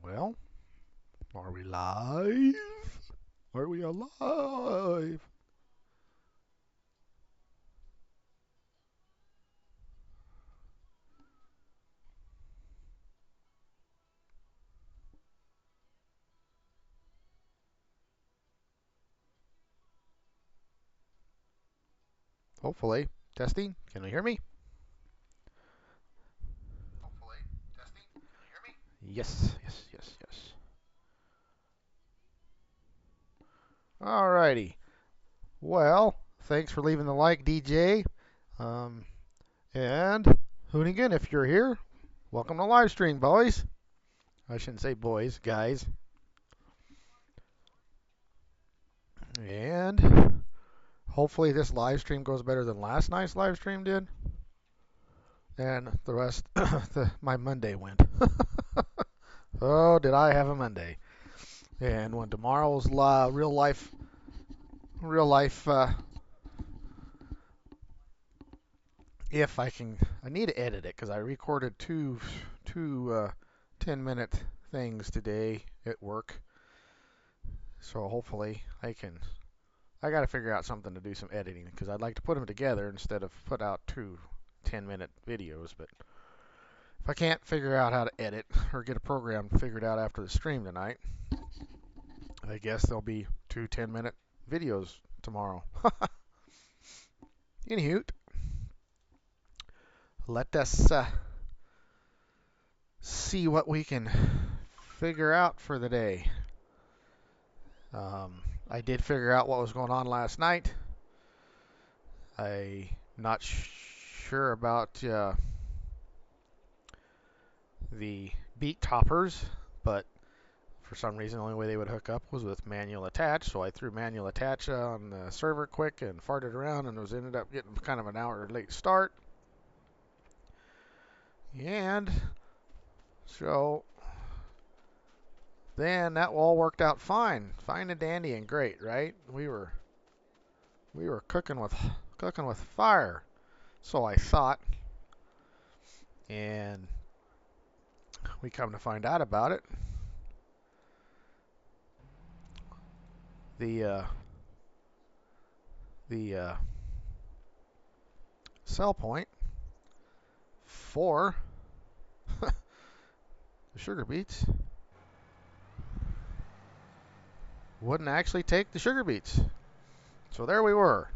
Well, are we live? Are we alive? Hopefully. Testing. Can you hear me? Yes, yes, yes, yes. Alrighty. Well, thanks for leaving the like, DJ. Um, and Hoonigan, if you're here, welcome to live stream, boys. I shouldn't say boys, guys. And hopefully this live stream goes better than last night's live stream did. And the rest, my Monday went. Oh, did I have a Monday? And when tomorrow's real life, if I can, I need to edit it because I recorded two 10-minute things today at work. So hopefully I can. I got to figure out something to do some editing because I'd like to put them together instead of put out two 10-minute videos. But if I can't figure out how to edit or get a program figured out after the stream tonight, I guess there'll be two 10-minute videos tomorrow. Anywho, let us see what we can figure out for the day. I did figure out what was going on last night. I'm not sure about the beat toppers, but for some reason the only way they would hook up was with manual attach, so I threw manual attach on the server quick and farted around and ended up getting kind of an hour late start. And so then that all worked out fine and dandy and great, right? We were cooking with fire, so I thought, and we come to find out about it. The sell point for the sugar beets wouldn't actually take the sugar beets. So there we were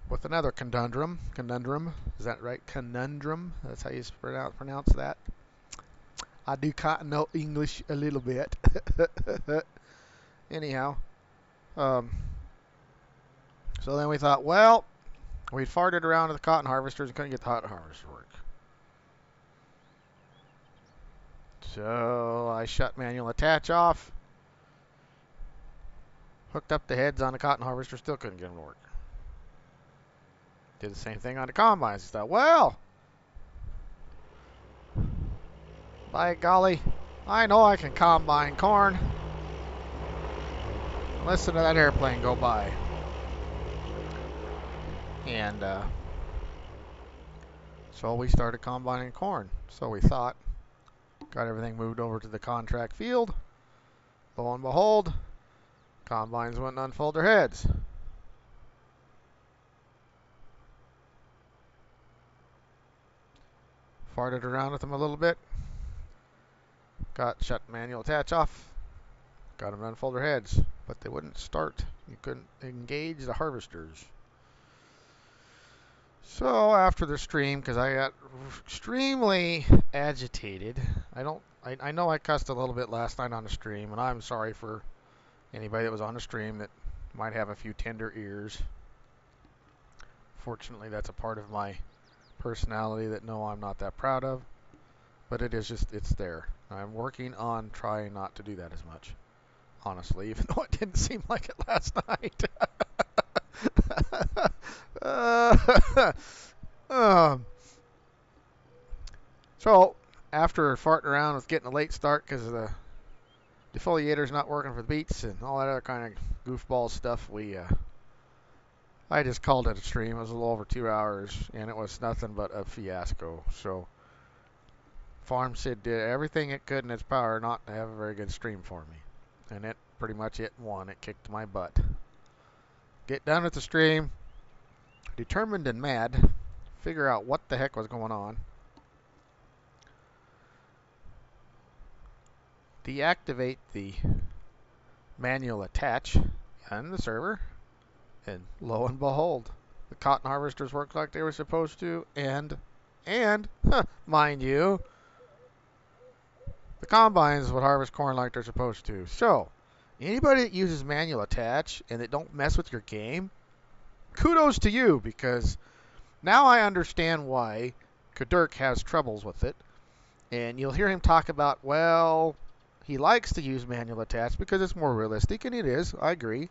with another conundrum. Conundrum, is that right? Conundrum. That's how you pronounce that. I do kind of know English a little bit. Anyhow, so then we thought, well, we farted around to the cotton harvesters and couldn't get the cotton harvester to work. So I shut manual attach off, hooked up the heads on the cotton harvester, still couldn't get them to work. Did the same thing on the combines. I thought, well, by golly, I know I can combine corn. Listen to that airplane go by. And so we started combining corn. So we thought, got everything moved over to the contract field. Lo and behold, combines wouldn't unfold their heads. Farted around with them a little bit. Got shut manual attach off. Got them to unfold their heads. But they wouldn't start. You couldn't engage the harvesters. So after the stream, because I got extremely agitated, I know I cussed a little bit last night on the stream, and I'm sorry for anybody that was on the stream that might have a few tender ears. Fortunately, that's a part of my personality that no, I'm not that proud of, but it's there. I'm working on trying not to do that as much, honestly, even though it didn't seem like it last night. So after farting around with getting a late start because the defoliator's not working for the beets and all that other kind of goofball stuff, I just called it a stream. It was a little over 2 hours, and it was nothing but a fiasco. So Farm Sid did everything it could in its power not to have a very good stream for me. And it won. It kicked my butt. Get done with the stream, determined and mad, figure out what the heck was going on. Deactivate the manual attach on the server, and lo and behold, the cotton harvesters worked like they were supposed to, and mind you, the combines would harvest corn like they're supposed to. So, anybody that uses manual attach and that don't mess with your game, kudos to you, because now I understand why Kadirk has troubles with it. And you'll hear him talk about, well, he likes to use manual attach because it's more realistic, and it is, I agree.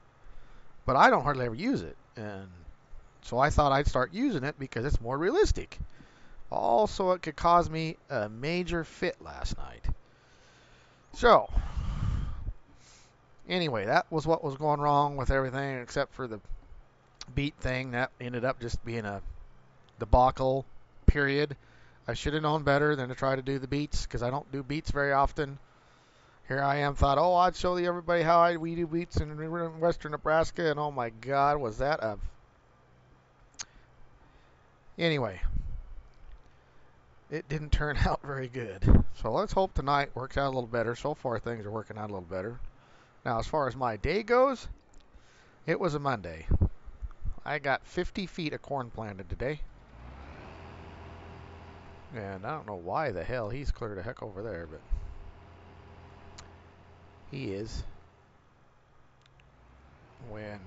But I don't hardly ever use it. And so I thought I'd start using it because it's more realistic. Also, it could cause me a major fit last night. So, anyway, that was what was going wrong with everything except for the beat thing. That ended up just being a debacle, period. I should have known better than to try to do the beats because I don't do beats very often. Here I am, thought, oh, I'd show everybody how we do beats in western Nebraska, and oh my God, was that a... Anyway, it didn't turn out very good. So let's hope tonight works out a little better. So far, things are working out a little better. Now, as far as my day goes, it was a Monday. I got 50 feet of corn planted today. And I don't know why the hell he's cleared a heck over there, but he is. When,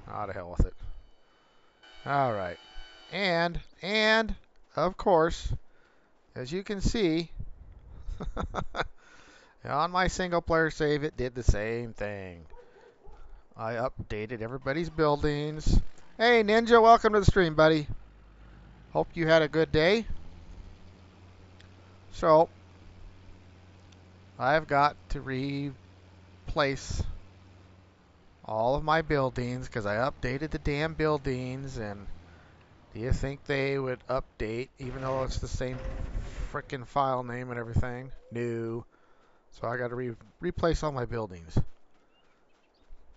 to hell with it. All right. And, of course, as you can see, on my single player save, it did the same thing. I updated everybody's buildings. Hey, Ninja, welcome to the stream, buddy. Hope you had a good day. So, I've got to replace all of my buildings because I updated the damn buildings, and do you think they would update even though it's the same frickin' file name and everything? No. So I got to replace all my buildings.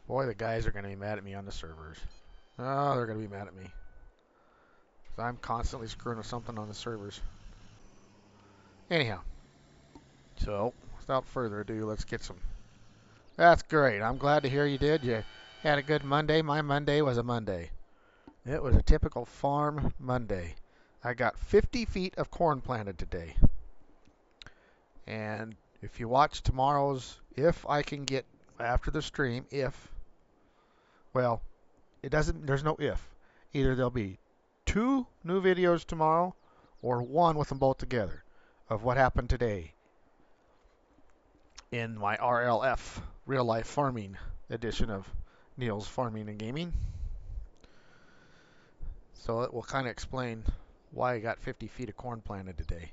Boy, the guys are going to be mad at me on the servers. Oh, they're going to be mad at me. I'm constantly screwing with something on the servers. Anyhow, so without further ado, let's get some. That's great. I'm glad to hear you did. You had a good Monday. My Monday was a Monday. It was a typical farm Monday. I got 50 feet of corn planted today. And if you watch tomorrow's, if I can get after the stream, well, there's no if. Either there'll be 2 new videos tomorrow or 1 with them both together of what happened today in my RLF, real life farming edition of Neals Farming and Gaming. So it will kind of explain why I got 50 feet of corn planted today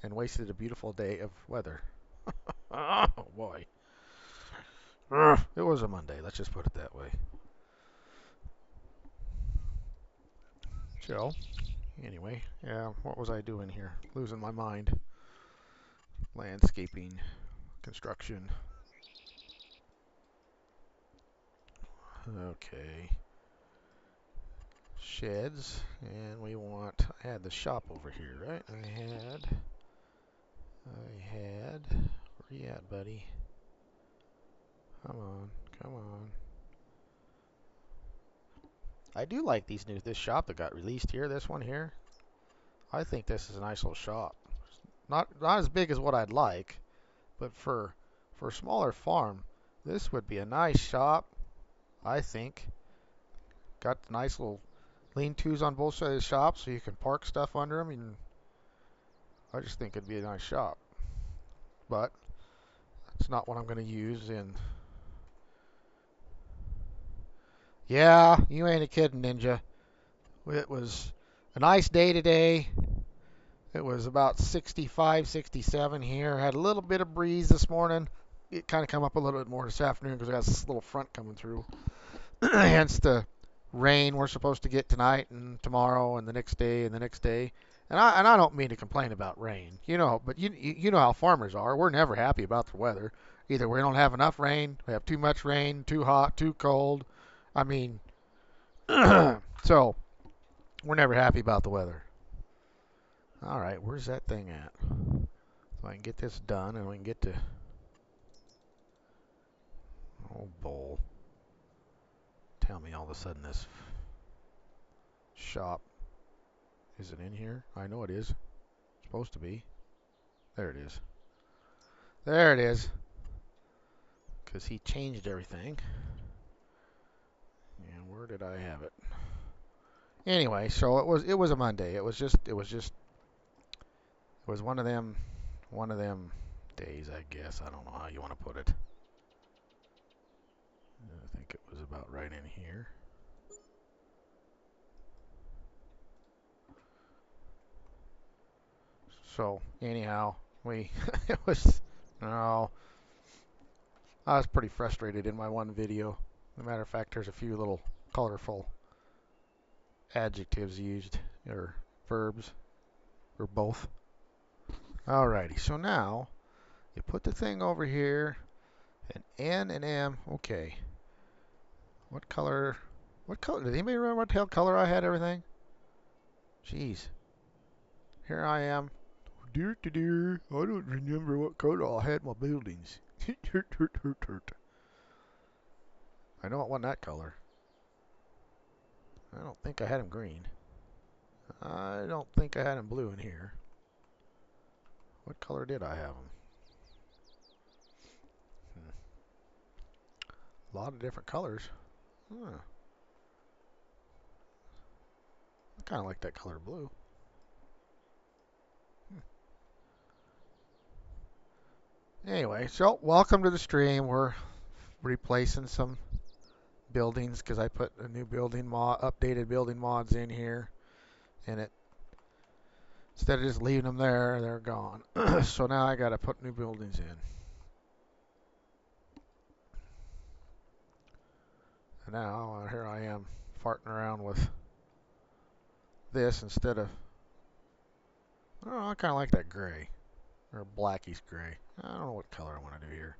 and wasted a beautiful day of weather. Oh boy. It was a Monday, let's just put it that way. So, anyway, yeah, what was I doing here? Losing my mind. Landscaping, construction. Okay. Sheds, and we want, I had the shop over here, right? I had, where you at, buddy? Come on, come on. I do like this shop that got released here, this one here. I think this is a nice little shop. Not as big as what I'd like, but for a smaller farm, this would be a nice shop, I think. Got nice little lean-tos on both sides of the shop so you can park stuff under them. And I just think it'd be a nice shop. But it's not what I'm going to use in. Yeah, you ain't a kidding, Ninja. It was a nice day today. It was about 65, 67 here. Had a little bit of breeze this morning. It kind of come up a little bit more this afternoon because I got this little front coming through. Hence the rain we're supposed to get tonight and tomorrow and the next day and the next day. And I don't mean to complain about rain, but you know how farmers are. We're never happy about the weather. Either we don't have enough rain, we have too much rain, too hot, too cold. I mean, so we're never happy about the weather. All right, where's that thing at? So I can get this done, and we can get to bowl. Tell me all of a sudden this shop is it in here? I know it is. It's supposed to be. There it is. There it is. Because he changed everything. And where did I have it? Anyway, so it was a Monday. It was one of them days, I guess. I don't know how you want to put it. I think it was about right in here. So anyhow, it was no. I was pretty frustrated in my one video. As a matter of fact, there's a few little colorful adjectives used, or verbs, or both. Alrighty, so now you put the thing over here, and N and M. Okay, what color? What color? Does anybody remember what the hell color I had everything? Jeez, here I am. Dear, dear, I don't remember what color I had my buildings. I know it wasn't that color. I don't think I had them green. I don't think I had them blue in here. What color did I have them? A lot of different colors. Huh. I kind of like that color blue. Anyway, so welcome to the stream. We're replacing some buildings because I put a new updated building mods in here, and instead of just leaving them there, they're gone. So now I got to put new buildings in. And now here I am farting around with this instead of. Oh, I kind of like that gray or blackish gray. I don't know what color I want to do here.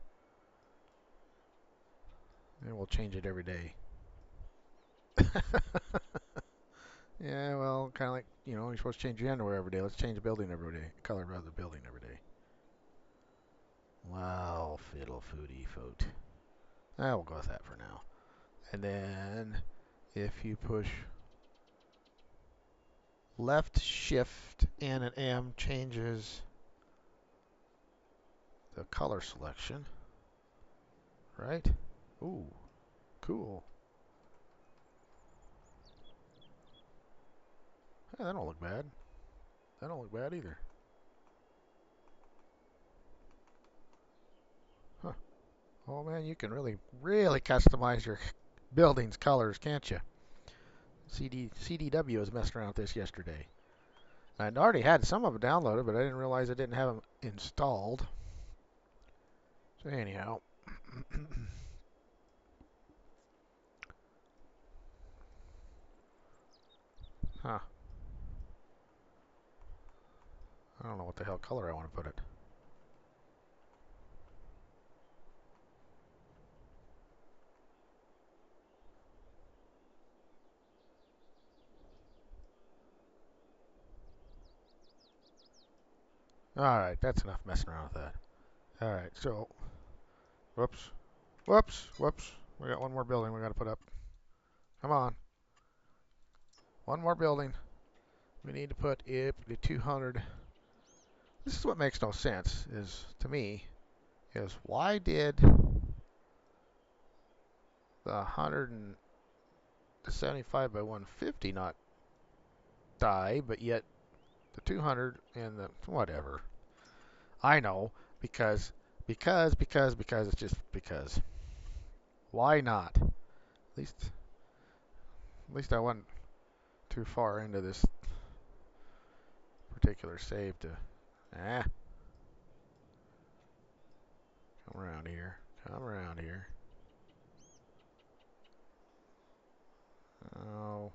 And we'll change it every day. Yeah, well, kind of like, you're supposed to change your underwear every day. Let's change the building every day. Color of the building every day. Wow, fiddle foodie foot. We'll go with that for now. And then if you push left shift N and M changes the color selection. Right? Ooh, cool. Hey, that don't look bad. That don't look bad either. Huh. Oh man, you can really, really customize your building's colors, can't you? CDW was messing around with this yesterday. I'd already had some of them downloaded, but I didn't realize I didn't have them installed. So anyhow. Huh. I don't know what the hell color I want to put it. Alright, that's enough messing around with that. Alright, so. Whoops. Whoops. Whoops. We got one more building we got to put up. Come on. One more building. We need to put it the 200. This is what makes no sense, to me, is why did the 175 by 150 not die, but yet the 200 and the whatever. I know, because it's just because. Why not? At least I wasn't too far into this particular save to come around here. Come around here. Oh,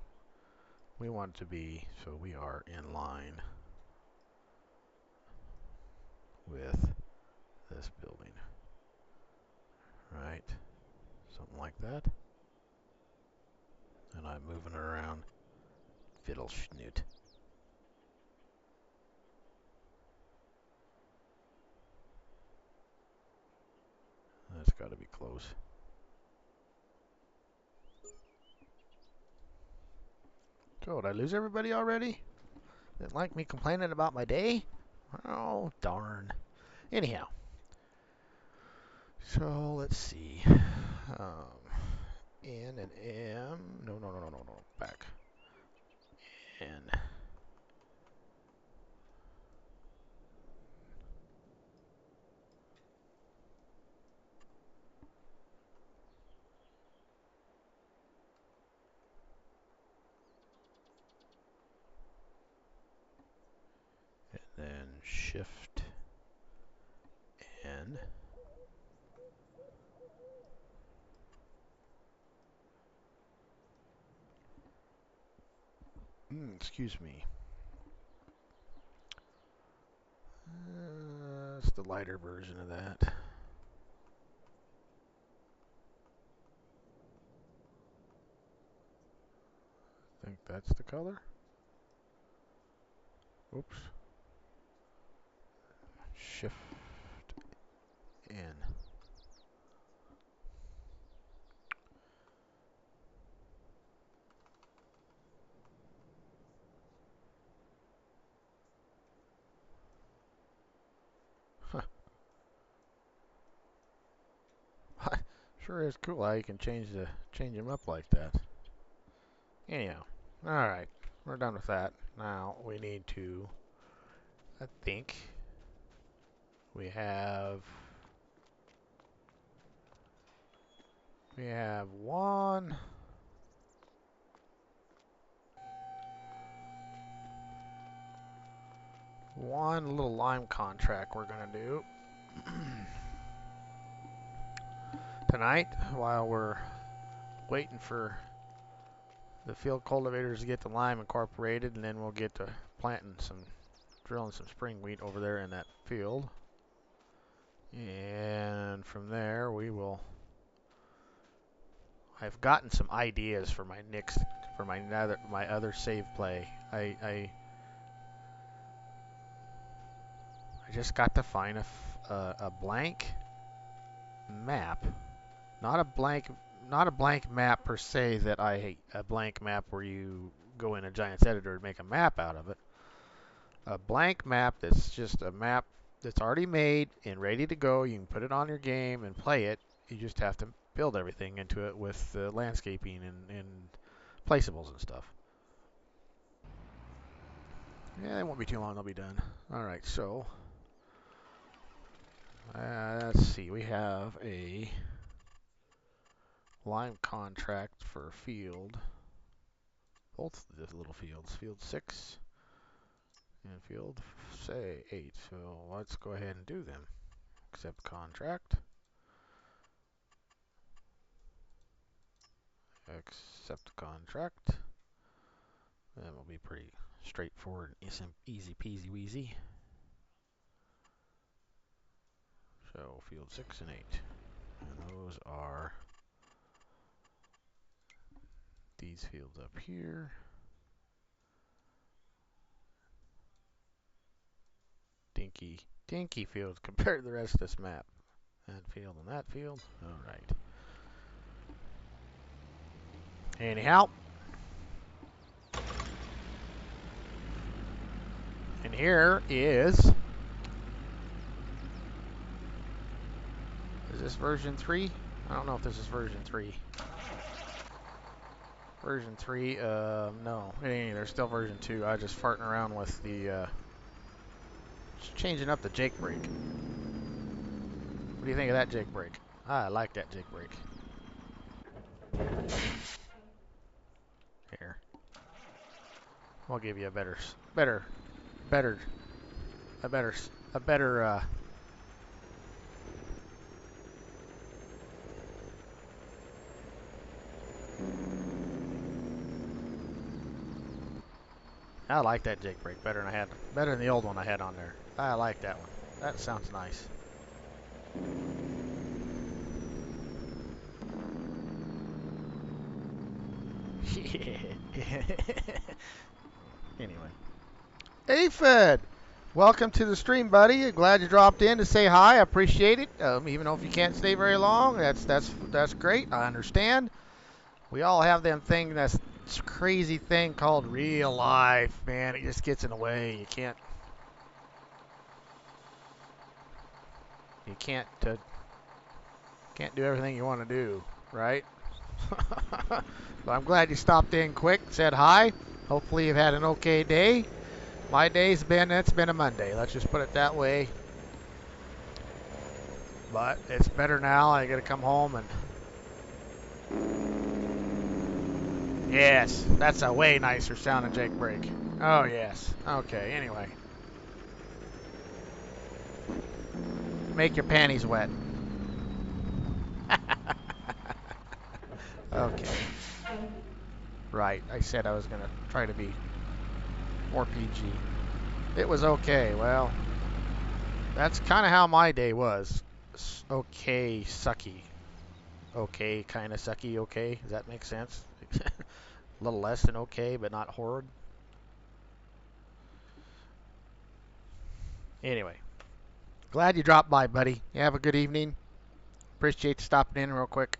we want it to be, so we are in line. with this building. Right, something like that. And I'm moving it around. Fiddle schnoot. That's got to be close. So, did I lose everybody already? Didn't like me complaining about my day? Oh, darn. Anyhow. So, let's see. N and M. No. Back. N. And then Shift N. Excuse me. That's the lighter version of that. I think that's the color. Oops. Shift N. Huh. Sure is cool how you can change them up like that. Anyhow, all right, we're done with that. Now we need to. I think we have one little lime contract we're gonna do tonight while we're waiting for the field cultivators to get the lime incorporated, and then we'll get to drilling some spring wheat over there in that field. And from there I've gotten some ideas for my other save play. I just got to find a blank map, not a blank map per se a blank map where you go in a Giants editor and make a map out of it. A blank map that's just a map that's already made and ready to go. You can put it on your game and play it. You just have to build everything into it with landscaping and placeables and stuff. Yeah, it won't be too long. They'll be done. All right, so let's see. We have a lime contract for both the little fields, field 6 and field say 8. So let's go ahead and do them. Accept contract. Accept contract. That will be pretty straightforward, easy peasy weasy. So field 6 and 8. And those are these fields up here. Dinky fields compared to the rest of this map. That field and that field. All right. Anyhow. And here is this version 3? I don't know if this is version 3. Version 3, no, it ain't either. Still version 2. I just farting around with the, just changing up the jake brake. What do you think of that jake brake? I like that jake brake. Here. I'll give you a better, I like that jake brake better than the old one I had on there. I like that one. That sounds nice. Anyway. Aphid! Welcome to the stream, buddy. Glad you dropped in to say hi. I appreciate it. Even though if you can't stay very long, that's great. I understand. We all have them thing, that's crazy thing called real life, man. It just gets in the way. You can't do everything you want to do, right? But I'm glad you stopped in quick, said hi. Hopefully you've had an okay day. My it's been a Monday. Let's just put it that way. But it's better now. I got to come home and yes, that's a way nicer sounding Jake break. Oh yes. Okay. Anyway, make your panties wet. Okay. Right. I said I was gonna try to be more PG. It was okay. Well, that's kind of how my day was. Okay, sucky. Okay, kind of sucky. Okay. Does that make sense? A little less than okay, but not horrid. Anyway, glad you dropped by, buddy. You have a good evening. Appreciate you stopping in real quick.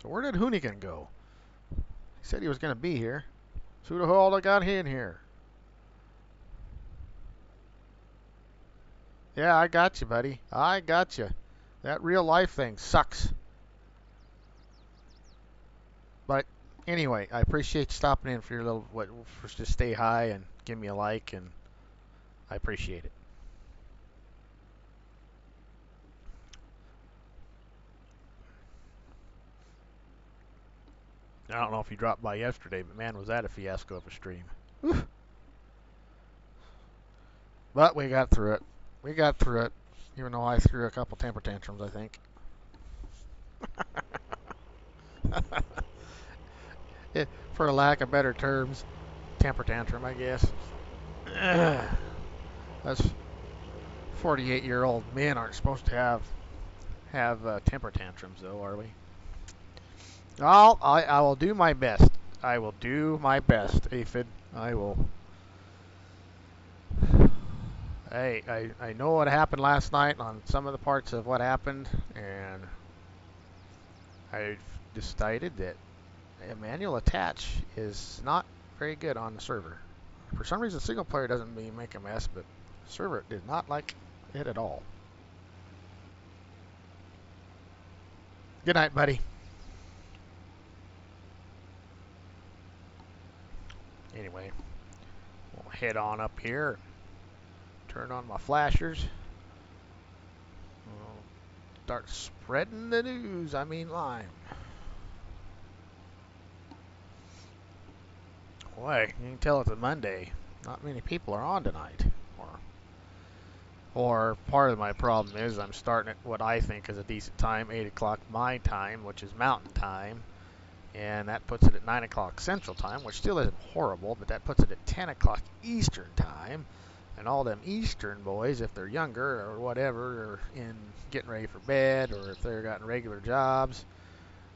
So where did Hoonigan go? He said he was going to be here. So who the hell I got in here? Yeah, I got you, buddy. I got you. That real life thing sucks. But anyway, I appreciate you stopping in for your little for just stay hi and give me a like, and I appreciate it. I don't know if you dropped by yesterday, but man, was that a fiasco of a stream. Whew. But we got through it. We got through it, even though I threw a couple temper tantrums, I think. For a lack of better terms, temper tantrum, I guess. Us 48-year-old men aren't supposed to have temper tantrums, though, are we? I will do my best. I will do my best, Aphid. I will. Hey, I know what happened last night on some of the parts of what happened, and I've decided that a manual attach is not very good on the server. For some reason, single player doesn't make a mess, but the server did not like it at all. Good night, buddy. Anyway, we'll head on up here. Turn on my flashers. We'll start spreading the news. I mean, lime. Boy, you can tell it's a Monday. Not many people are on tonight. Or part of my problem is I'm starting at what I think is a decent time, 8 o'clock my time, which is mountain time. And that puts it at 9 o'clock Central Time, which still isn't horrible, but that puts it at 10 o'clock Eastern Time. And all them Eastern boys, if they're younger or whatever, are in getting ready for bed, or if they're gotten regular jobs,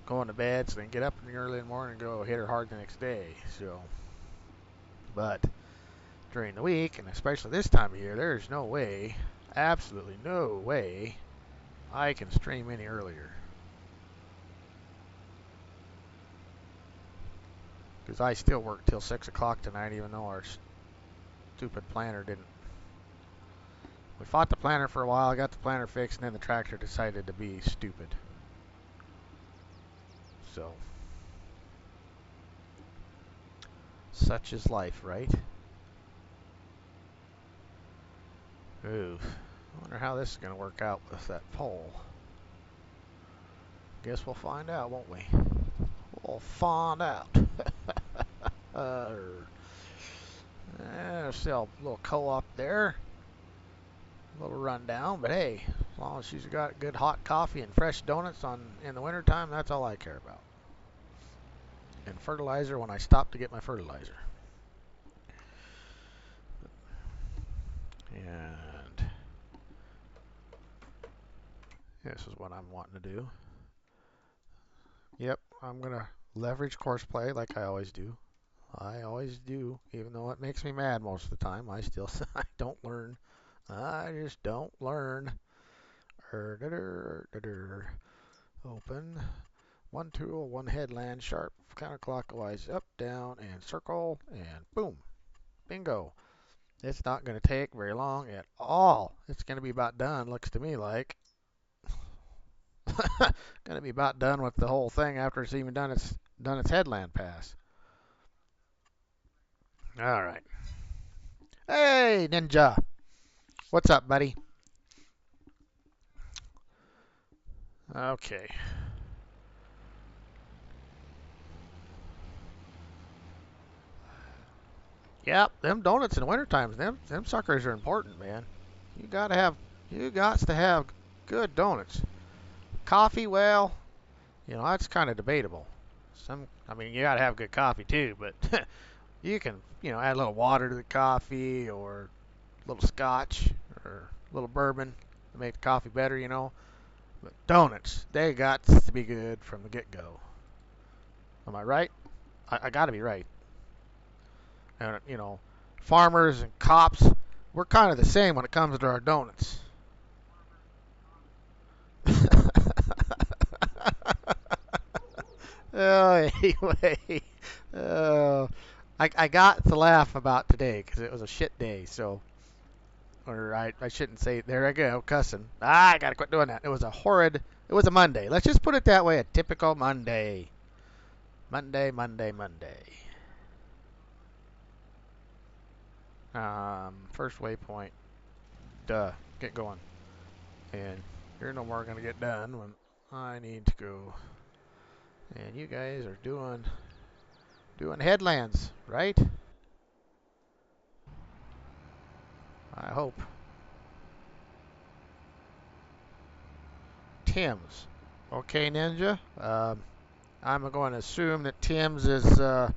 going to bed so they can get up in the early in the morning and go hit her hard the next day. So, but during the week, and especially this time of year, there's no way, absolutely no way, I can stream any earlier. Because I still work till 6 o'clock tonight, even though our stupid planner didn't. We fought the planner for a while, got the planner fixed, and then the tractor decided to be stupid. So, such is life, right? Ooh, I wonder how this is going to work out with that pole. Guess we'll find out, won't we? We'll find out. Still a little co-op there. A little rundown, but hey, as long as she's got good hot coffee and fresh donuts in the wintertime, that's all I care about. and fertilizer when I stop to get my fertilizer. And this is what I'm wanting to do. Yep, I'm going to leverage course play like I always do. I always do, even though it makes me mad most of the time. I still I don't learn. I just don't learn. Open. One tool, one headland, sharp, counterclockwise, up, down, and circle, and boom. Bingo. It's not going to take very long at all. It's going to be about done, looks to me like. Going to be about done with the whole thing after it's even done its headland pass. All right. Hey, Ninja. What's up, buddy? Okay. Yep, them donuts in the winter times, them suckers are important, man. You gotta have you got to have good donuts. Coffee, well, that's kind of debatable. I mean, you gotta have good coffee too, but you can, add a little water to the coffee or a little scotch or a little bourbon to make the coffee better. But donuts, they got to be good from the get-go. Am I right? I gotta be right. And, farmers and cops, we're kind of the same when it comes to our donuts. Anyway, uh, I got to laugh about today because it was a shit day. So, or I shouldn't say. There I go, cussing. I gotta quit doing that. It was a Monday. Let's just put it that way. A typical Monday. Monday, Monday, Monday. First waypoint. Duh. Get going. And you're no more gonna get done when I need to go. And you guys are doing headlands, right? I hope. Tim's. Okay, Ninja. I'm going to assume that Tim's is. I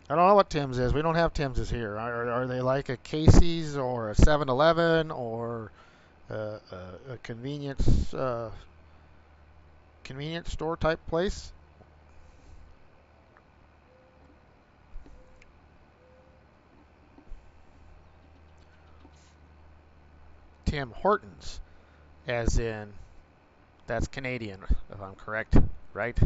don't know what Tim's is. We don't have Tim's here. Are they like a Casey's or a 7-Eleven or a convenience store type place? Tim Hortons, as in that's Canadian, if I'm correct, right?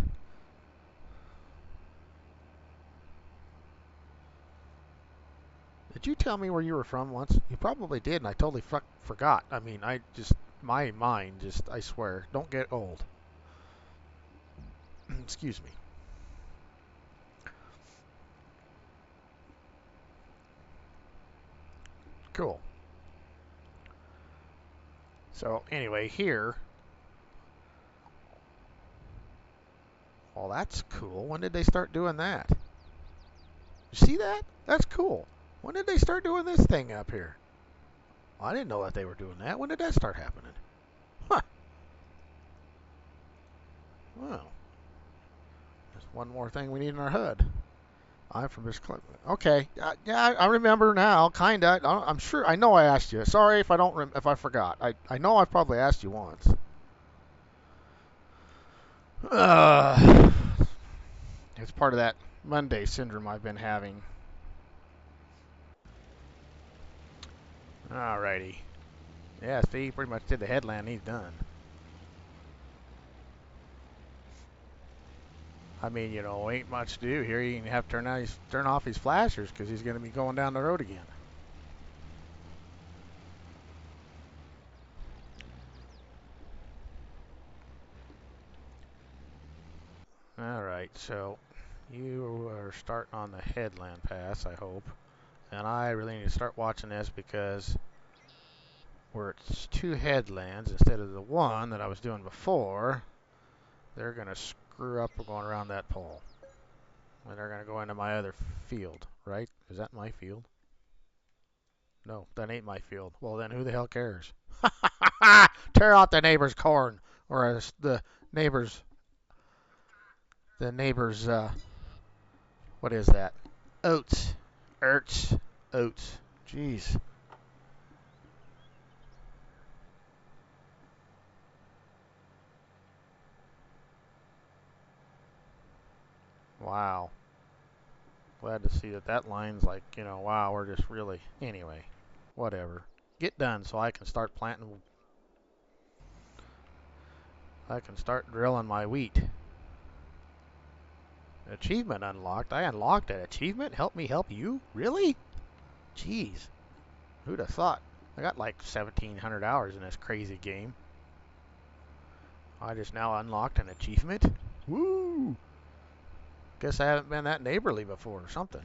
Did you tell me where you were from once? You probably did, and I totally forgot. I mean, my mind just, I swear, don't get old. Excuse me. Cool. So anyway, here, well, that's cool. When did they start doing that? You see that? That's cool. When did they start doing this thing up here? I didn't know that they were doing that. When did that start happening? Huh. Well, just one more thing we need in our HUD. I'm from this club. Okay. Yeah, I remember now, kinda. I'm sure. I know I asked you. Sorry if I don't. If I forgot. I know I've probably asked you once. Uh, it's part of that Monday syndrome I've been having. Alrighty. Yeah, see, he pretty much did the headland. He's done. I mean, ain't much to do here. You can have to turn off his flashers because he's going to be going down the road again. All right, so you are starting on the headland pass, I hope. And I really need to start watching this because where it's two headlands instead of the one that I was doing before, they're going to screw up going around that pole. And they're going to go into my other field, right? Is that my field? No, that ain't my field. Well, then who the hell cares? Tear out the neighbor's corn or the neighbor's What is that? Oats. Erts. Oats. Jeez. Wow. Glad to see that that line's like, you know, wow, we're just really, anyway, whatever. Get done so I can start planting, I can start drilling my wheat. Achievement unlocked. I unlocked an achievement? Help me help you? Really? Jeez. Who'd have thought? I got like 1,700 hours in this crazy game. I just now unlocked an achievement? Woo! Guess I haven't been that neighborly before or something.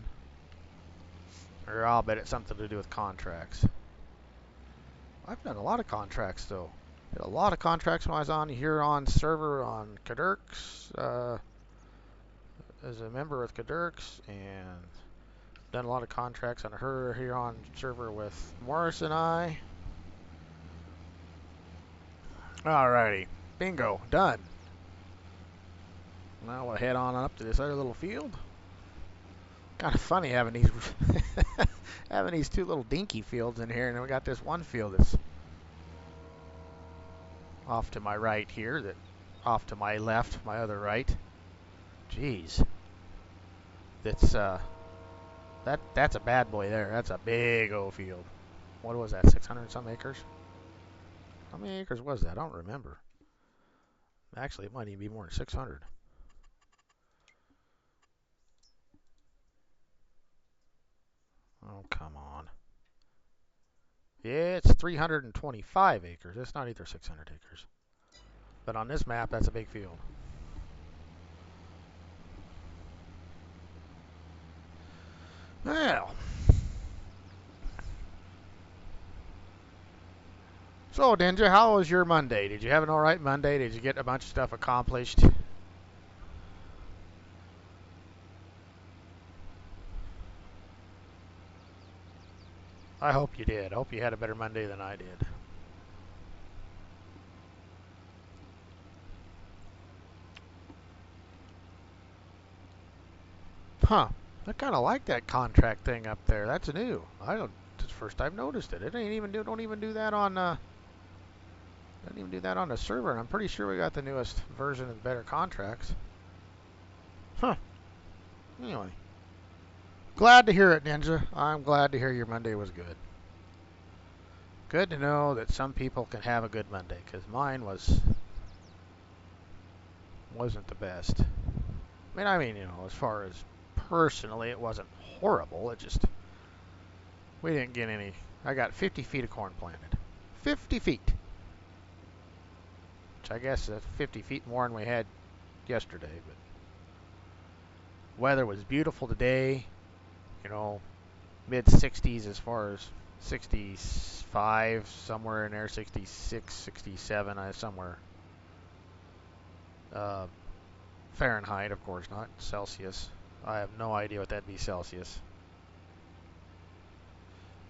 Or I'll bet it's something to do with contracts. I've done a lot of contracts though. Did a lot of contracts when I was on here on server on Kadurks, as a member with Kadurks, and done a lot of contracts on her here on server with Morris and I. Alrighty, bingo, done. Now we'll head on up to this other little field. Kind of funny having these having these two little dinky fields in here, and then we got this one field that's off to my right here, that off to my left, my other right. Jeez, that's that's a bad boy there. That's a big old field. What was that? 600 some acres? How many acres was that? I don't remember. Actually, it might even be more than 600. Oh, come on. Yeah, it's 325 acres. It's not either 600 acres. But on this map, that's a big field. Well. So, Ninja, how was your Monday? Did you have an alright Monday? Did you get a bunch of stuff accomplished? I hope you did. I hope you had a better Monday than I did. Huh. I kind of like that contract thing up there. That's new. I don't. It's the first I've noticed it. It ain't even do. Don't even do that on. Don't even do that on the server. And I'm pretty sure we got the newest version and better contracts. Huh. Anyway, glad to hear it, Ninja. I'm glad to hear your Monday was good. Good to know that some people can have a good Monday, because mine wasn't the best. I mean, you know, as far as personally, it wasn't horrible. It just, we didn't get any. I got 50 feet of corn planted. 50 feet. Which I guess is 50 feet more than we had yesterday. But weather was beautiful today. You know, mid 60s as far as 65, somewhere in there, 66, 67, somewhere. Fahrenheit, of course, not Celsius. I have no idea what that'd be Celsius.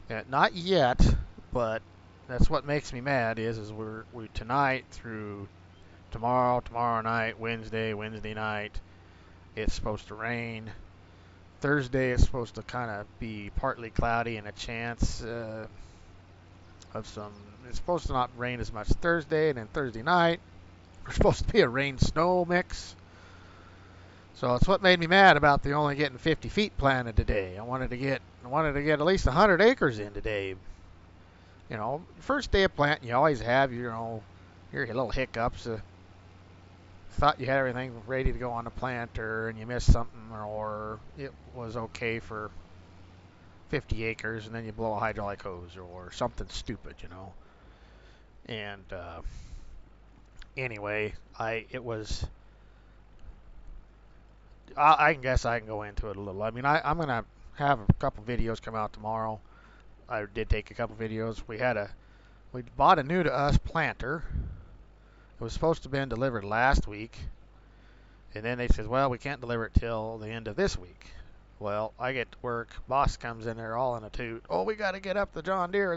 Yeah, not yet, but that's what makes me mad is we tonight through tomorrow night, Wednesday night, it's supposed to rain. Thursday it's supposed to kind of be partly cloudy and a chance of some. It's supposed to not rain as much Thursday, and then Thursday night we're supposed to be a rain-snow mix. So it's what made me mad about the only getting 50 feet planted today. I wanted to get at least 100 acres in today. You know, first day of planting, you always have your little hiccups. Thought you had everything ready to go on the planter, and you missed something, or it was okay for 50 acres, and then you blow a hydraulic hose or something stupid, you know. And anyway, I guess I can go into it a little. I mean, I'm gonna have a couple videos come out tomorrow. I did take a couple videos. We bought a new to us planter. It was supposed to have been delivered last week, and then they said, well, we can't deliver it till the end of this week. Well, I get to work. Boss comes in there all in a toot. Oh, we got to get up the John Deere.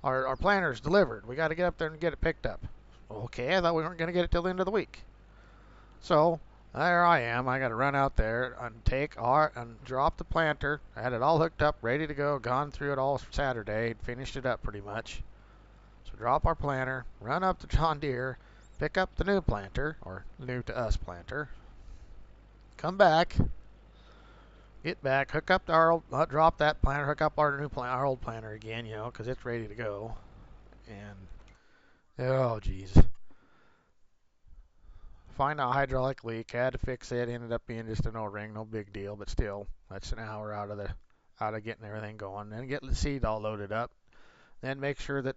Our planter's delivered. We got to get up there and get it picked up. Okay, I thought we weren't going to get it till the end of the week. So There I am. I got to run out there and and drop the planter. I had it all hooked up, ready to go. Gone through it all Saturday. Finished it up pretty much. So drop our planter, run up to John Deere, pick up the new planter, or new to us planter. Come back, get back, hook up our old, drop that planter, hook up our our old planter again, you know, because it's ready to go. And oh geez, find a hydraulic leak, had to fix it. Ended up being just an O-ring, no big deal, but still, that's an hour out of getting everything going. Then get the seed all loaded up. Then make sure that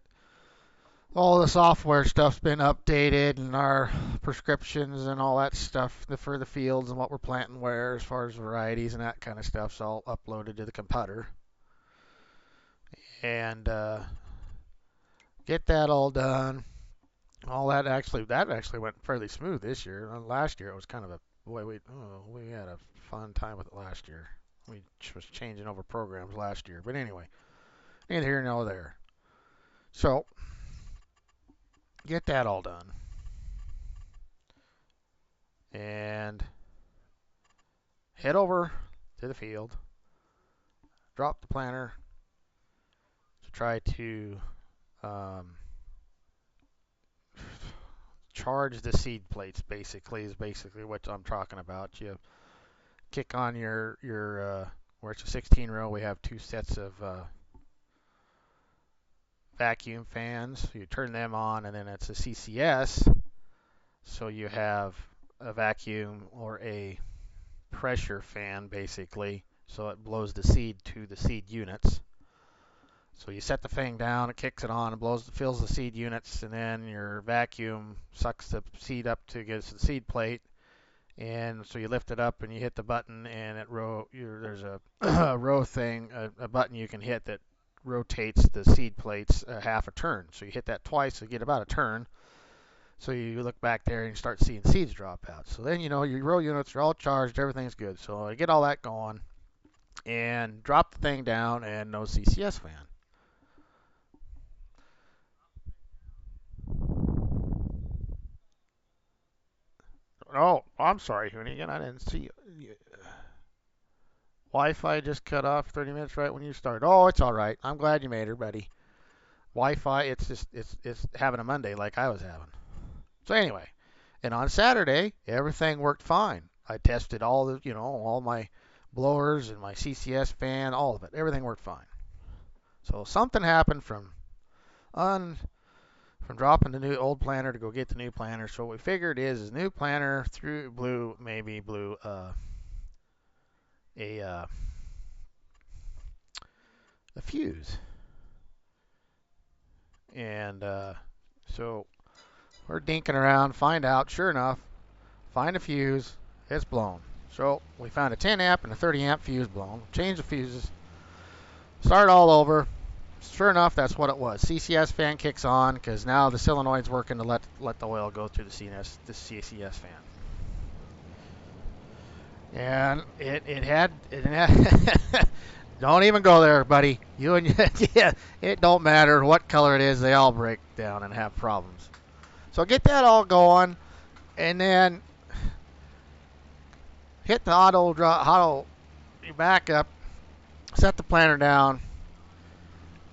all the software stuff's been updated and our prescriptions and all that stuff for the fields and what we're planting where as far as varieties and that kind of stuff's all uploaded to the computer. And get that all done. All that actually went fairly smooth this year. Last year it was kind of a boy we had a fun time with it last year. We was changing over programs last year, but anyway, neither here nor there. So get that all done, and head over to the field, drop the planter to try to charge the seed plates. Is basically what I'm talking about. You kick on your where it's a 16 row. We have two sets of vacuum fans. You turn them on, and then it's a CCS. So you have a vacuum or a pressure fan basically. So it blows the seed to the seed units. So you set the thing down, it kicks it on, it fills the seed units, and then your vacuum sucks the seed up to get to the seed plate. And so you lift it up and you hit the button, and there's a a row thing, a button you can hit that rotates the seed plates a half a turn. So you hit that twice to get about a turn. So you look back there and you start seeing seeds drop out. So then you know your row units are all charged, everything's good. So I get all that going and drop the thing down, and no CCS fan. Oh, I'm sorry, Hoonigan. I didn't see you. Wi-Fi just cut off 30 minutes right when you started. Oh, it's all right. I'm glad you made her, buddy. Wi-Fi, it's having a Monday like I was having. So anyway, and on Saturday everything worked fine. I tested all my blowers and my CCS fan, all of it. Everything worked fine. So something happened un, from dropping the new old planter to go get the new planter. So what we figured is new planter blew a a fuse, and so we're dinking around, find out, sure enough, find a fuse, it's blown. So we found a 10 amp and a 30 amp fuse blown. Change the fuses, start all over. Sure enough, that's what it was. CCS fan kicks on because now the solenoid's working to let the oil go through the CCS fan. And it had don't even go there, buddy. You and yeah, it don't matter what color it is, they all break down and have problems. So get that all going, and then hit the auto back up, set the planter down,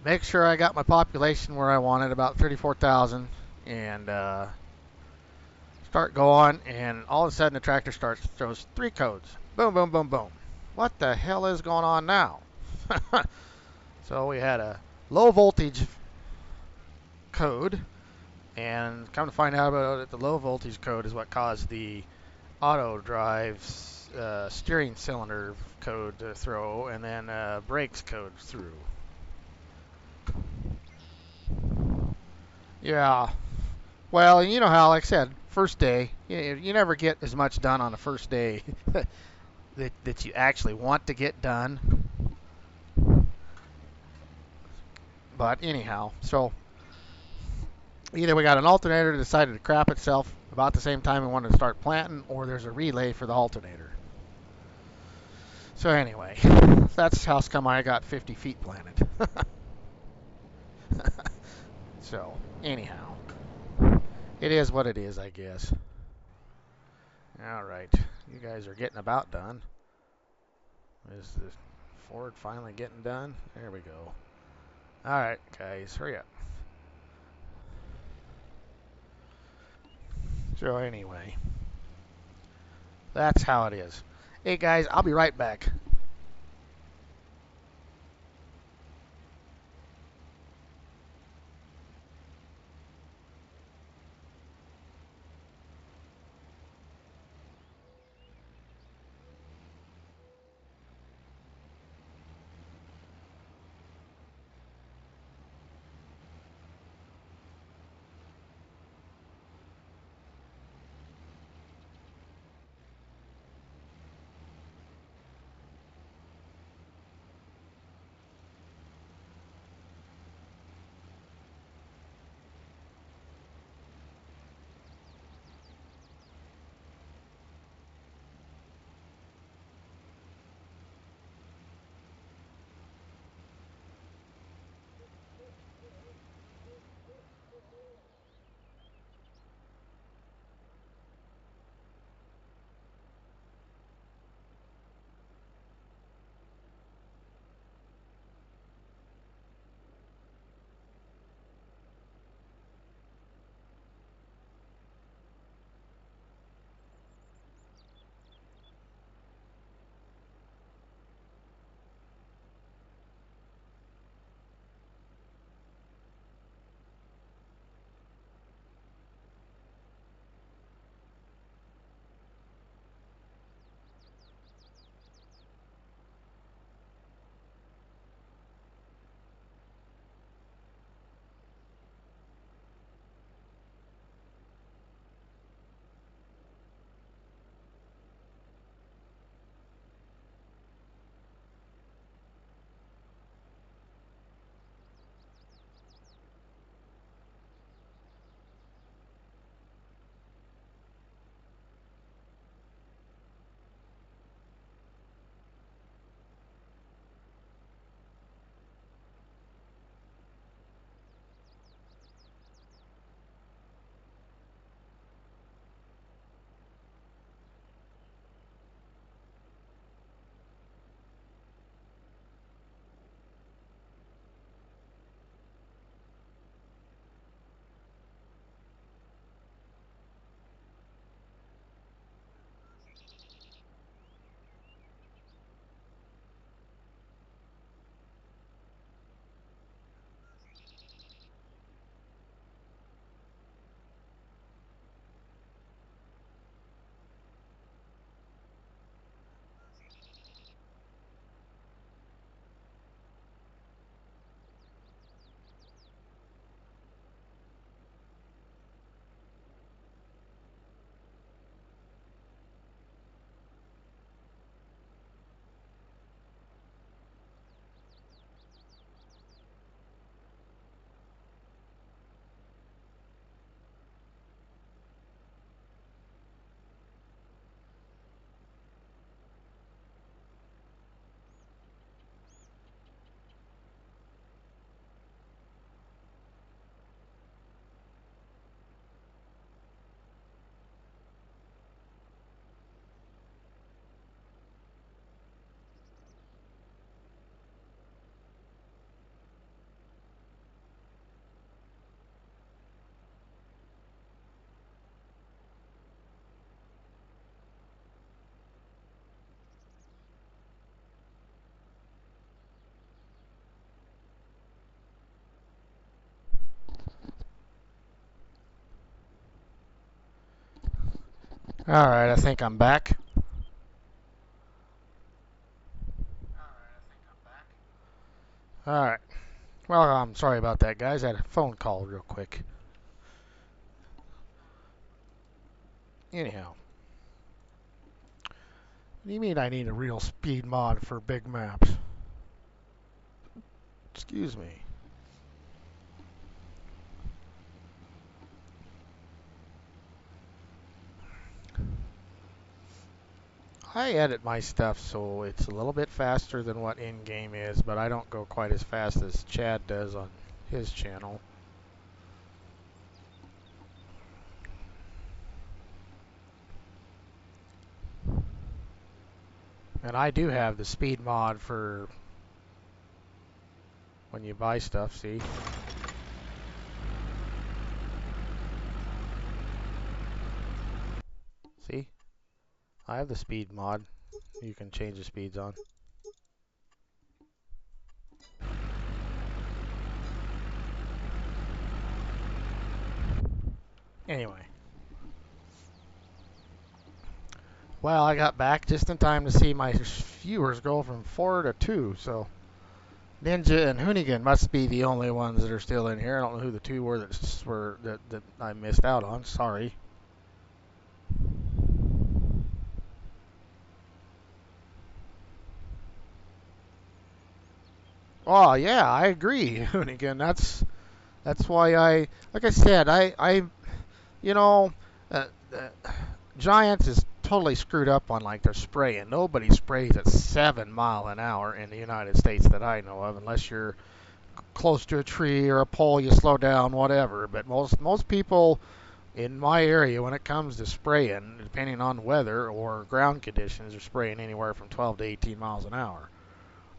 make sure I got my population where I wanted, about 34,000, and start going, and all of a sudden the tractor throws three codes. Boom, boom, boom, boom. What the hell is going on now? So we had a low voltage code, and come to find out about it, the low voltage code is what caused the auto drive's steering cylinder code to throw, and then brakes code through. Yeah. Well, you know how, like I said, first day, you never get as much done on the first day that you actually want to get done. But anyhow, so either we got an alternator that decided to crap itself about the same time we wanted to start planting, or there's a relay for the alternator. So anyway, that's how come I got 50 feet planted. So anyhow, it is what it is, I guess. All right, you guys are getting about done. Is the Ford finally getting done? There we go. All right, guys, hurry up. So anyway, that's how it is. Hey guys, I'll be right back. All right, I think I'm back. All right. Well, I'm sorry about that, guys. I had a phone call real quick. Anyhow, what do you mean I need a real speed mod for big maps? Excuse me. I edit my stuff so it's a little bit faster than what in-game is, but I don't go quite as fast as Chad does on his channel. And I do have the speed mod for when you buy stuff, see? See? I have the speed mod. You can change the speeds on. Anyway. Well, I got back just in time to see my viewers go from 4 to 2, so Ninja and Hoonigan must be the only ones that are still in here. I don't know who the two were that I missed out on. Sorry. Oh yeah, I agree, Hoonigan. That's why like I said, you know, uh, uh, Giants is totally screwed up on like their spraying. Nobody sprays at 7 mile an hour in the United States that I know of, unless you're close to a tree or a pole, you slow down, whatever. But most people in my area, when it comes to spraying, depending on weather or ground conditions, are spraying anywhere from 12 to 18 miles an hour.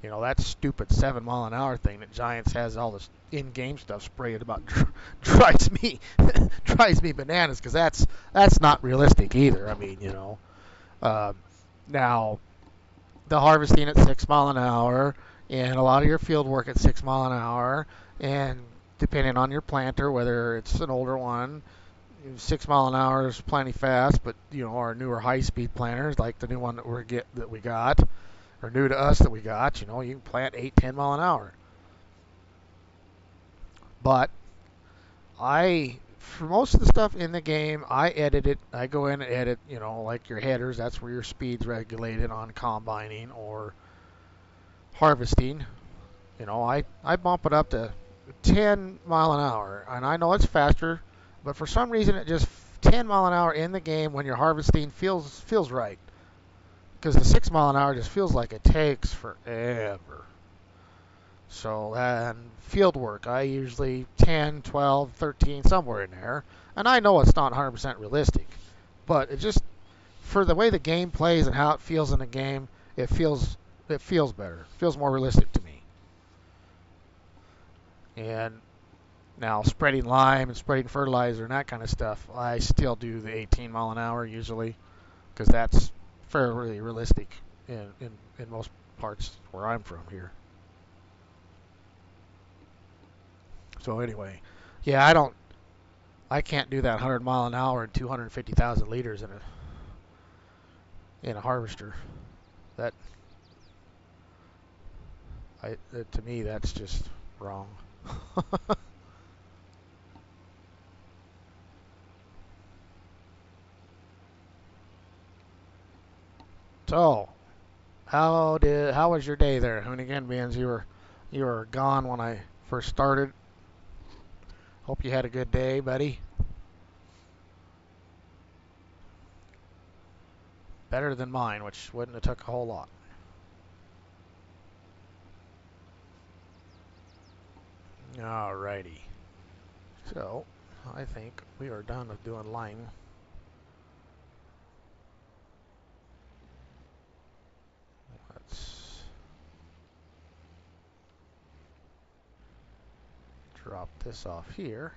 You know, that stupid 7 mile an hour thing that Giants has all this in-game stuff sprayed about drives me drives me bananas because that's not realistic either. I mean, you know, uh, now the harvesting at 6 mile an hour and a lot of your field work at 6 mile an hour, and depending on your planter, whether it's an older one, 6 mile an hour is plenty fast, but you know our newer high-speed planters, like the new one that we got, or new to us that we got, you know, you can plant 8, 10 mile an hour. But for most of the stuff in the game, I edit it. I go in and edit, you know, like your headers. That's where your speed's regulated on combining or harvesting. You know, I bump it up to 10 mile an hour, and I know it's faster, but for some reason it just 10 mile an hour in the game when you're harvesting feels right. Because the 6 mile an hour just feels like it takes forever. So, and field work, I usually 10, 12, 13, somewhere in there. And I know it's not 100% realistic, but it just, for the way the game plays and how it feels in the game, it feels better. It feels more realistic to me. And now spreading lime and spreading fertilizer and that kind of stuff, I still do the 18 mile an hour usually because that's fairly realistic in most parts where I'm from here. So anyway, yeah, I can't do that 100 mile an hour and 250,000 liters in a harvester. That to me that's just wrong. So, how was your day there? And again, being you were gone when I first started. Hope you had a good day, buddy. Better than mine, which wouldn't have took a whole lot. Alrighty. So, I think we are done with doing line. Let's drop this off here.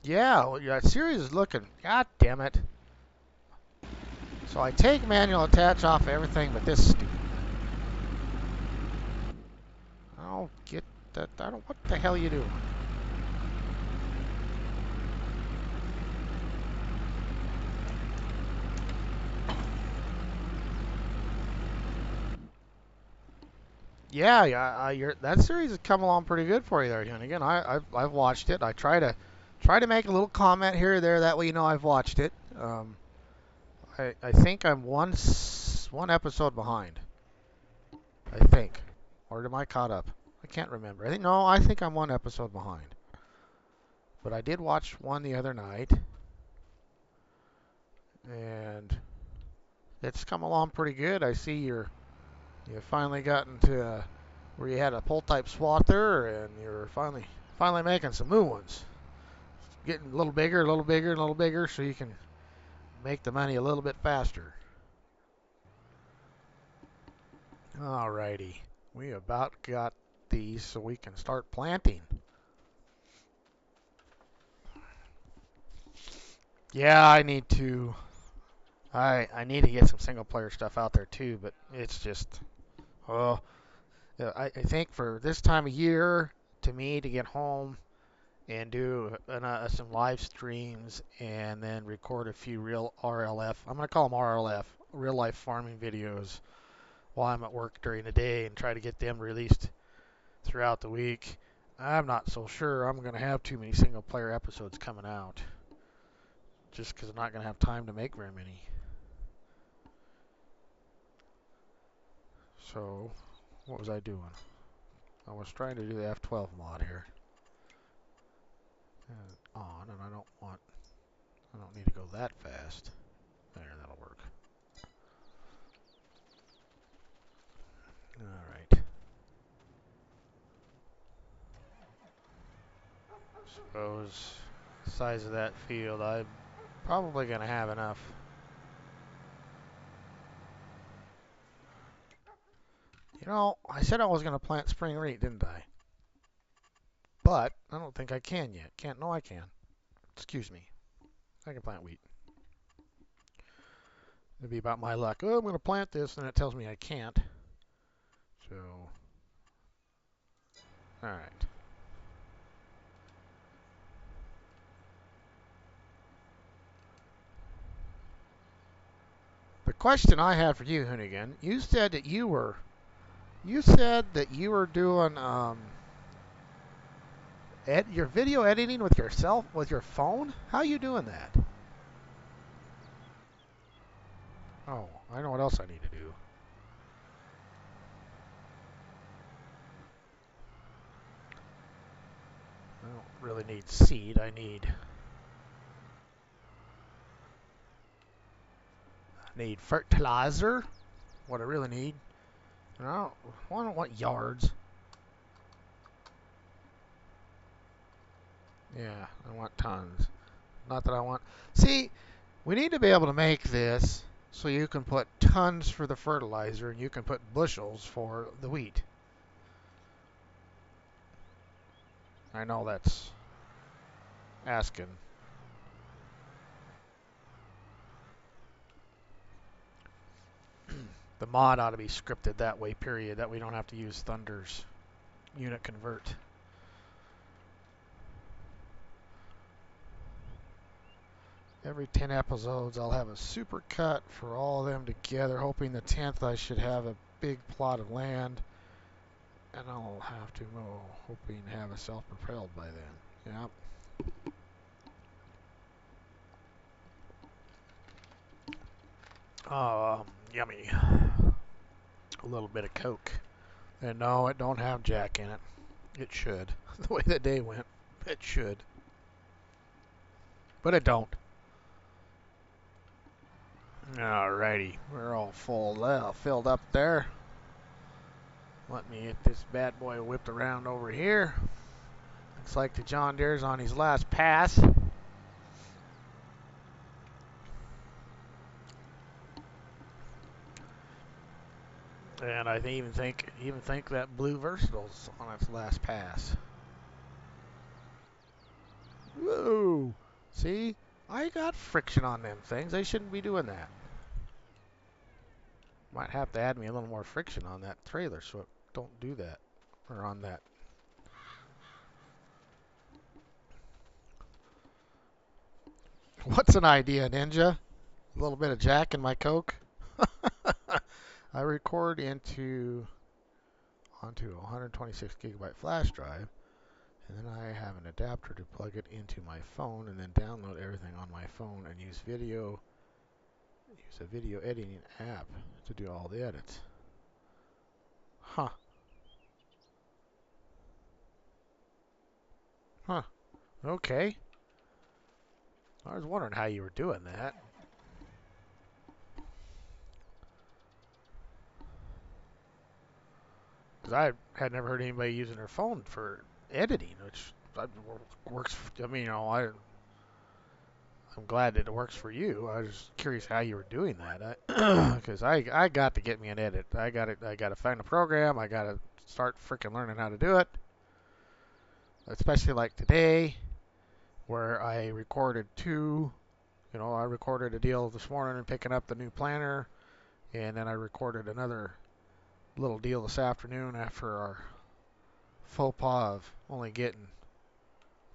Yeah, well, that series is looking. God damn it. So I take manual attach off everything but this stupid. I'll get that. I don't. What the hell you doing? Yeah, yeah. That series has come along pretty good for you there, and again, I've watched it. I try to make a little comment here or there. That way, you know I've watched it. I think I'm one episode behind. I think, or am I caught up? I can't remember. I think I'm one episode behind. But I did watch one the other night, and it's come along pretty good. I see you've finally gotten to where you had a pull type swather, and you're finally making some new ones. Getting a little bigger, a little bigger, and a little bigger, so you can make the money a little bit faster. Alrighty, we about got these so we can start planting. Yeah, I need to. I need to get some single player stuff out there too, but it's just oh, I think for this time of year, to me to get home and do some live streams and then record a few real RLF. I'm gonna call them RLF, real life farming videos while I'm at work during the day and try to get them released throughout the week. I'm not so sure I'm gonna have too many single player episodes coming out, just because I'm not gonna have time to make very many. So, what was I doing? I was trying to do the F12 mod here. And on, and I don't need to go that fast. There, that'll work. Alright. Suppose size of that field, I'm probably going to have enough. You know, I said I was going to plant spring wheat, didn't I? But I don't think I can yet. No, I can. Excuse me. I can plant wheat. It'd be about my luck. Oh, I'm going to plant this, and it tells me I can't. So, alright. The question I have for you, Hoonigan, you said that you were doing your video editing with yourself with your phone. How are you doing that? Oh, I know what else I need to do. I don't really need seed. I need fertilizer. What I really need. And I don't want yards. Yeah, I want tons. Not that I want. See, we need to be able to make this so you can put tons for the fertilizer and you can put bushels for the wheat. I know that's asking. The mod ought to be scripted that way, period. That we don't have to use Thunder's unit convert. Every 10 episodes, I'll have a super cut for all of them together, hoping the 10th I should have a big plot of land, and I'll have to mow, hoping to have a self-propelled by then. Yep. Yummy. A little bit of Coke. And no, it don't have Jack in it. It should. The way the day went, it should. But it don't. Alrighty, we're all filled up there. Let me get this bad boy whipped around over here. Looks like the John Deere's on his last pass. And I even think that blue Versatile's on its last pass. Whoa! See, I got friction on them things. I shouldn't be doing that. Might have to add me a little more friction on that trailer so it don't do that. Or on that. What's an idea, Ninja? A little bit of Jack in my Coke? I record onto a 126 gigabyte flash drive, and then I have an adapter to plug it into my phone, and then download everything on my phone and use a video editing app to do all the edits. Huh. Huh. Okay. I was wondering how you were doing that. Because I had never heard anybody using their phone for editing, which works. I mean, I'm glad that it works for you. I was curious how you were doing that. Because I got to get me an edit. I got to find a program. I got to start freaking learning how to do it. Especially like today, where I recorded two. I recorded a deal this morning and picking up the new planner, and then I recorded another little deal this afternoon after our faux pas of only getting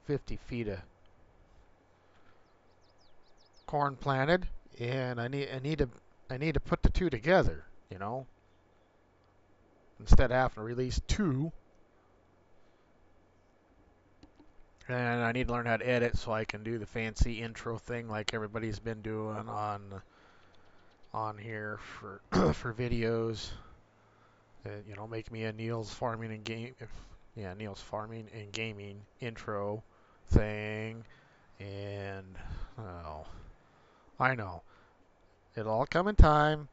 50 feet of corn planted, and I need to put the two together. Instead of having to release two, and I need to learn how to edit so I can do the fancy intro thing like everybody's been doing on here for for videos. Make me a Neals farming and Neals farming and gaming intro thing, and oh, I know it'll all come in time.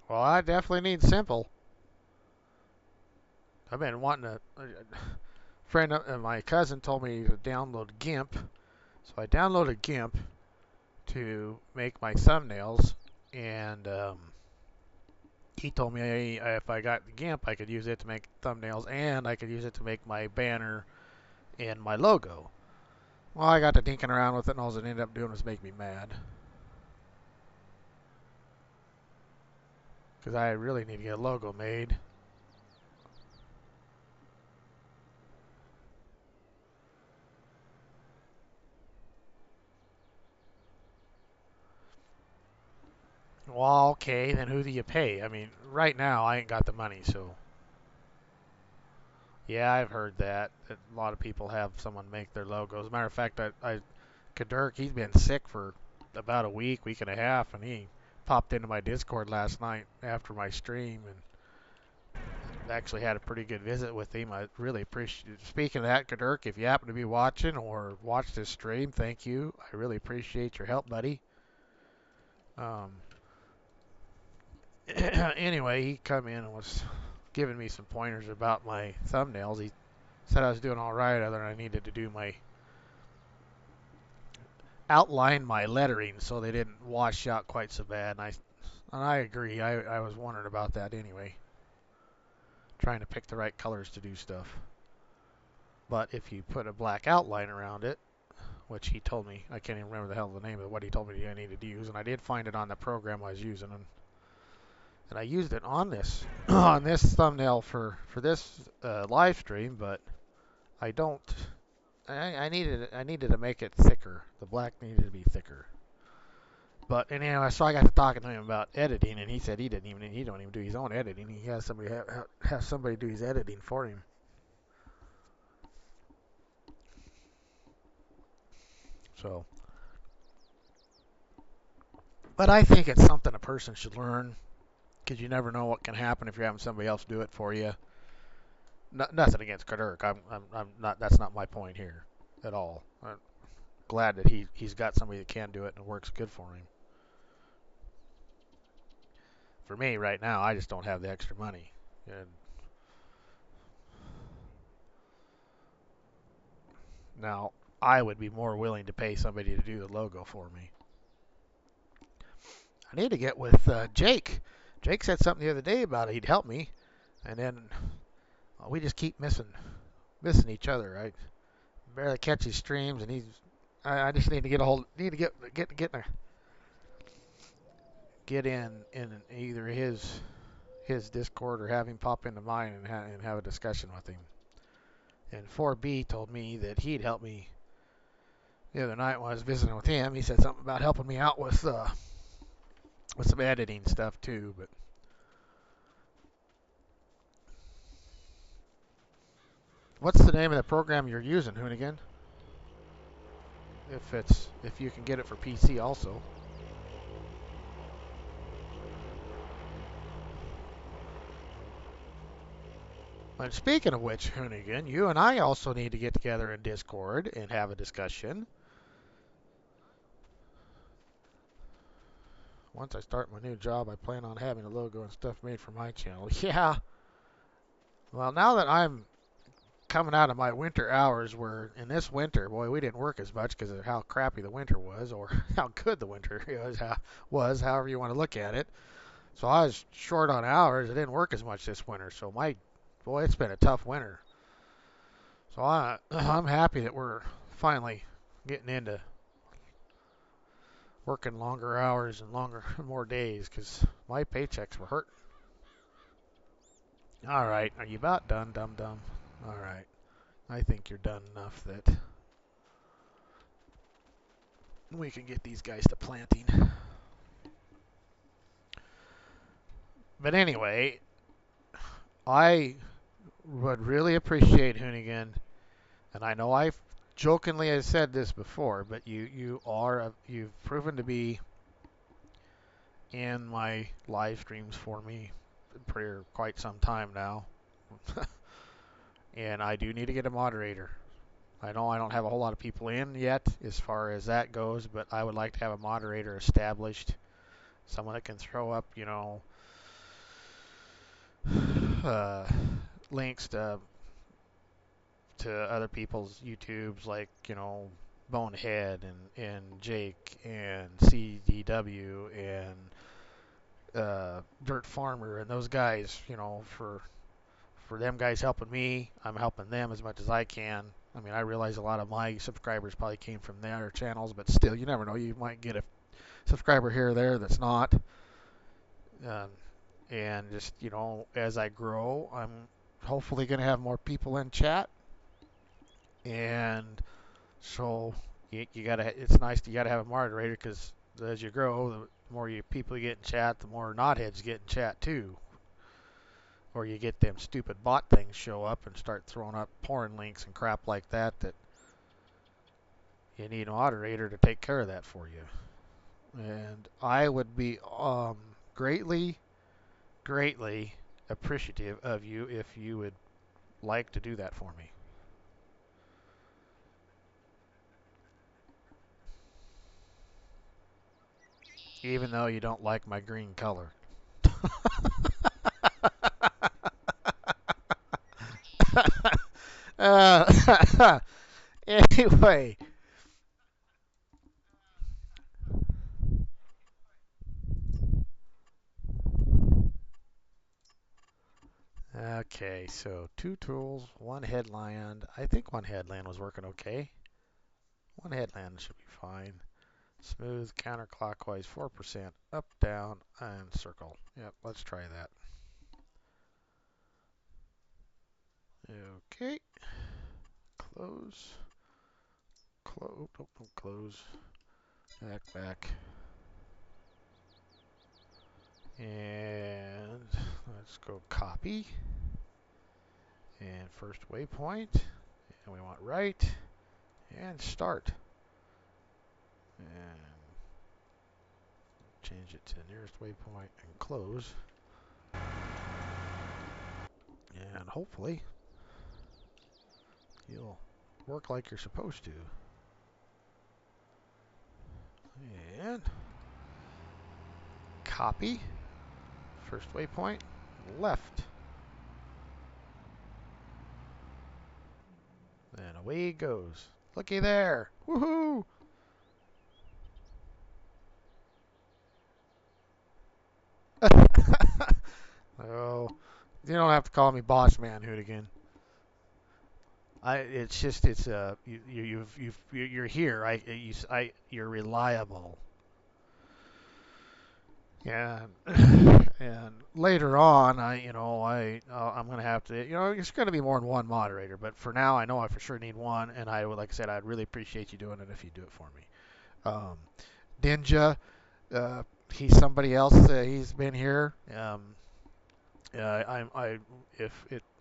Well, I definitely need simple. I've been wanting to. A friend of my cousin told me to download GIMP, so I downloaded GIMP to make my thumbnails, and he told me if I got GIMP, I could use it to make thumbnails, and I could use it to make my banner and my logo. Well, I got to dinking around with it, and all it ended up doing was make me mad. Because I really need to get a logo made. Well, okay, then who do you pay? I mean, right now I ain't got the money, so. Yeah, I've heard that a lot of people have someone make their logos. As a matter of fact, Kadirk, he's been sick for about a week and a half, and he popped into my Discord last night after my stream and actually had a pretty good visit with him. I really appreciate. Speaking of that, Kadirk, if you happen to be watching or watch this stream, thank you. I really appreciate your help, buddy. Um, anyway, he come in and was giving me some pointers about my thumbnails. He said I was doing all right, other than I needed to do my outline my lettering so they didn't wash out quite so bad. And I agree. I was wondering about that anyway. Trying to pick the right colors to do stuff. But if you put a black outline around it, which he told me, I can't even remember the hell of the name of what he told me I needed to use, and I did find it on the program I was using, and I used it on this on this thumbnail for this live stream, but I don't. I needed to make it thicker. The black needed to be thicker. But anyway, so I got to talking to him about editing, and he said he don't even do his own editing. He has somebody do his editing for him. So, but I think it's something a person should learn because you never know what can happen if you're having somebody else do it for you. Nothing against Kadirk. I'm not. That's not my point here at all. I'm glad that he's got somebody that can do it and it works good for him. For me, right now, I just don't have the extra money. And now, I would be more willing to pay somebody to do the logo for me. I need to get with Jake. Jake said something the other day about it. He'd help me, and then we just keep missing each other. I barely catch his streams, and I just need to get a hold. Need to get in either his Discord or have him pop into mine and have a discussion with him. And 4B told me that he'd help me the other night when I was visiting with him. He said something about helping me out with some editing stuff too. But what's the name of the program you're using, Hoonigan? If you can get it for PC also. And speaking of which, Hoonigan, you and I also need to get together in Discord and have a discussion. Once I start my new job, I plan on having a logo and stuff made for my channel. Yeah. Well, now that I'm coming out of my winter hours, where in this winter, boy, we didn't work as much because of how crappy the winter was, or how good the winter was, however you want to look at it. So I was short on hours. I didn't work as much this winter. So boy, it's been a tough winter. So I'm happy that we're finally getting into working longer hours and more days because my paychecks were hurting. All right, are you about done, dum dum? All right, I think you're done enough that we can get these guys to planting. But anyway, I would really appreciate Hoonigan, and I know I've jokingly have said this before, but you've proven to be in my live streams for me for quite some time now. And I do need to get a moderator. I know I don't have a whole lot of people in yet as far as that goes, but I would like to have a moderator established, someone that can throw up, uh, links to other people's YouTubes, like Bonehead and Jake and CDW and Dirt Farmer and those guys. For them guys helping me, I'm helping them as much as I can. I mean, I realize a lot of my subscribers probably came from their channels, but still, you never know. You might get a subscriber here or there that's not. Um, and just, as I grow, I'm hopefully going to have more people in chat. And so you gotta, it's nice, you gotta have a moderator because as you grow, the more people you get in chat, the more knotheads get in chat too. Or you get them stupid bot things show up and start throwing up porn links and crap like that you need a moderator to take care of that for you. And I would be greatly, greatly appreciative of you if you would like to do that for me. Even though you don't like my green color. uh, anyway, okay, so two tools, one headland. I think one headland was working okay. One headland should be fine. Smooth counterclockwise 4%, up, down, and circle. Yep, let's try that. Okay. Close. Close. Don't close. Back. And let's go copy. And first waypoint. And we want right. And start. And change it to the nearest waypoint and close. And hopefully you'll work like you're supposed to. And copy. First waypoint, left. And away he goes. Looky there. Woohoo! Oh, you don't have to call me boss man, Hoonigan. It's just, you're here. You're reliable. Yeah, and later on, I'm gonna have to, it's gonna be more than one moderator. But for now, I know I for sure need one, and like I said, I'd really appreciate you doing it if you do it for me. Ninja, he's somebody else. He's been here. I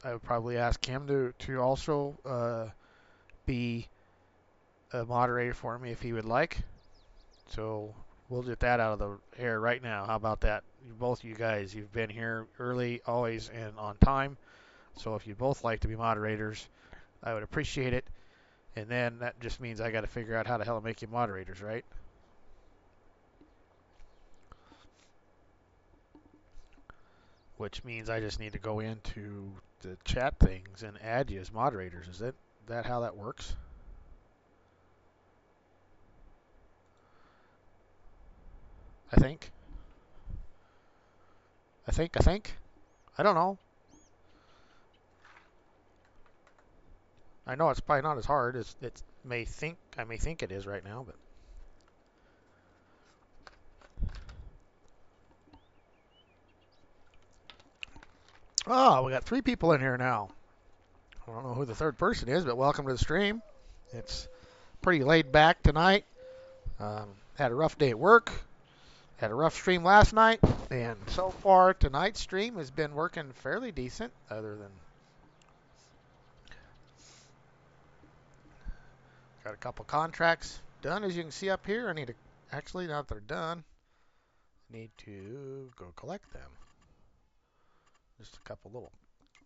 would probably ask him to also be a moderator for me if he would like. So we'll get that out of the air right now. How about that? Both you guys, you've been here early, always, and on time. So if you'd both like to be moderators, I would appreciate it. And then that just means I got to figure out how the hell to make you moderators, right? Which means I just need to go into the chat things and add you as moderators. Is that how that works? I think. I think. I don't know. I know it's probably not as hard as I may think it is right now, but oh, we got 3 people in here now. I don't know who the third person is, but welcome to the stream. It's pretty laid back tonight. Had a rough day at work. Had a rough stream last night, and so far tonight's stream has been working fairly decent. Other than got a couple contracts done, as you can see up here. I need to actually, now that they're done, need to go collect them. Just a couple little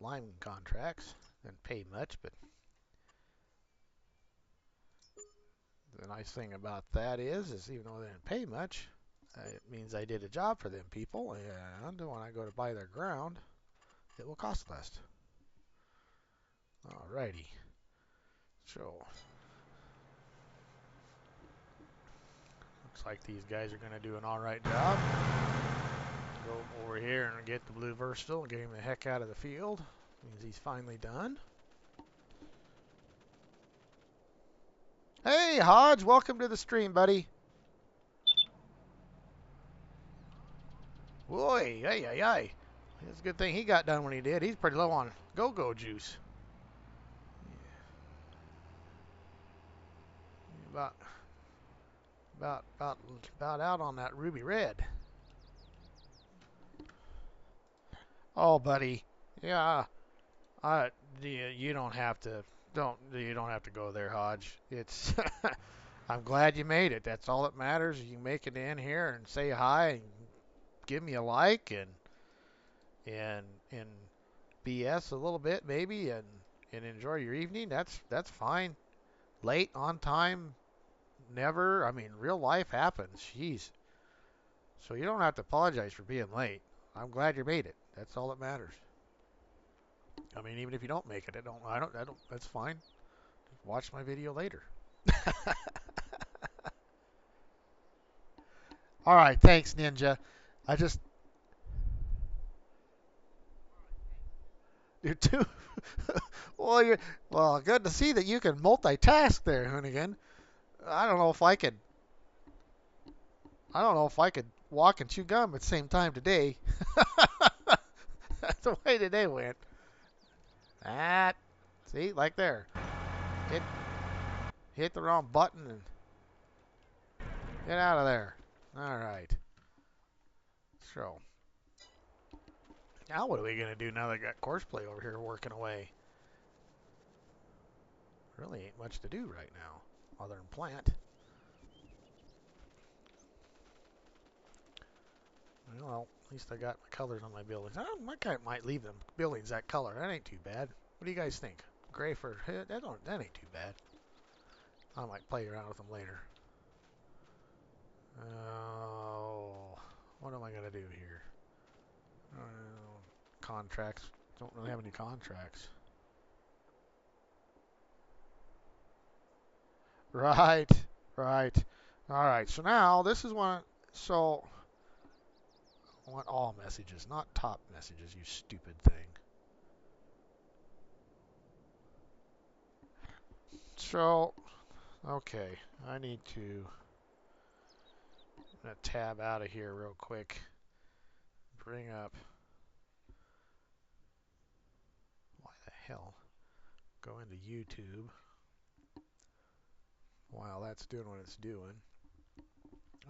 line contracts. Didn't pay much, but the nice thing about that is even though they didn't pay much, it means I did a job for them people, and when I go to buy their ground, it will cost less. Alrighty. So, looks like these guys are going to do an alright job. Go over here and get the blue versatile and get him the heck out of the field. Means he's finally done. Hey, Hodge, welcome to the stream, buddy. Boy, ay, ay, ay. It's a good thing he got done when he did. He's pretty low on go-go juice. About, about out on that ruby red. Oh, buddy. Yeah, you don't have to you don't have to go there, Hodge. It's I'm glad you made it. That's all that matters. You can make it in here and say hi and give me a like and BS a little bit maybe and enjoy your evening. That's fine. Late on time, never. I mean, real life happens. Jeez. So you don't have to apologize for being late. I'm glad you made it. That's all that matters. I mean, even if you don't make it, I don't. That's fine. Watch my video later. All right, thanks, Ninja. I just you're too well. Good to see that you can multitask there, Hoonigan. I don't know if I could. I don't know if I could walk and chew gum at the same time today. That's the way today went. That see, like there, hit hit the wrong button and get out of there. All right. So now what are we gonna do now that I got Courseplay over here working away? Really ain't much to do right now, other than plant. Well, at least I got my colors on my buildings. I might leave them buildings that color. That ain't too bad. What do you guys think? Gray for that ain't too bad. I might play around with them later. Oh, what am I gonna do here? Contracts. Don't really have any contracts. Right, right. All right. So now this is one. So I want all messages, not top messages. You stupid thing. So okay, I need to. I'm gonna tab out of here real quick. Bring up. Why the hell? Go into YouTube while that's doing what it's doing.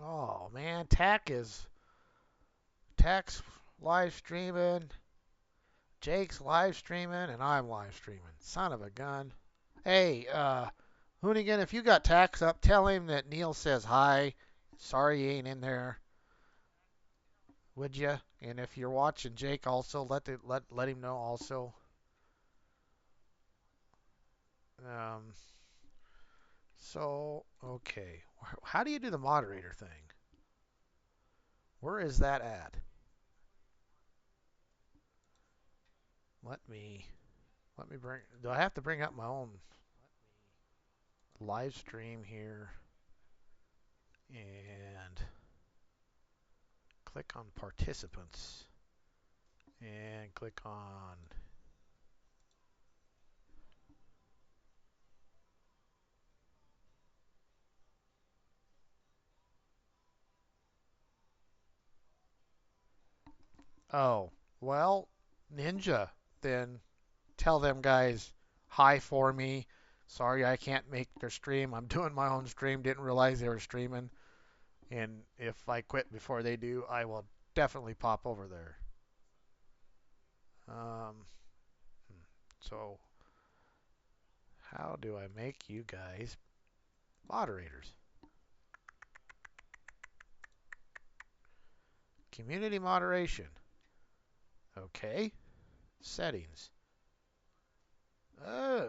Oh man, Tack's live streaming, Jake's live streaming, and I'm live streaming. Son of a gun. Hey, Hoonigan, if you got Tax up, tell him that Neil says hi. Sorry he ain't in there. Would you? And if you're watching Jake also, let him know also. Um, so, okay. How do you do the moderator thing? Where is that at? Let me bring. Do I have to bring up my own live stream here and click on participants and click on. Oh, well, Ninja, then tell them guys hi for me. Sorry I can't make their stream. I'm doing my own stream. Didn't realize they were streaming. And if I quit before they do, I will definitely pop over there. Um, so how do I make you guys moderators? Community moderation. Okay. Settings. Oh.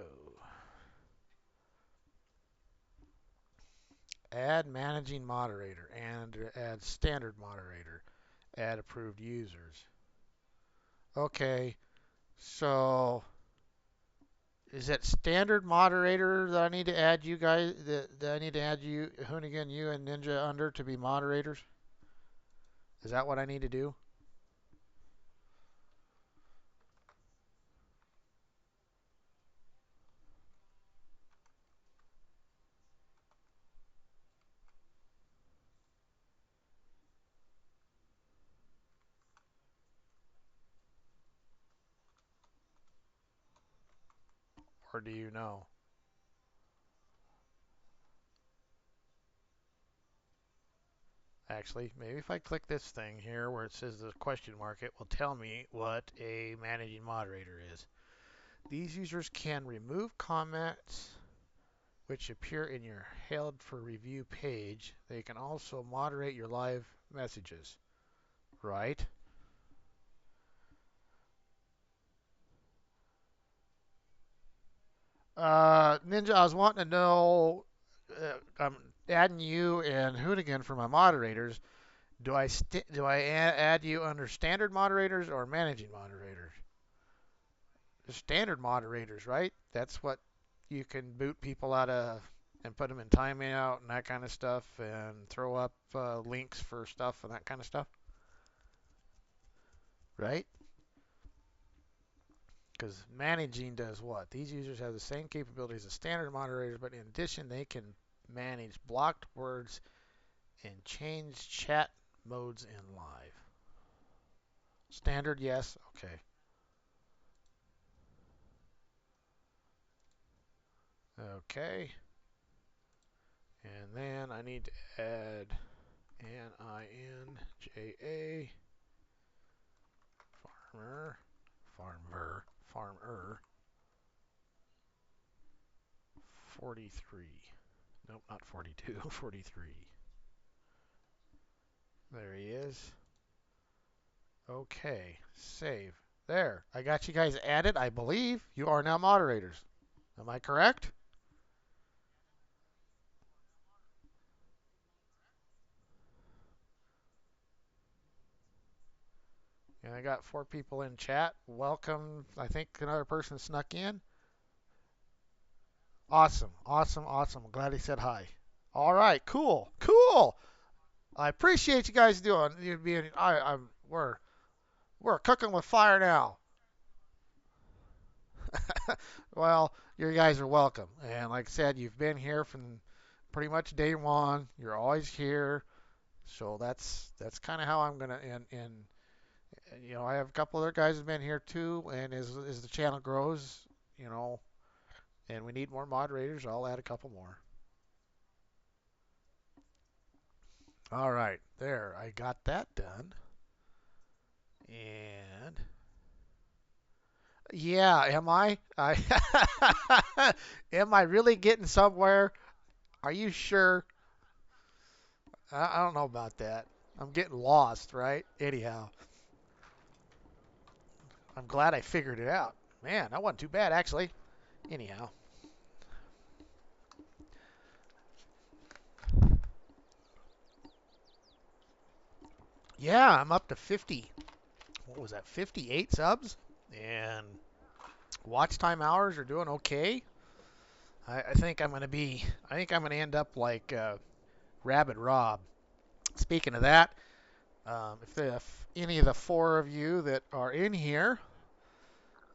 Add managing moderator and add standard moderator. Add approved users. Okay. So is it standard moderator that I need to add you guys that I need to add you Hoonigan, you and Ninja under to be moderators? Is that what I need to do? Or do you know? Actually, maybe if I click this thing here where it says the question mark, it will tell me what a managing moderator is. These users can remove comments which appear in your held for review page. They can also moderate your live messages, right? Ninja, I was wanting to know, I'm adding you and Hoonigan for my moderators. Do I add you under standard moderators or managing moderators? The standard moderators, right? That's what you can boot people out of and put them in timeout and that kind of stuff and throw up links for stuff and that kind of stuff, right? Because managing does what? These users have the same capabilities as standard moderators, but in addition, they can manage blocked words and change chat modes in live. Standard, yes. Okay. Okay. And then I need to add Ninja farmer, farmer 43. Nope, not 42, 43. There he is. Okay, save. There, I got you guys added. I believe you are now moderators. Am I correct? And I got 4 people in chat. Welcome. I think another person snuck in. Awesome, awesome, awesome. I'm glad he said hi. All right, cool, cool. I appreciate you guys doing. You being, we're cooking with fire now. Well, you guys are welcome. And like I said, you've been here from pretty much day one. You're always here. So that's kind of how I'm gonna and you know I have a couple other guys who've been here too. And as the channel grows, you know, and we need more moderators, I'll add a couple more. All right, there, I got that done. And yeah, am I? Am I really getting somewhere? Are you sure? I don't know about that. I'm getting lost, right? Anyhow, I'm glad I figured it out. Man, that wasn't too bad actually. Anyhow, Yeah, I'm up to 50. What was that? 58 subs, and watch time hours are doing okay. I think I'm gonna be. I think I'm gonna end up like Rabbit Rob. Speaking of that, if any of the four of you that are in here,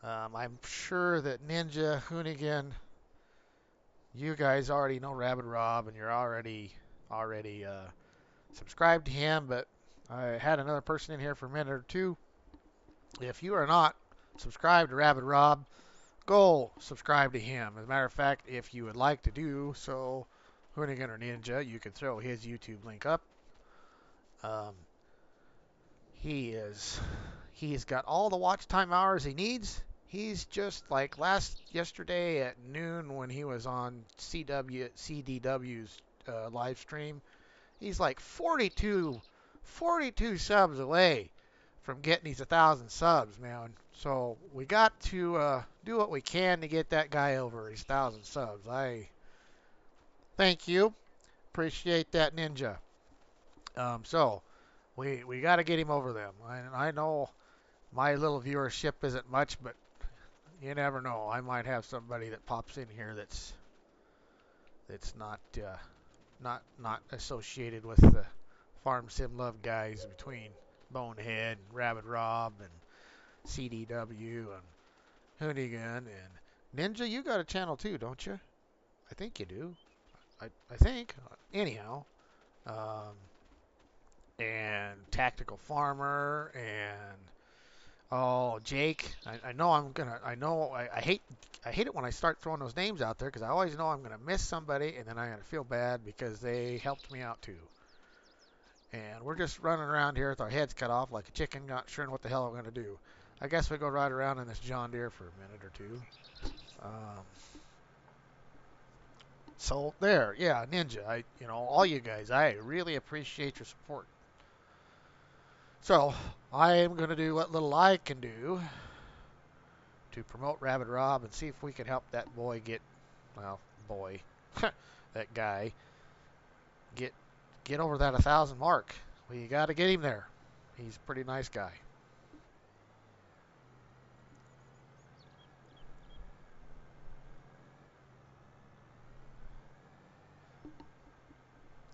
I'm sure that Ninja, Hoonigan, you guys already know Rabbit Rob, and you're already subscribed to him. But I had another person in here for a minute or two. If you are not subscribed to Rabbit Rob, go subscribe to him. As a matter of fact, if you would like to do so, Hoonigan or Ninja, you can throw his YouTube link up. Um, he's got all the watch time hours he needs. He's just like yesterday at noon when he was on CDW's live stream. He's like 42 subs away from getting these 1,000 subs, man. So we got to do what we can to get that guy over his 1,000 subs. I thank you, appreciate that, Ninja. So we got to get him over them. I know my little viewership isn't much, but you never know. I might have somebody that pops in here that's not associated with the Farm Sim Love guys between Bonehead and Rabbit Rob and CDW and Hoonigan and Ninja. You got a channel too, don't you? I think you do. I think. Anyhow, um, and Tactical Farmer and oh, Jake. I know I'm gonna. I know I hate it when I start throwing those names out there because I always know I'm gonna miss somebody and then I'm gonna feel bad because they helped me out too. And we're just running around here with our heads cut off like a chicken, not sure what the hell we're gonna do. I guess we go ride around in this John Deere for a minute or two. Um, so there, yeah, Ninja. All you guys, I really appreciate your support. So I am gonna do what little I can do to promote Rabbit Rob and see if we can help that boy get, well, boy, that guy get get over that 1,000 mark. We got to get him there. He's a pretty nice guy.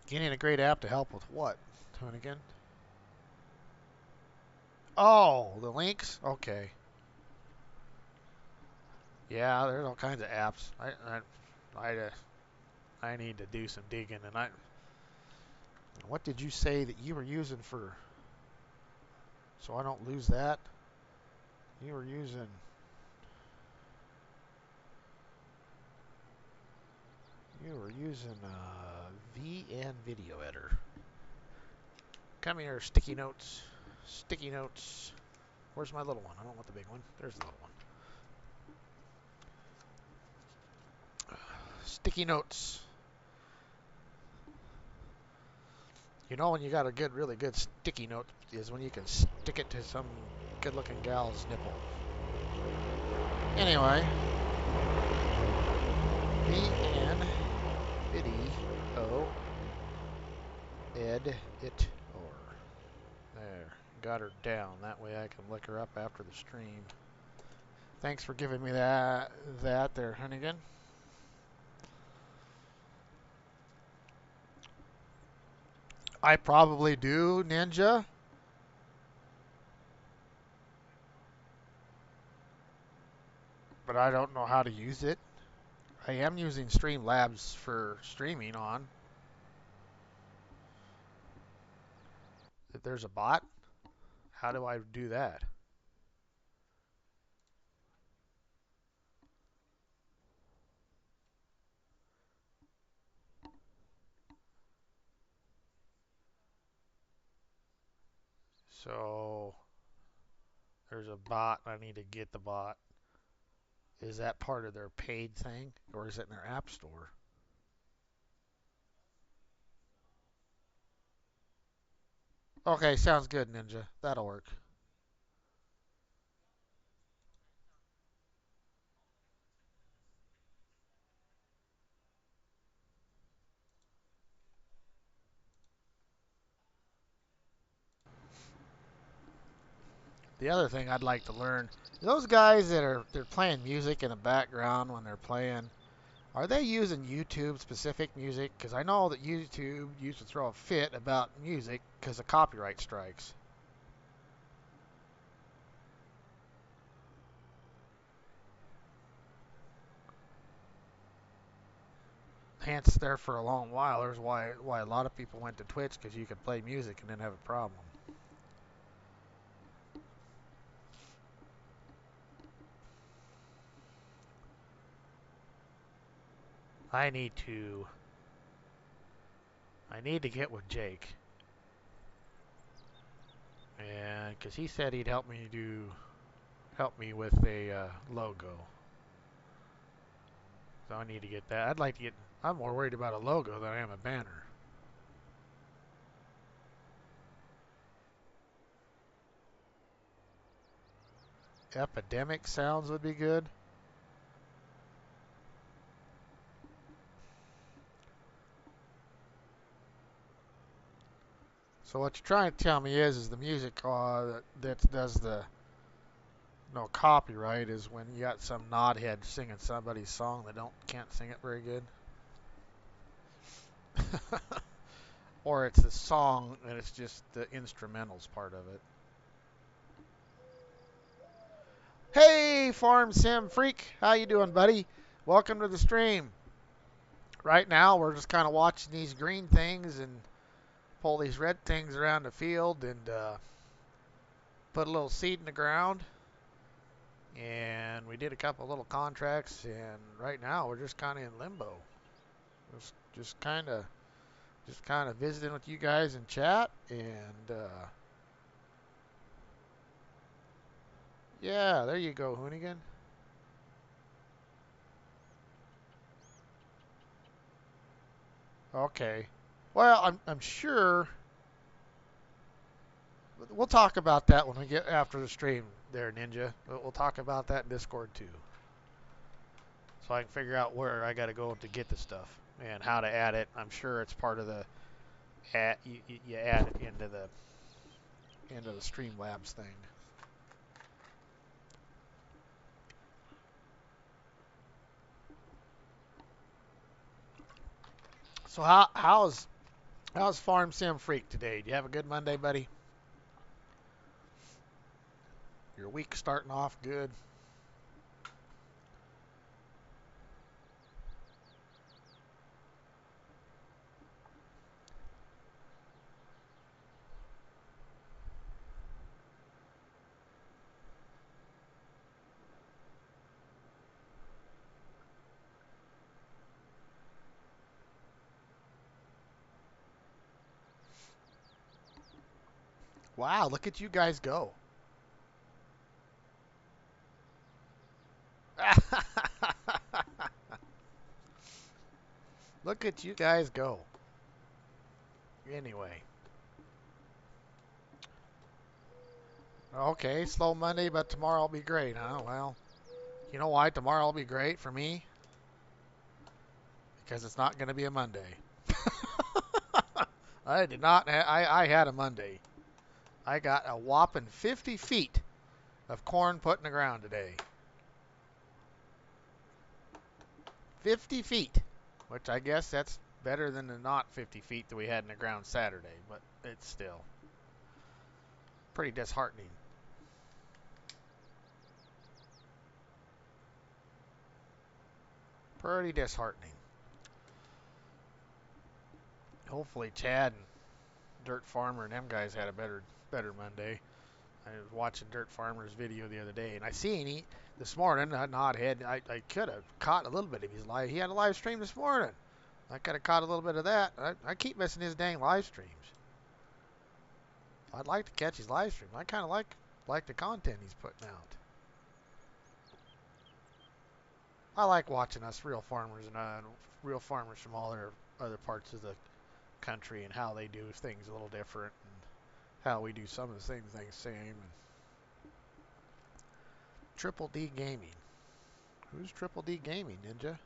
Getting a great app to help with what? Again? Oh, the links. Okay. Yeah, there's all kinds of apps. I need to do some digging. And what did you say that you were using for? So I don't lose that. You were using. You were using VN Video Editor. Come here, sticky notes. Sticky notes. Where's my little one? I don't want the big one. There's the little one. Sticky notes. You know when you got a really good sticky note is when you can stick it to some good-looking gal's nipple. Anyway, VN Video Ed it or there. Got her down. That way I can look her up after the stream. Thanks for giving me that there, Hoonigan. I probably do, Ninja, but I don't know how to use it. I am using Streamlabs for streaming on. If there's a bot, how do I do that? So there's a bot. I need to get the bot. Is that part of their paid thing, or is it in their app store? Okay, sounds good, Ninja. That'll work. The other thing I'd like to learn, those guys that are they're playing music in the background when they're playing, are they using YouTube specific music? Because I know that YouTube used to throw a fit about music because of copyright strikes. Hence, there for a long while, there's why a lot of people went to Twitch because you could play music and didn't have a problem. I need to I need to get with Jake, and because he said he'd help me with a logo. So I need to get that. I'd like to get. I'm more worried about a logo than I am a banner. Epidemic sounds would be good. So what you're trying to tell me is the music that does the no copyright is when you got some knothead singing somebody's song that can't sing it very good. Or it's the song and it's just the instrumentals part of it. Hey, Farm Sim Freak, how you doing, buddy? Welcome to the stream. Right now, we're just kind of watching these green things and pull these red things around the field and put a little seed in the ground. And we did a couple little contracts, and right now we're just kind of in limbo. Just kind of visiting with you guys in chat, and yeah, there you go, Hoonigan. Okay. Well, I'm sure we'll talk about that when we get after the stream there, Ninja. We'll talk about that in Discord too. So I can figure out where I got to go to get the stuff and how to add it. I'm sure it's part of the you add it into the Streamlabs thing. So how's Farm Sim Freak today? Do you have a good Monday, buddy? Your week starting off good? Wow, look at you guys go. Look at you guys go. Anyway. Okay, slow Monday, but tomorrow will be great, huh? Well, you know why tomorrow will be great for me? Because it's not going to be a Monday. I did not. I had a Monday. I got a whopping 50 feet of corn put in the ground today. 50 feet, which I guess that's better than the not 50 feet that we had in the ground Saturday, but it's still pretty disheartening. Pretty disheartening. Hopefully Chad and Dirt Farmer and them guys had a better Monday. I was watching Dirt Farmer's video the other day, and I seen he this morning. Not head. I could have caught a little bit of his live. He had a live stream this morning. I could have caught a little bit of that. I keep missing his dang live streams. I'd like to catch his live stream. I kind of like the content he's putting out. I like watching us real farmers and real farmers from all their other parts of the country and how they do things a little different and how we do some of the same things same. And Triple D Gaming. Who's Triple D Gaming, Ninja?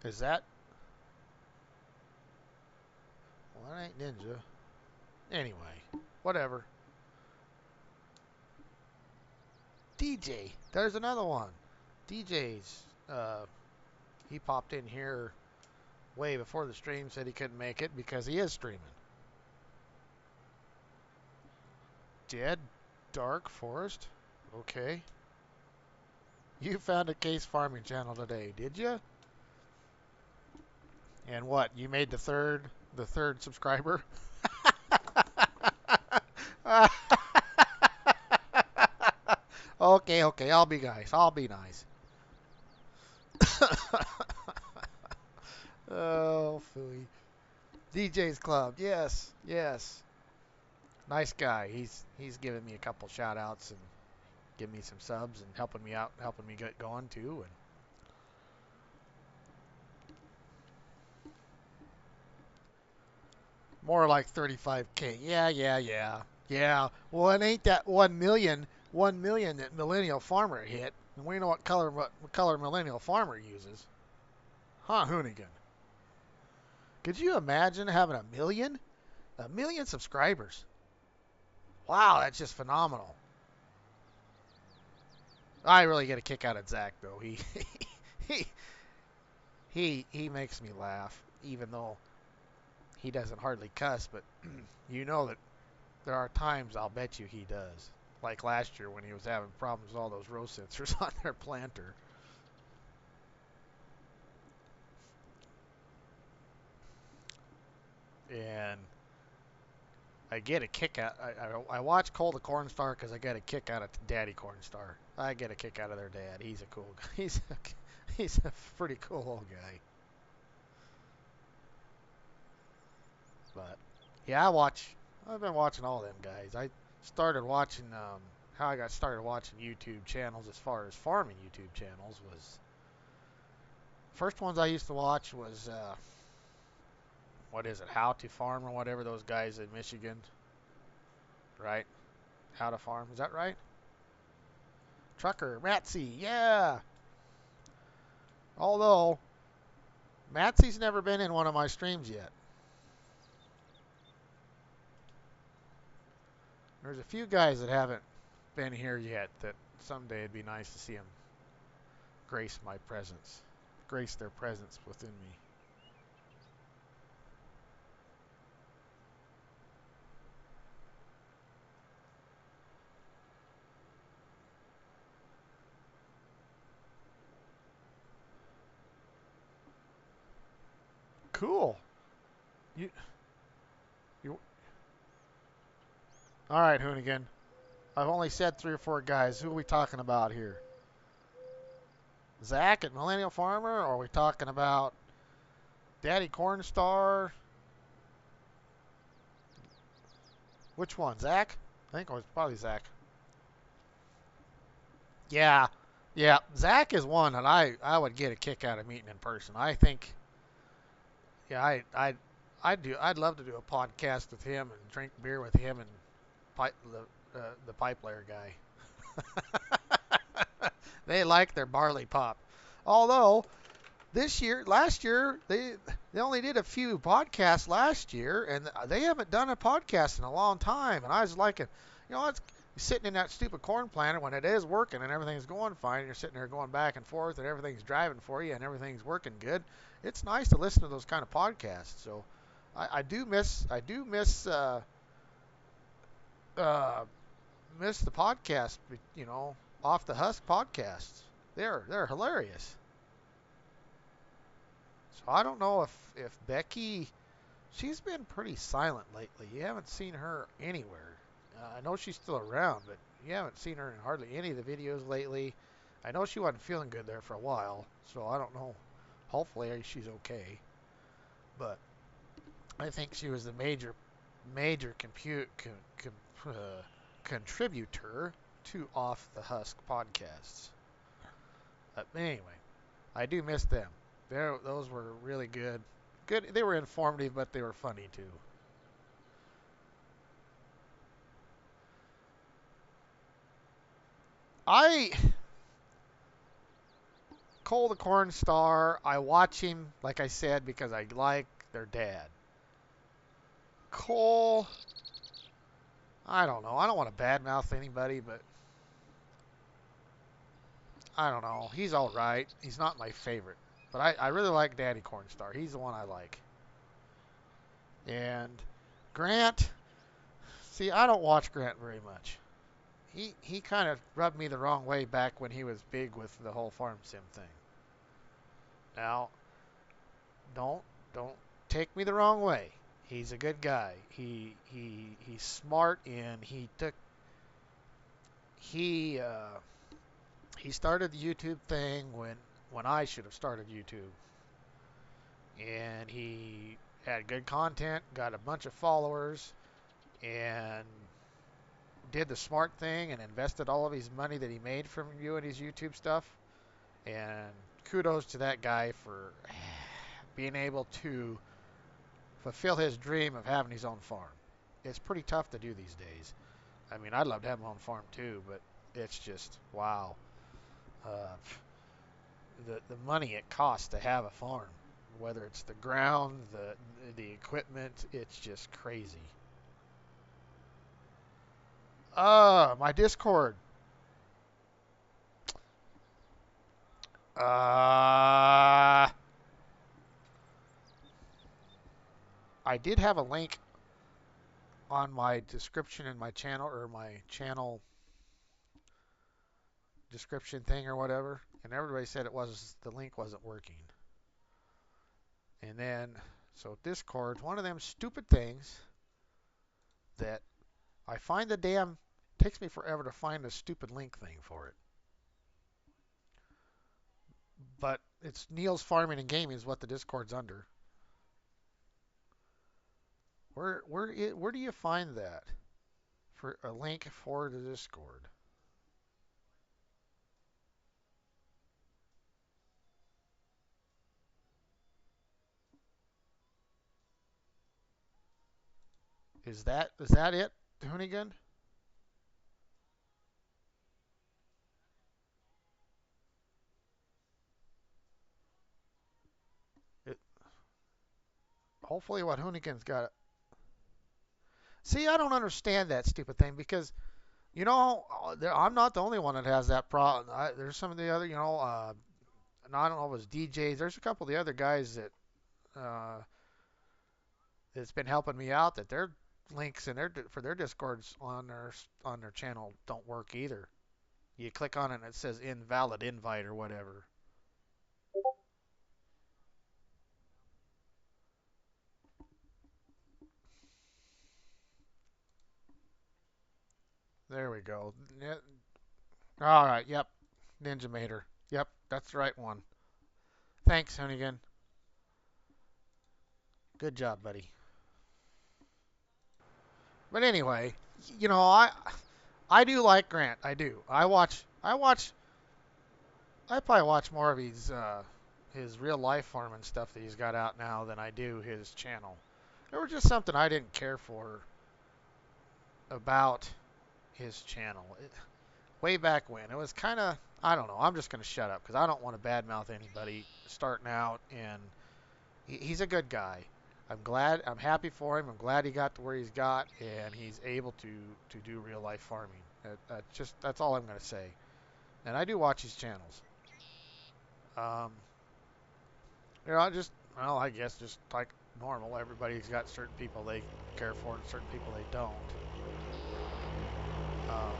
Is that That ain't Ninja. Anyway, whatever. DJ, there's another one. DJ's, he popped in here way before the stream, said he couldn't make it because he is streaming. Dead Dark Forest? Okay. You found a case farming channel today, did you? And what? You made the third subscriber? Okay, okay. I'll be nice. I'll be nice. Oh, phooey. DJ's Club. Yes, yes. Nice guy. He's giving me a couple shout outs and giving me some subs and helping me out, helping me get going too. And more like 35K. Yeah, yeah, yeah. Yeah. Well, it ain't that 1 million that Millennial Farmer hit. And we know what color Millennial Farmer uses. Huh, Hoonigan? Could you imagine having a million? A million subscribers. Wow, that's just phenomenal. I really get a kick out of Zach though. He he makes me laugh, even though he doesn't hardly cuss, but you know that there are times I'll bet you he does. Like last year when he was having problems with all those row sensors on their planter. And I get a kick out. I watch Cole the Cornstar because I get a kick out of Daddy Cornstar. I get a kick out of their dad. He's a cool guy. He's a pretty cool old guy. But yeah, I've been watching all them guys. I started watching. How I got started watching YouTube channels as far as farming YouTube channels was first ones I used to watch was what is it? How to Farm or whatever, those guys in Michigan, right? How to Farm, is that right? Trucker Matsy, yeah. Although Matsy's never been in one of my streams yet. There's a few guys that haven't been here yet that someday it'd be nice to see them grace my presence, grace their presence within me. Cool. You, you. All right, Hoonigan. I've only said 3 or 4 guys. Who are we talking about here? Zach at Millennial Farmer, or are we talking about Daddy Cornstar? Which one? Zach? I think it was probably Zach. Yeah, yeah. Zach is one that I would get a kick out of meeting in person. I think, yeah, I'd love to do a podcast with him and drink beer with him and pipe, the pipe layer guy. They like their barley pop. Although last year, they only did a few podcasts last year, and they haven't done a podcast in a long time. And I was liking, it's sitting in that stupid corn planter when it is working and everything's going fine. And you're sitting there going back and forth, and everything's driving for you, and everything's working good. It's nice to listen to those kind of podcasts. So I do uh, miss the podcast, off the husk podcasts. They're hilarious. So I don't know if Becky, she's been pretty silent lately. You haven't seen her anywhere. I know she's still around, but you haven't seen her in hardly any of the videos lately. I know she wasn't feeling good there for a while, so I don't know. Hopefully she's okay. But I think she was the major contributor to Off the Husk podcasts. But anyway, I do miss them. Those were really good. Good. They were informative, but they were funny too. I Cole the Corn Star. I watch him, like I said, because I like their dad. Cole, I don't know. I don't want to badmouth anybody, but I don't know. He's all right. He's not my favorite. But I really like Daddy Cornstar. He's the one I like. And Grant, see, I don't watch Grant very much. He kind of rubbed me the wrong way back when he was big with the whole farm sim thing. Now, don't don't take me the wrong way. He's a good guy. He's smart and he he started the YouTube thing when I should have started YouTube. And he had good content, got a bunch of followers, and did the smart thing and invested all of his money that he made from doing his YouTube stuff. And kudos to that guy for being able to fulfill his dream of having his own farm. It's pretty tough to do these days. I mean, I'd love to have my own farm too, but it's just wow. Uh, the money it costs to have a farm, whether it's the ground, the equipment, it's just crazy. My Discord. Uh, I did have a link on my description in my channel or my channel description thing or whatever, and everybody said the link wasn't working. And then so Discord's one of them stupid things that I find the damn takes me forever to find the stupid link thing for it. But it's Neals Farming and Gaming is what the Discord's under. Where do you find that for a link for the Discord? Is that it, Hoonigan? It, hopefully, what Hoonigan's got. See, I don't understand that stupid thing because I'm not the only one that has that problem. There's some of the other, and I don't know if it's DJs. There's a couple of the other guys uh, that's been helping me out that their links and for their discords on their channel don't work either. You click on it and it says invalid invite or whatever. There we go. All right. Yep. Ninja Mater. Yep. That's the right one. Thanks, Hoonigan. Good job, buddy. But anyway, you know, I do like Grant. I do. I probably watch more of his real life farming stuff that he's got out now than I do his channel. There was just something I didn't care for about his channel. Way back when, it was kind of, I don't know. I'm just going to shut up because I don't want to badmouth anybody starting out. And he's a good guy. I'm happy for him. I'm glad he got to where he's got, and he's able to do real life farming. That's all I'm going to say. And I do watch his channels. Um, I guess just like normal, everybody's got certain people they care for and certain people they don't. Um,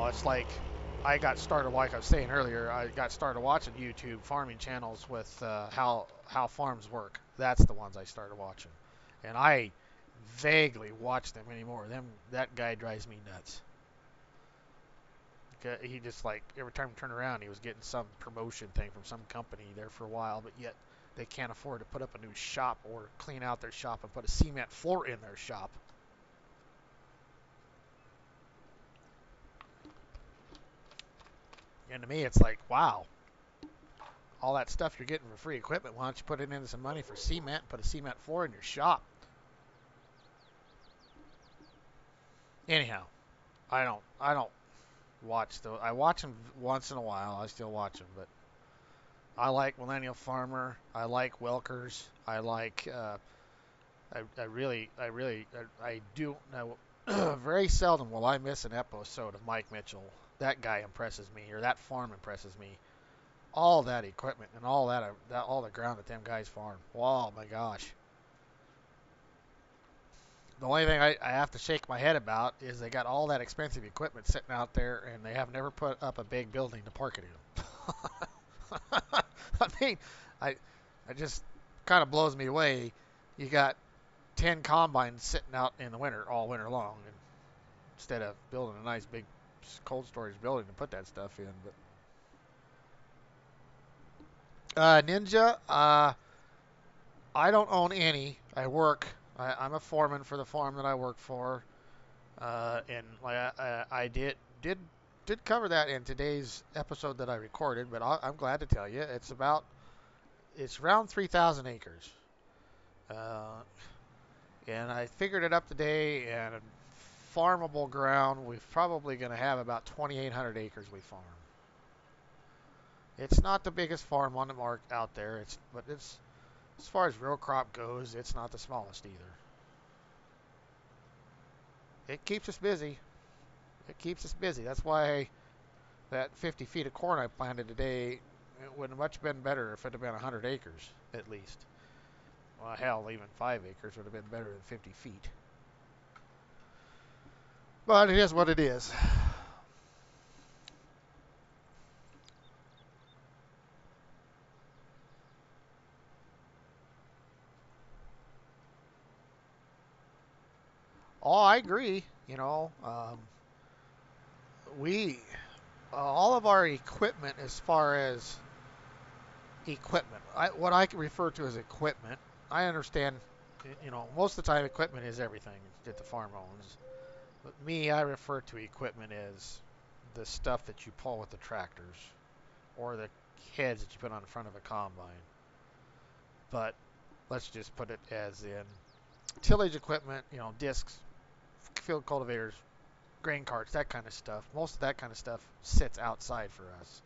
it's like I got started, like I was saying earlier, I got started watching YouTube farming channels with how farms work. That's the ones I started watching, and I vaguely watch them anymore. That guy drives me nuts. He just like every time I turn around, he was getting some promotion thing from some company there for a while, but yet they can't afford to put up a new shop or clean out their shop and put a cement floor in their shop. And to me, it's like, wow, all that stuff you're getting for free equipment, why don't you put it into some money for cement and put a cement floor in your shop? Anyhow, I don't watch those. I watch them once in a while. I still watch them, but I like Millennial Farmer. I like Welkers. I like I do know. Very seldom will I miss an episode of Mike Mitchell. That guy impresses me, or that farm impresses me. All that equipment and all the ground that them guys farm. Wow, my gosh. The only thing I have to shake my head about is they got all that expensive equipment sitting out there, and they have never put up a big building to park it in. I mean, I, I just kind of blows me away. You got 10 combines sitting out in the winter all winter long, and instead of building a nice big cold storage building to put that stuff in. But Ninja, I don't own any. I'm a foreman for the farm that I work for, and I did cover that in today's episode that I recorded. But I'm glad to tell you, it's around 3,000 acres, uh, and I figured it up today. And farmable ground, we're probably going to have about 2,800 acres we farm. It's not the biggest farm on the mark out there. But it's as far as row crop goes, it's not the smallest either. It keeps us busy. It keeps us busy. That's why that 50 feet of corn I planted today, it would have much been better if it had been 100 acres at least. Well, hell, even 5 acres would have been better than 50 feet. But it is what it is. Oh, I agree. We all of our equipment, as far as equipment, what I can refer to as equipment, I understand. Most of the time, equipment is everything that the farm owns. But me, I refer to equipment as the stuff that you pull with the tractors or the heads that you put on the front of a combine. But let's just put it as in tillage equipment, discs, field cultivators, grain carts, that kind of stuff. Most of that kind of stuff sits outside for us.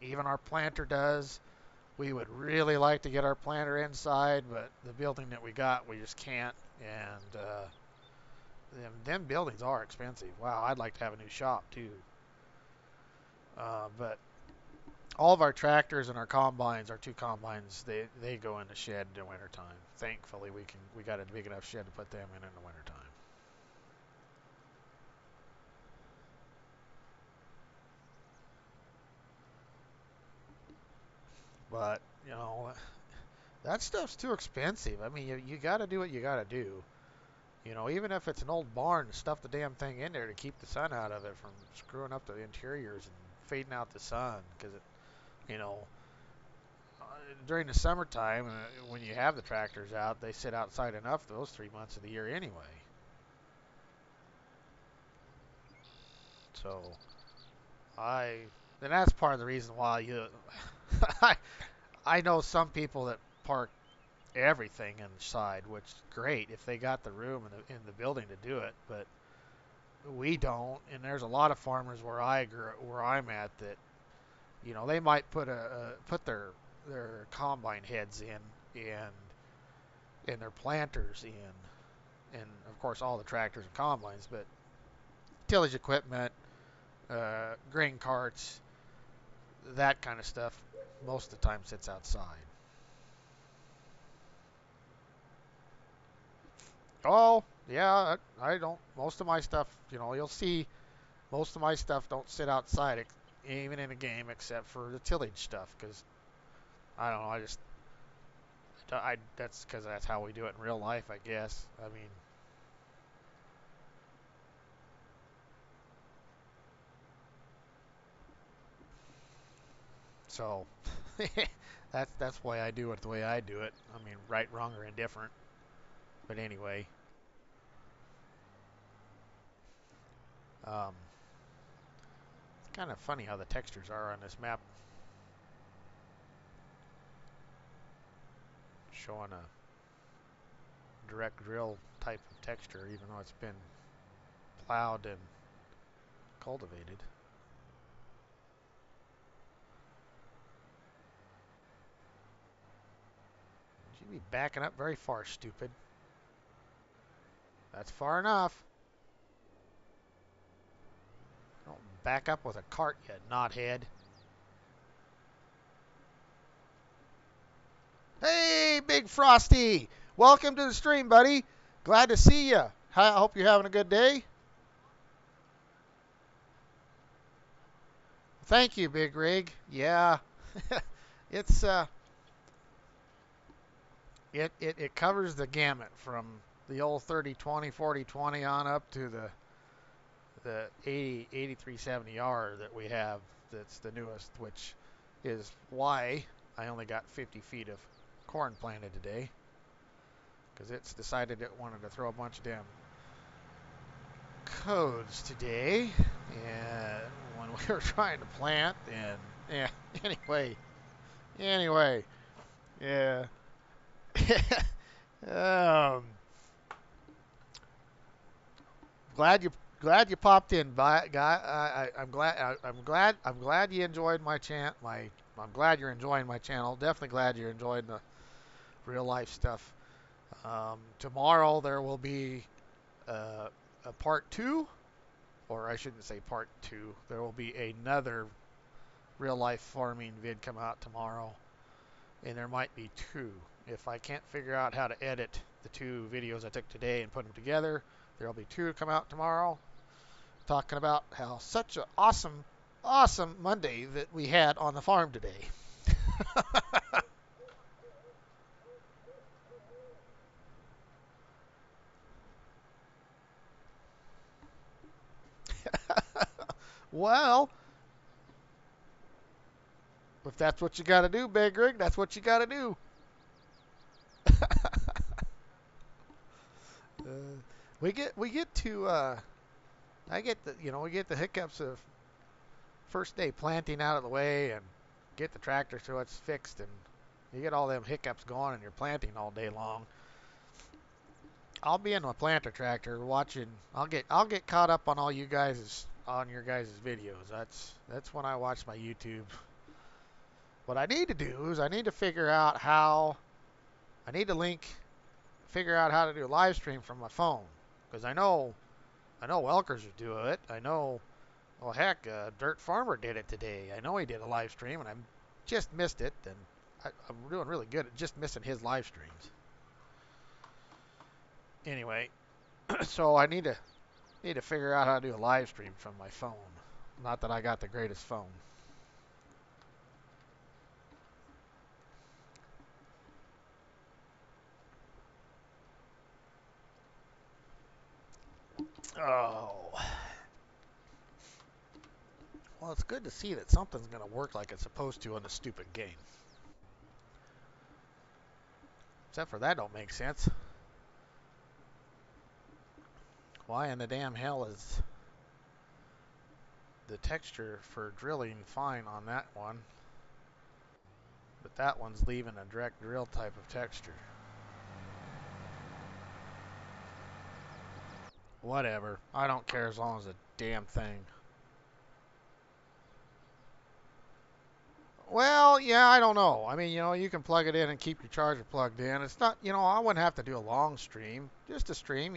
Even our planter does. We would really like to get our planter inside, but the building that we got, we just can't. And them buildings are expensive. Wow, I'd like to have a new shop too. But all of our tractors and our combines, our two combines, they go in the shed in the wintertime. Thankfully, we got a big enough shed to put them in the wintertime. But that stuff's too expensive. I mean, you got to do what you got to do. Even if it's an old barn, stuff the damn thing in there to keep the sun out of it from screwing up the interiors and fading out the sun. Because you know, during the summertime, when you have the tractors out, they sit outside enough those 3 months of the year anyway. So I, and that's part of the reason why I, I know some people that park everything inside, which is great if they got the room in the building to do it, but we don't. And there's a lot of farmers where I'm at that they might put their combine heads in and their planters in, and of course all the tractors and combines, but tillage equipment, grain carts, that kind of stuff, most of the time sits outside. Oh yeah, I don't. Most of my stuff, you'll see most of my stuff don't sit outside, even in a game, except for the tillage stuff, because I don't know. That's because that's how we do it in real life, I guess. I mean, so that's why I do it the way I do it. I mean, right, wrong, or indifferent. But anyway, it's kind of funny how the textures are on this map, showing a direct drill type of texture, even though it's been plowed and cultivated. You be backing up very far, stupid. That's far enough. Don't back up with a cart, you knothead. Hey, Big Frosty! Welcome to the stream, buddy. Glad to see you. I hope you're having a good day. Thank you, Big Rig. Yeah, it's it covers the gamut from the old 30-20, 40-20 on up to the 8370R that we have. That's the newest, which is why I only got 50 feet of corn planted today, because it's decided it wanted to throw a bunch of damn codes today, and when we were trying to plant, and yeah, anyway, yeah. um, glad you glad you popped in, guy. I'm glad you enjoyed my chant. I'm glad you're enjoying my channel. Definitely glad you're enjoying the real life stuff. Tomorrow there will be a part two, or I shouldn't say part two. There will be another real life farming vid come out tomorrow, and there might be two. If I can't figure out how to edit the two videos I took today and put them together, there'll be two come out tomorrow, talking about how such an awesome Monday that we had on the farm today. Well, if that's what you got to do, Big Rig, that's what you got to do. We get to I get the we get the hiccups of first day planting out of the way and get the tractor so it's fixed, and you get all them hiccups going and you're planting all day long. I'll be in my planter tractor watching. I'll get caught up on all you guys on your guys' videos. That's when I watch my YouTube. What I need to do is I need to figure out how I need to figure out how to do a live stream from my phone, because I know Welkers will do it. I know, well, heck, Dirt Farmer did it today. I know he did a live stream, and I just missed it, and I'm doing really good at just missing his live streams. Anyway, so I need to figure out how to do a live stream from my phone. Not that I got the greatest phone. Oh, well, it's good to see that something's going to work like it's supposed to in a stupid game. Except for that don't make sense. Why in the damn hell is the texture for drilling fine on that one, but that one's leaving a direct drill type of texture? Whatever. I don't care as long as the damn thing. Well, yeah, I don't know. I mean, you can plug it in and keep your charger plugged in. It's not, I wouldn't have to do a long stream. Just a stream.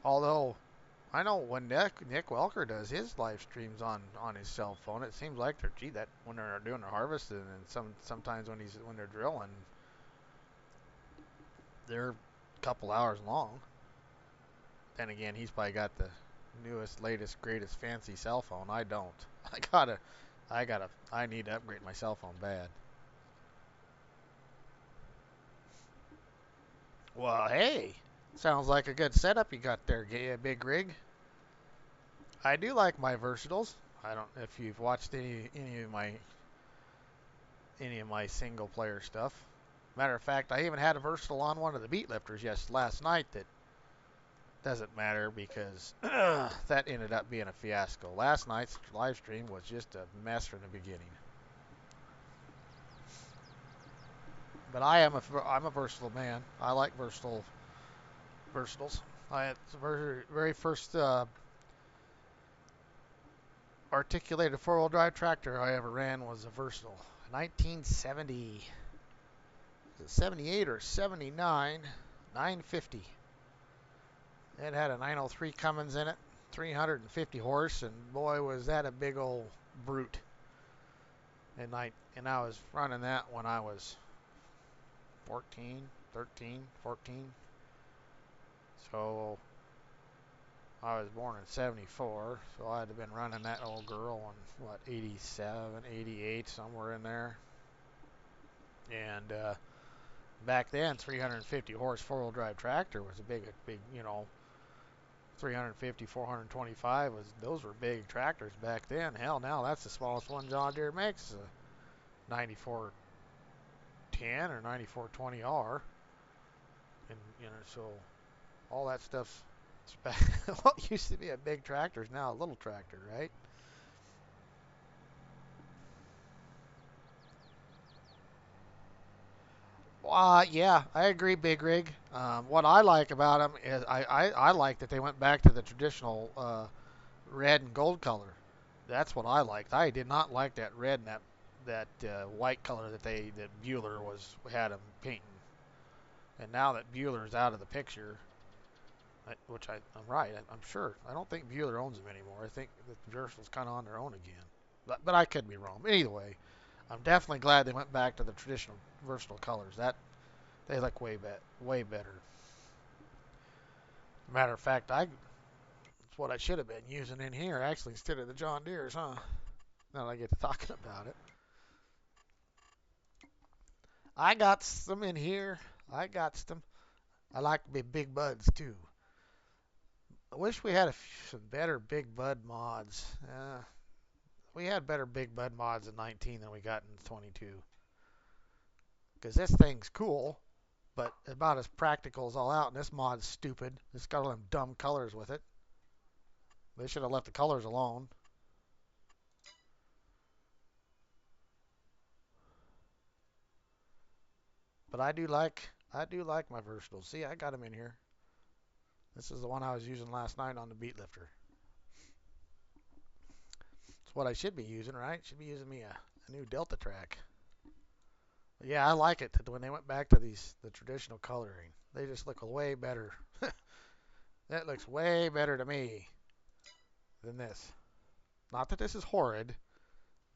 Although, I know when Nick Welker does his live streams on his cell phone, it seems like that when they're doing their harvest, and sometimes when they're drilling, they're a couple hours long. Then again, he's probably got the newest, latest, greatest, fancy cell phone. I don't. I need to upgrade my cell phone bad. Well, hey, sounds like a good setup you got there, Big Rig. I do like my versatiles. I don't if you've watched any of my single player stuff. Matter of fact, I even had a versatile on one of the beat lifters last night that doesn't matter because that ended up being a fiasco. Last night's live stream was just a mess from the beginning. But I'm a versatile man. I like versatiles. The very first articulated four-wheel drive tractor I ever ran was a versatile. 1970. 78 or 79, 950. It had a 903 Cummins in it, 350 horse, and boy was that a big old brute. And I was running that when I was 14, 13, 14. So I was born in 74, so I'd have been running that old girl in, what, 87, 88, somewhere in there. And back then, 350 horse four-wheel drive tractor was a big, 350, 425 those were big tractors back then. Hell, now that's the smallest one John Deere makes, a 9410 or 9420R. And, so all that stuff's what used to be a big tractor is now a little tractor, right? Yeah, I agree, Big Rig. What I like about them is I like that they went back to the traditional red and gold color. That's what I liked. I did not like that red and that white color that Bueller had them painting. And now that Bueller's out of the picture, I'm right. I'm sure. I don't think Bueller owns them anymore. I think the Universal's kind of on their own again. But I could be wrong. Either way, I'm definitely glad they went back to the traditional versatile colors. That they look way better. Matter of fact, it's what I should have been using in here actually instead of the John Deere's, huh? Now that I get to talking about it, I got some in here. I got some. I like the big buds too. I wish we had some better big bud mods. We had better big bud mods in 19 than we got in 22. Because this thing's cool, but about as practical as all out. And this mod's stupid. It's got all them dumb colors with it. They should have left the colors alone. But I do like my versatiles. See, I got them in here. This is the one I was using last night on the beat lifter. It's what I should be using, right? Should be using me a new Delta track. But yeah, I like it when they went back to the traditional coloring. They just look way better. That looks way better to me than this. Not that this is horrid,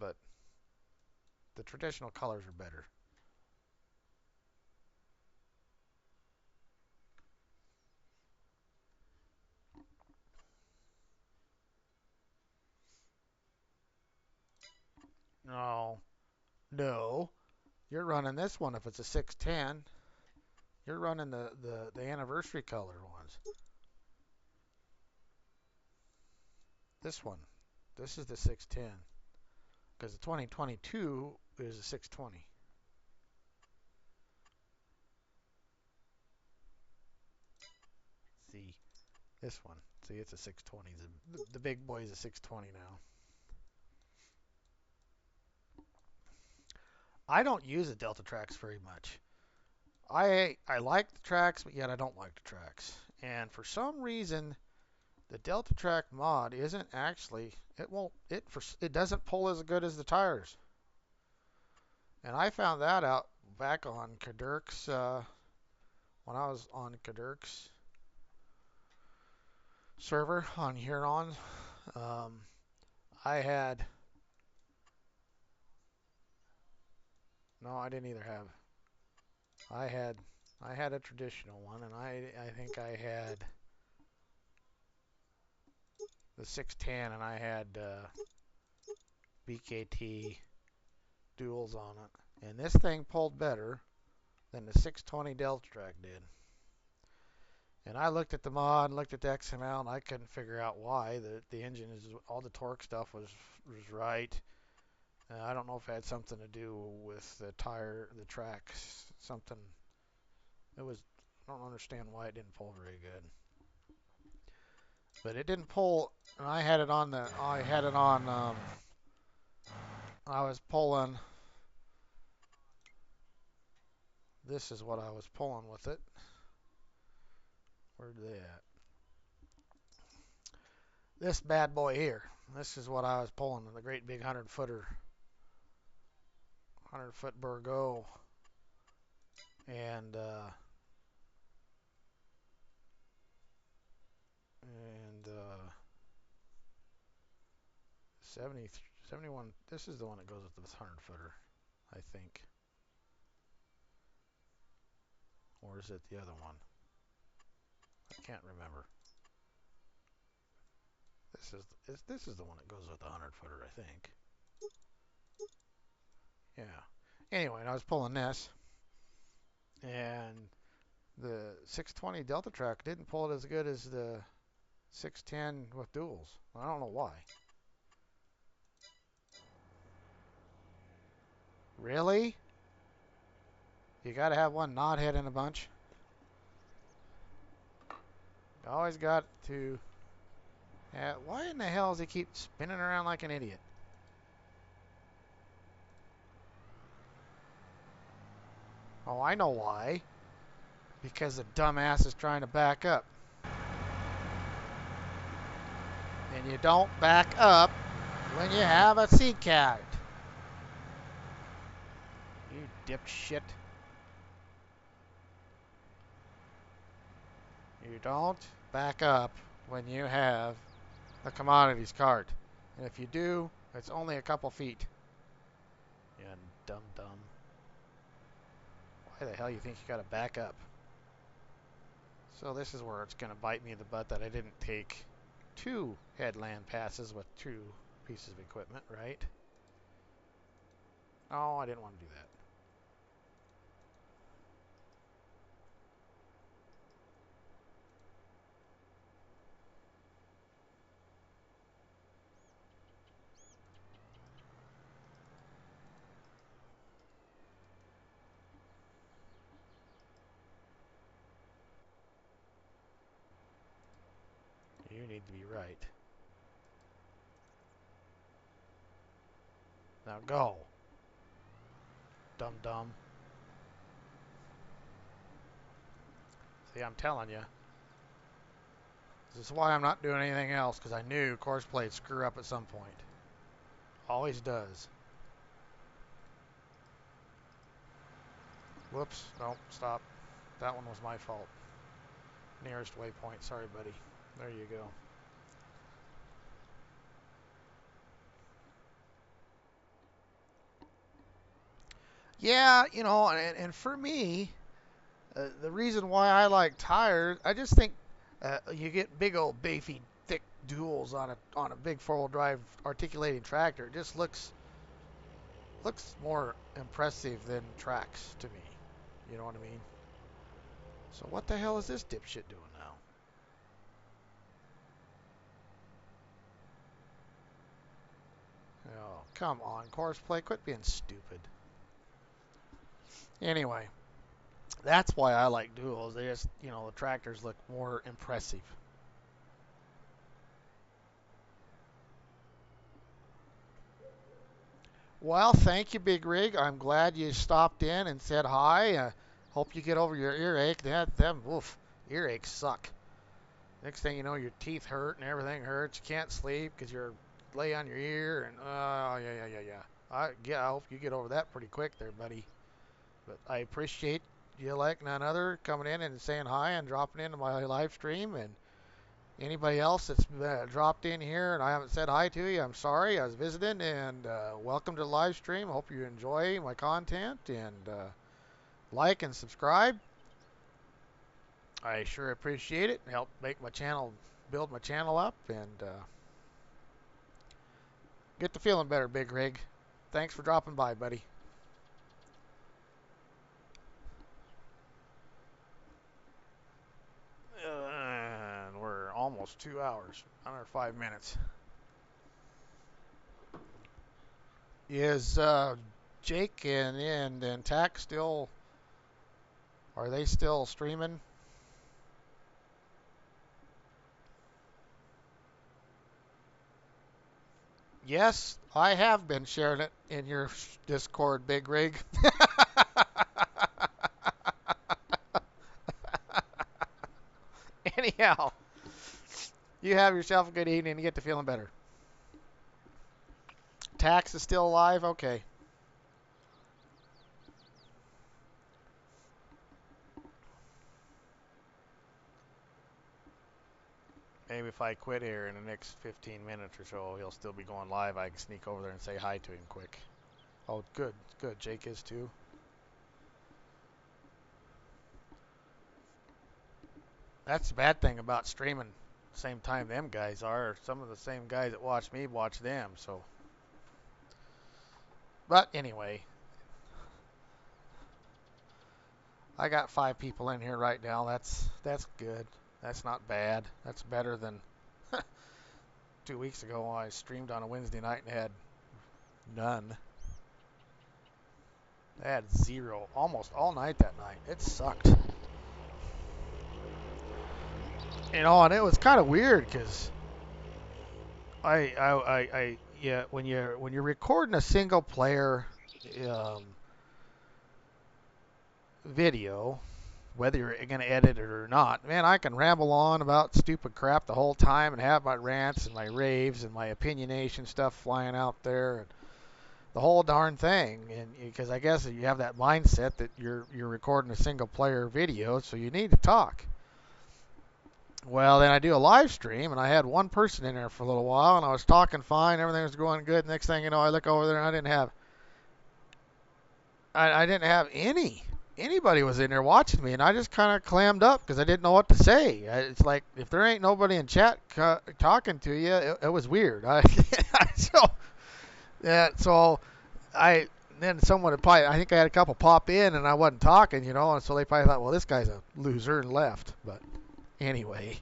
but the traditional colors are better. No, no. You're running this one if it's a 610. You're running the anniversary color ones. This one. This is the 610. Because the 2022 is a 620. See, this one. See, it's a 620. The big boy is a 620 now. I don't use the Delta tracks very much. I like the tracks, but yet I don't like the tracks. And for some reason, the Delta track mod isn't actually it doesn't pull as good as the tires. And I found that out back on Kadurk's when I was on Kadurk's server on Huron. Um, I had no, I didn't either have. I had I had a traditional one, and I think I had the 610, and I had BKT duals on it. And this thing pulled better than the 620 Delta Track did. And I looked at the mod, and looked at the XML, and I couldn't figure out why. The engine all the torque stuff was right. I don't know if it had something to do with the tracks, something. It was. I don't understand why it didn't pull very good. But it didn't pull. And I had it on the. I had it on. I was pulling. This is what I was pulling with it. Where'd they at? This bad boy here. This is what I was pulling in the great big 100-footer. 100-foot Burgo. And and 70, 71. This is the one that goes with this 100 footer, I think. Or is it the other one? I can't remember. This is the one that goes with the 100 footer, I think. Yeah. Anyway, I was pulling this, and the 620 Delta truck didn't pull it as good as the 610 with duals. I don't know why. Really? You got to have one knothead in a bunch. You always got to. Why in the hell does he keep spinning around like an idiot? Oh, I know why. Because the dumbass is trying to back up. And you don't back up when you have a seat cat. You dipshit. You don't back up when you have a commodities cart. And if you do, it's only a couple feet. You dumb dumb. Why the hell you think you gotta back up? So this is where it's gonna bite me in the butt that I didn't take 2 headland passes with 2 pieces of equipment, right? Oh, I didn't want to do that. You need to be right. Now go. Dum dum. See, I'm telling you. This is why I'm not doing anything else, because I knew course plates screw up at some point. Always does. Whoops. Nope. Stop. That one was my fault. Nearest waypoint. Sorry, buddy. There you go. Yeah, and for me, the reason why I like tires, I just think you get big old beefy, thick duals on a big 4-wheel drive articulating tractor. It just looks more impressive than tracks to me. You know what I mean? So what the hell is this dipshit doing now? Oh, come on, course play, quit being stupid. Anyway, that's why I like duals. They just, the tractors look more impressive. Well, thank you, Big Rig. I'm glad you stopped in and said hi. Hope you get over your earache. Earaches suck. Next thing you know, your teeth hurt and everything hurts. You can't sleep because you're lay on your ear and oh yeah. I hope you get over that pretty quick there, buddy. But I appreciate you like none other coming in and saying hi and dropping into my live stream. And anybody else that's dropped in here and I haven't said hi to you, I'm sorry. I was visiting, and welcome to the live stream. Hope you enjoy my content, and like and subscribe. I sure appreciate it. Help make my channel, build my channel up, and get to feeling better, Big Rig. Thanks for dropping by, buddy. And we're almost 2 hours, under 5 minutes. Is Jake and Tack still? Are they still streaming? Yes, I have been sharing it in your Discord, Big Rig. Anyhow, you have yourself a good evening and get to feeling better. Tax is still alive? Okay. if I quit here in the next 15 minutes or so, he'll still be going live. I can sneak over there and say hi to him quick. Oh, good, good. Jake is too. That's the bad thing about streaming same time them guys are. Some of the same guys that watch me watch them. So, but anyway, I got 5 people in here right now. That's good. That's not bad. That's better than 2 weeks ago when I streamed on a Wednesday night and had none. I had 0 almost all night that night. It sucked. And it was kind of weird because yeah, when you're recording a single player um, video, whether you're going to edit it or not, man, I can ramble on about stupid crap the whole time and have my rants and my raves and my opinionation stuff flying out there and the whole darn thing. And because I guess you have that mindset that you're recording a single player video, so you need to talk. Well, then I do a live stream, and I had one person in there for a little while, and I was talking fine, everything was going good. Next thing you know, I look over there, and I didn't have anybody was in there watching me, and I just kind of clammed up because I didn't know what to say. It's like if there ain't nobody in chat talking to you, it was weird. So yeah, so I then someone had probably I think I had a couple pop in, and I wasn't talking, and so they probably thought, well, this guy's a loser and left. But anyway.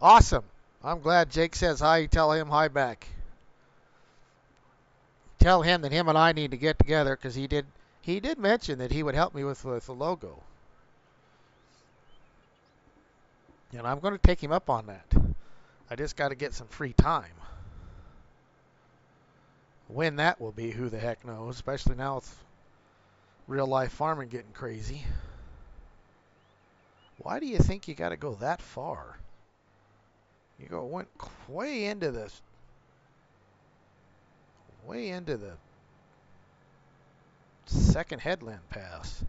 Awesome. I'm glad Jake says hi. You tell him hi back. Tell him that him and I need to get together because he did mention that he would help me with the logo. And I'm going to take him up on that. I just got to get some free time. When that will be, who the heck knows, especially now with real life farming getting crazy. Why do you think you got to go that far? Went way into the second headland pass.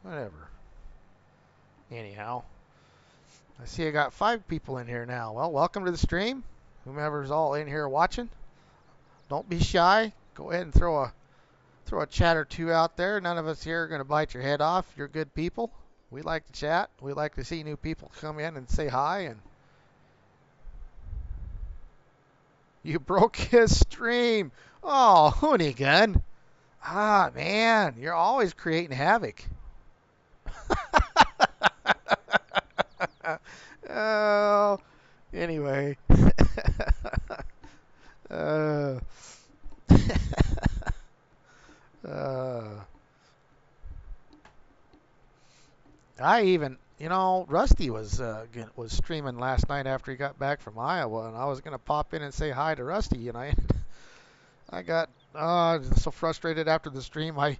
Whatever. Anyhow, I see I got 5 people in here now. Well, welcome to the stream. Whomever's all in here watching, don't be shy. Go ahead and throw a chat or two out there. None of us here are going to bite your head off. You're good people. We like to chat. We like to see new people come in and say hi. And you broke his stream. Oh, Hoonigan. Ah, man, you're always creating havoc. Oh, anyway. uh, uh, I even, Rusty was streaming last night after he got back from Iowa, and I was gonna pop in and say hi to Rusty, and I got so frustrated after the stream. I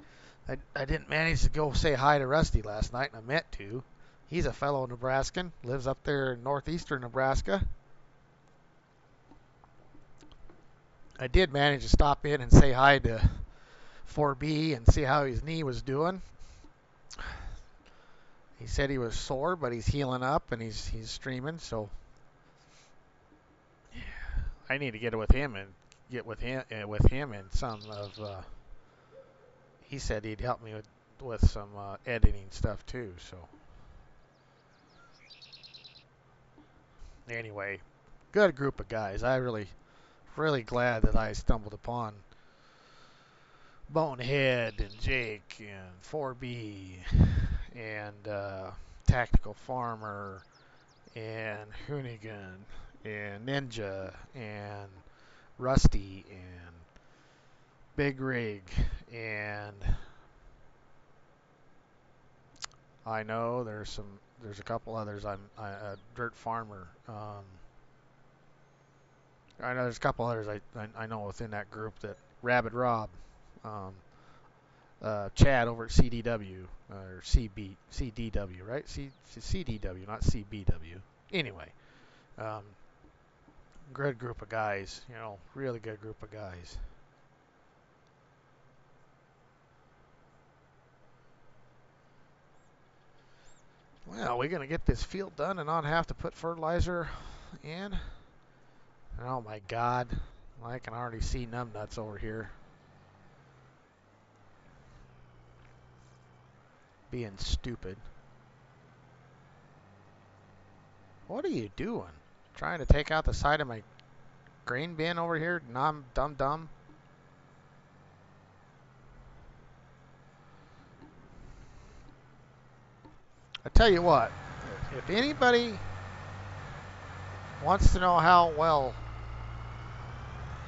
didn't manage to go say hi to Rusty last night, and I meant to. He's a fellow Nebraskan, lives up there in northeastern Nebraska. I did manage to stop in and say hi to 4B and see how his knee was doing. He said he was sore, but he's healing up and he's streaming. So I need to get with him and get with him in some of. He said he'd help me with some editing stuff too. So anyway, good group of guys. I really glad that I stumbled upon Bonehead and Jake and 4B and Tactical Farmer and Hoonigan and Ninja and Rusty and Big Rig and I know there's a couple others. I'm a Dirt Farmer. I know there's a couple others I know within that group that Rabbit Rob, um, Chad over at CDW or CDW, right? CDW, not CBW. Anyway, um, good group of guys. Really good group of guys. Well, we're going to get this field done and not have to put fertilizer in. Oh my God. I can already see numbnuts over here. Being stupid. What are you doing? Trying to take out the side of my grain bin over here? Dumb. I tell you what, if anybody wants to know how well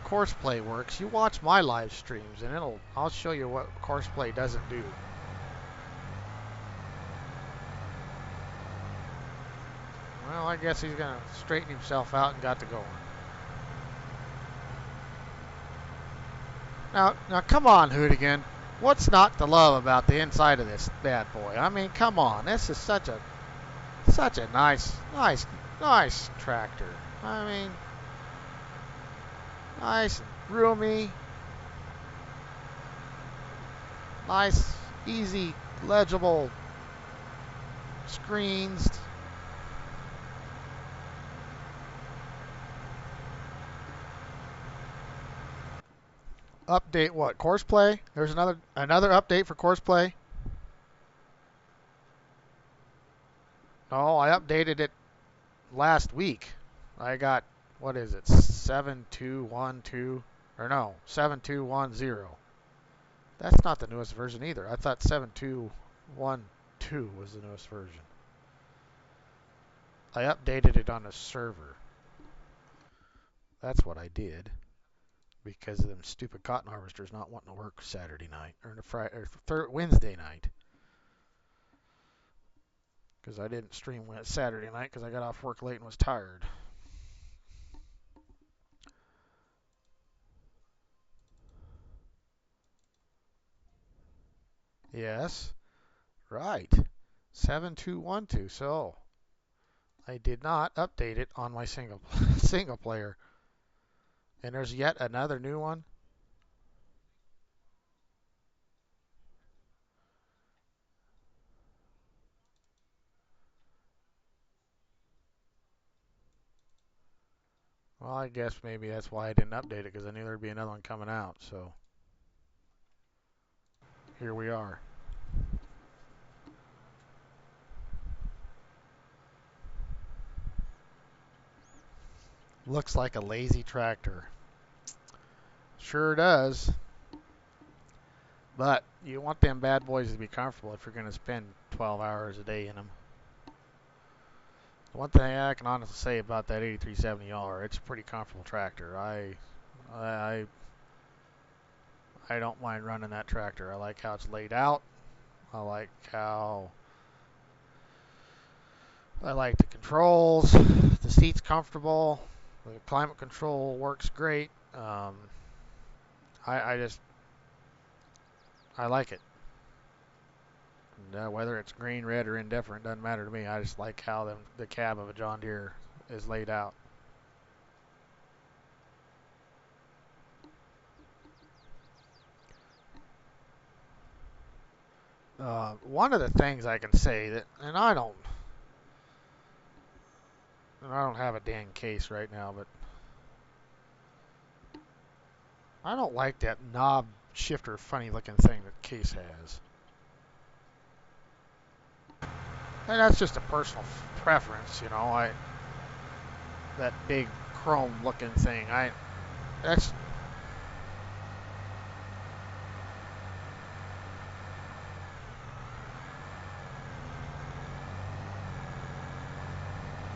courseplay works, you watch my live streams and I'll show you what courseplay doesn't do. Well, I guess he's going to straighten himself out and got to going. Now come on, Hoonigan. What's not to love about the inside of this bad boy? I mean, come on. This is such a nice tractor. I mean, nice and roomy. Nice, easy, legible screens. Update what? Courseplay? There's another update for courseplay. No, I updated it last week. I got, what is it? 7212 or no, 7210. That's not the newest version either. I thought 7212 was the newest version. I updated it on the server. That's what I did. Because of them stupid cotton harvesters not wanting to work Saturday night or Wednesday night. Because I didn't stream Saturday night because I got off work late and was tired. Yes, right. 7212. So I did not update it on my single player. And there's yet another new one. Well, I guess maybe that's why I didn't update it, because I knew there'd be another one coming out. So here we are. Looks like a lazy tractor. Sure does. But you want them bad boys to be comfortable if you're going to spend 12 hours a day in them. One thing I can honestly say about that 8370R, it's a pretty comfortable tractor. I don't mind running that tractor. I like how it's laid out. I like the controls. The seat's comfortable. The climate control works great. I like it. And, whether it's green, red, or indifferent doesn't matter to me. I just like how the cab of a John Deere is laid out. One of the things I can say that, and I don't have a dang case right now, but I don't like that knob shifter funny looking thing that case has. And that's just a personal preference, you know. That big chrome looking thing. That's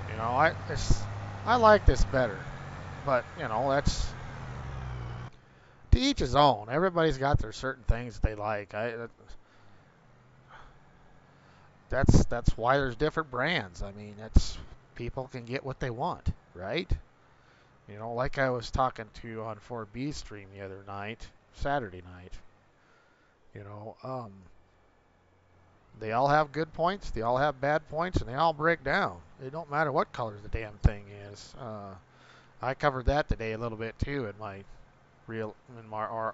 you know, I like this better. But, you know, that's to each his own. Everybody's got their certain things they like. That's why there's different brands. I mean, people can get what they want, right? You know, like I was talking to on 4B stream the other night, Saturday night. You know, they all have good points, they all have bad points, and they all break down. It don't matter what color the damn thing is. I covered that today a little bit too in my RR.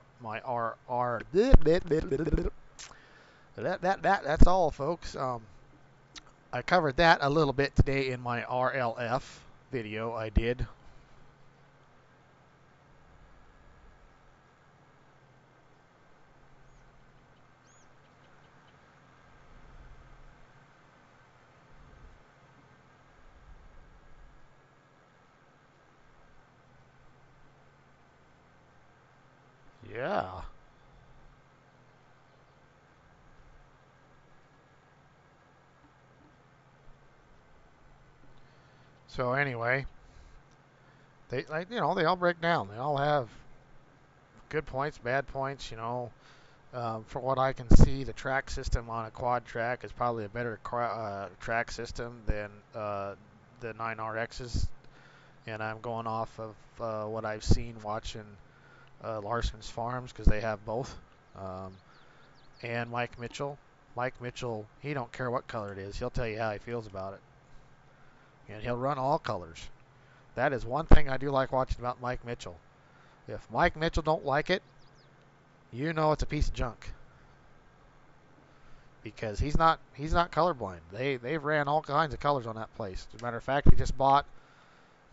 That's all, folks. I covered that a little bit today in my RLF video I did. Yeah. So anyway, they like they all break down. They all have good points, bad points. From what I can see, the track system on a quad track is probably a better track system than the 9RXs. And I'm going off of what I've seen watching Larson's Farms because they have both. Um, and Mike Mitchell. Mike Mitchell, he don't care what color it is. He'll tell you how he feels about it. And he'll run all colors. That is one thing I do like watching about Mike Mitchell. If Mike Mitchell don't like it, you know it's a piece of junk. Because he's not colorblind. They've ran all kinds of colors on that place. As a matter of fact, he just bought.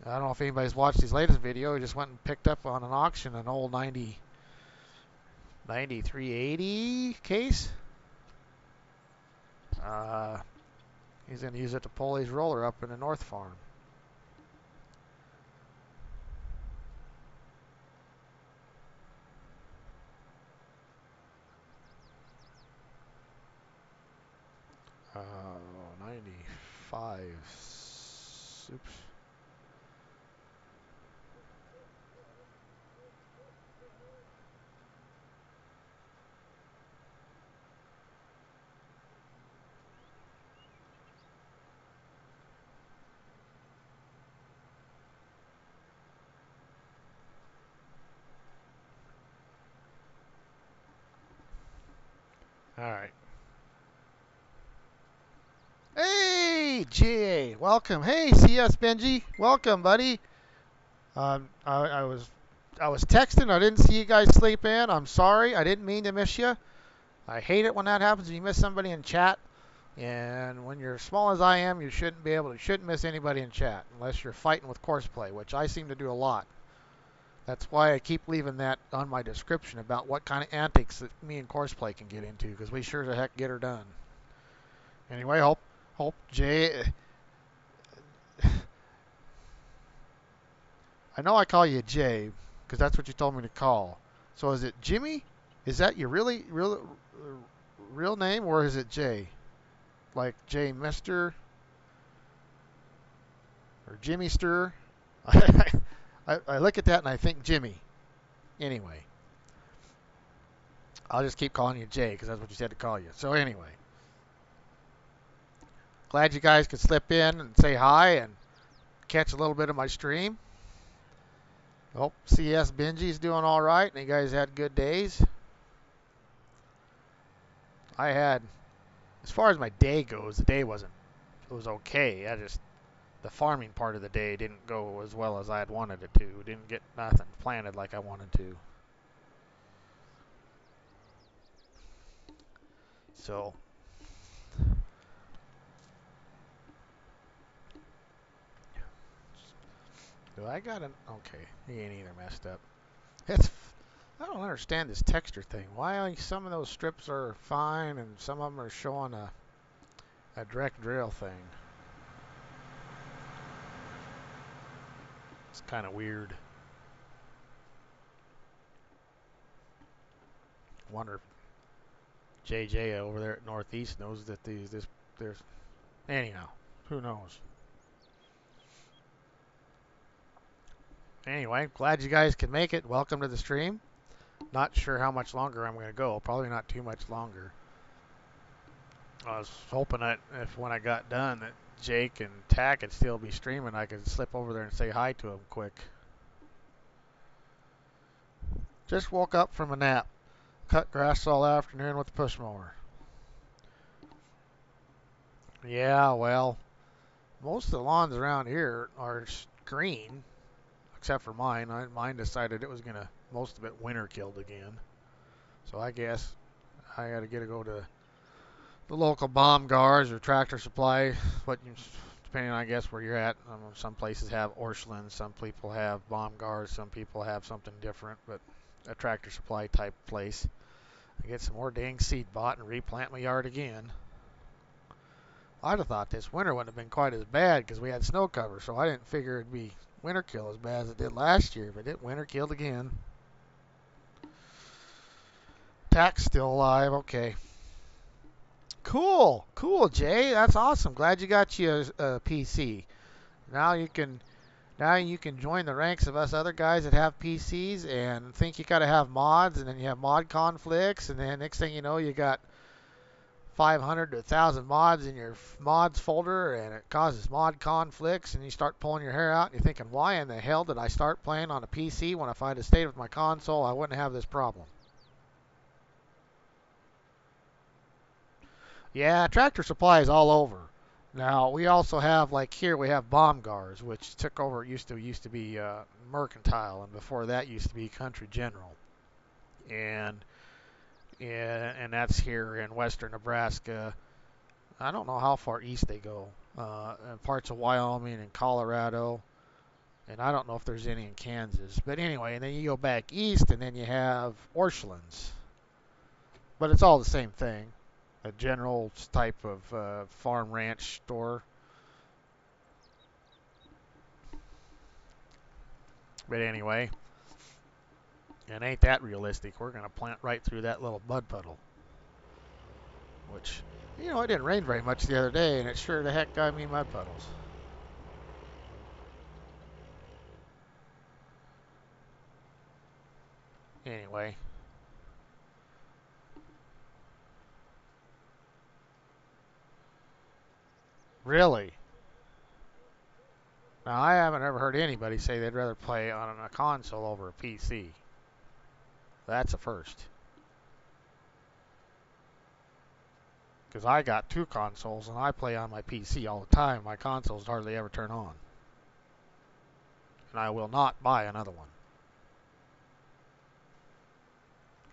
I don't know if anybody's watched his latest video. He just went and picked up on an auction an old 9380 case. Uh, he's going to use it to pull his roller up in the North Farm. Uh, 95. Oops. All right. Hey, Jay, welcome. Hey, CS Benji, welcome, buddy. I was texting. I didn't see you guys sleep in. I'm sorry. I didn't mean to miss you. I hate it when that happens. You miss somebody in chat. And when you're as small as I am, you shouldn't miss anybody in chat unless you're fighting with courseplay, which I seem to do a lot. That's why I keep leaving that on my description about what kind of antics that me and courseplay can get into, because we sure as heck get her done. Anyway, hope Jay. I know I call you Jay because that's what you told me to call. So is it Jimmy? Is that your real name, or is it Jay? Like Jay Mister or Jimmy Stir? I look at that and I think Jimmy. Anyway, I'll just keep calling you Jay because that's what you said to call you. So anyway, glad you guys could slip in and say hi and catch a little bit of my stream. Hope CS Benji's doing all right and you guys had good days. I had, as far as my day goes, the day it was okay. The farming part of the day didn't go as well as I had wanted it to. Didn't get nothing planted like I wanted to. So, do I got an, okay, he ain't either messed up. It's, I don't understand this texture thing. Why some of those strips are fine and some of them are showing a direct drill thing. It's kind of weird. Wonder if JJ over there at Northeast knows that there's, anyhow, who knows. Anyway, glad you guys could make it. Welcome to the stream. Not sure how much longer I'm going to go. Probably not too much longer. I was hoping that if when I got done that Jake and Tack would still be streaming, I could slip over there and say hi to them quick. Just woke up from a nap. Cut grass all afternoon with the push mower. Yeah, well, most of the lawns around here are green, except for mine. Mine decided it was going to, most of it winter killed again. So I guess I got to go to the local bomb guards or tractor supply, what you, depending on I guess where you're at. Some places have Orscheln, some people have bomb guards, some people have something different, but a tractor supply type place. I get some more dang seed bought and replant my yard again. I'd have thought this winter wouldn't have been quite as bad because we had snow cover, so I didn't figure it'd be winter kill as bad as it did last year, but it winter killed again. Tack's still alive, okay. Cool, cool, Jay. That's awesome. Glad you got you a PC. Now you can join the ranks of us other guys that have PCs and think you got to have mods, and then you have mod conflicts, and then next thing you know, you got 500 to 1,000 mods in your mods folder, and it causes mod conflicts, and you start pulling your hair out, and you're thinking, why in the hell did I start playing on a PC when if I'd have stayed with my console, I wouldn't have this problem. Yeah, Tractor Supply is all over. Now we also have like here we have Bomb Guards, which took over. It used to be Mercantile, and before that used to be Country General, and that's here in western Nebraska. I don't know how far east they go. In parts of Wyoming and Colorado, and I don't know if there's any in Kansas. But anyway, and then you go back east, and then you have Orscheln's, but it's all the same thing. A general type of farm ranch store. But anyway, and ain't that realistic? We're going to plant right through that little mud puddle. Which, you know, it didn't rain very much the other day, and it sure the heck got me mud puddles. Anyway. Really? Now, I haven't ever heard anybody say they'd rather play on a console over a PC. That's a first. Because I got two consoles, and I play on my PC all the time. My consoles hardly ever turn on. And I will not buy another one.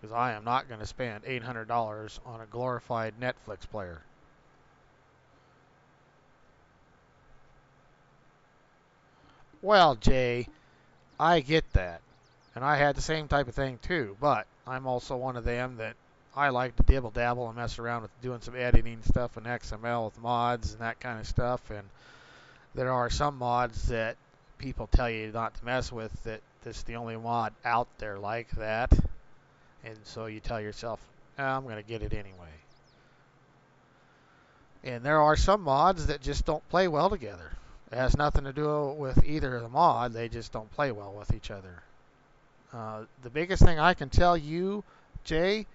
Because I am not going to spend $800 on a glorified Netflix player. Well, Jay, I get that. And I had the same type of thing too, but I'm also one of them that I like to dibble dabble and mess around with doing some editing stuff in XML with mods and that kind of stuff. And there are some mods that people tell you not to mess with, that this is the only mod out there like that. And so you tell yourself, I'm going to get it anyway. And there are some mods that just don't play well together. It has nothing to do with either of the mod, they just don't play well with each other. The biggest thing I can tell you, Jay,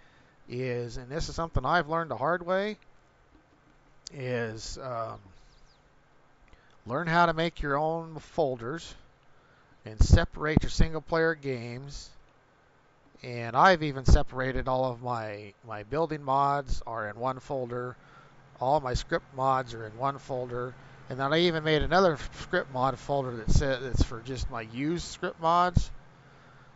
is, and this is something I've learned the hard way, is learn how to make your own folders and separate your single player games. And I've even separated all of my building mods are in one folder. All my script mods are in one folder. And then I even made another script mod folder that says it's for just my used script mods.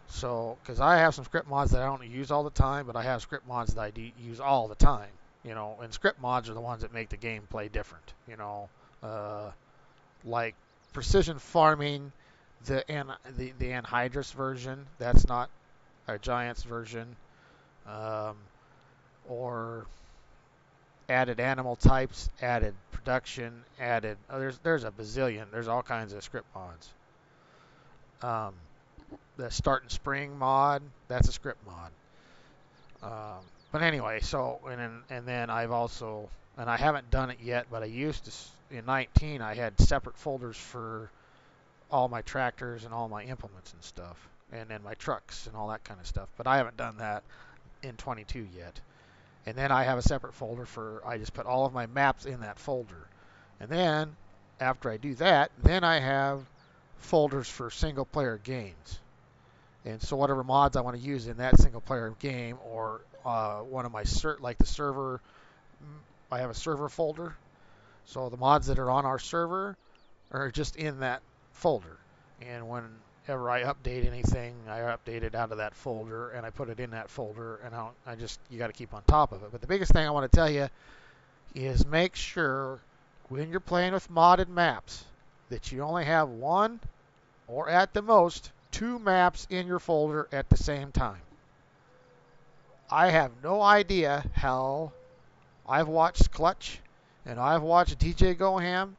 So, because I have some script mods that I don't use all the time, but I have script mods that I use all the time. You know, and script mods are the ones that make the gameplay different. You know, like precision farming, the anhydrous version. That's not a Giants version, or added animal types, added production, added. There's a bazillion. There's all kinds of script mods. The start and spring mod, that's a script mod. But anyway, so and then I've also, and I haven't done it yet, but I used to in 19 I had separate folders for all my tractors and all my implements and stuff, and then my trucks and all that kind of stuff. But I haven't done that in 22 yet. And then I have a separate folder for, I just put all of my maps in that folder. And then after I do that, then I have folders for single player games. And so whatever mods I want to use in that single player game, or one of my like the server, I have a server folder. So the mods that are on our server are just in that folder. And whenever I update anything, I update it out of that folder and I put it in that folder. And you got to keep on top of it. But the biggest thing I want to tell you is make sure when you're playing with modded maps that you only have one or at the most two maps in your folder at the same time. I have no idea how I've watched Clutch and I've watched DJ Goham.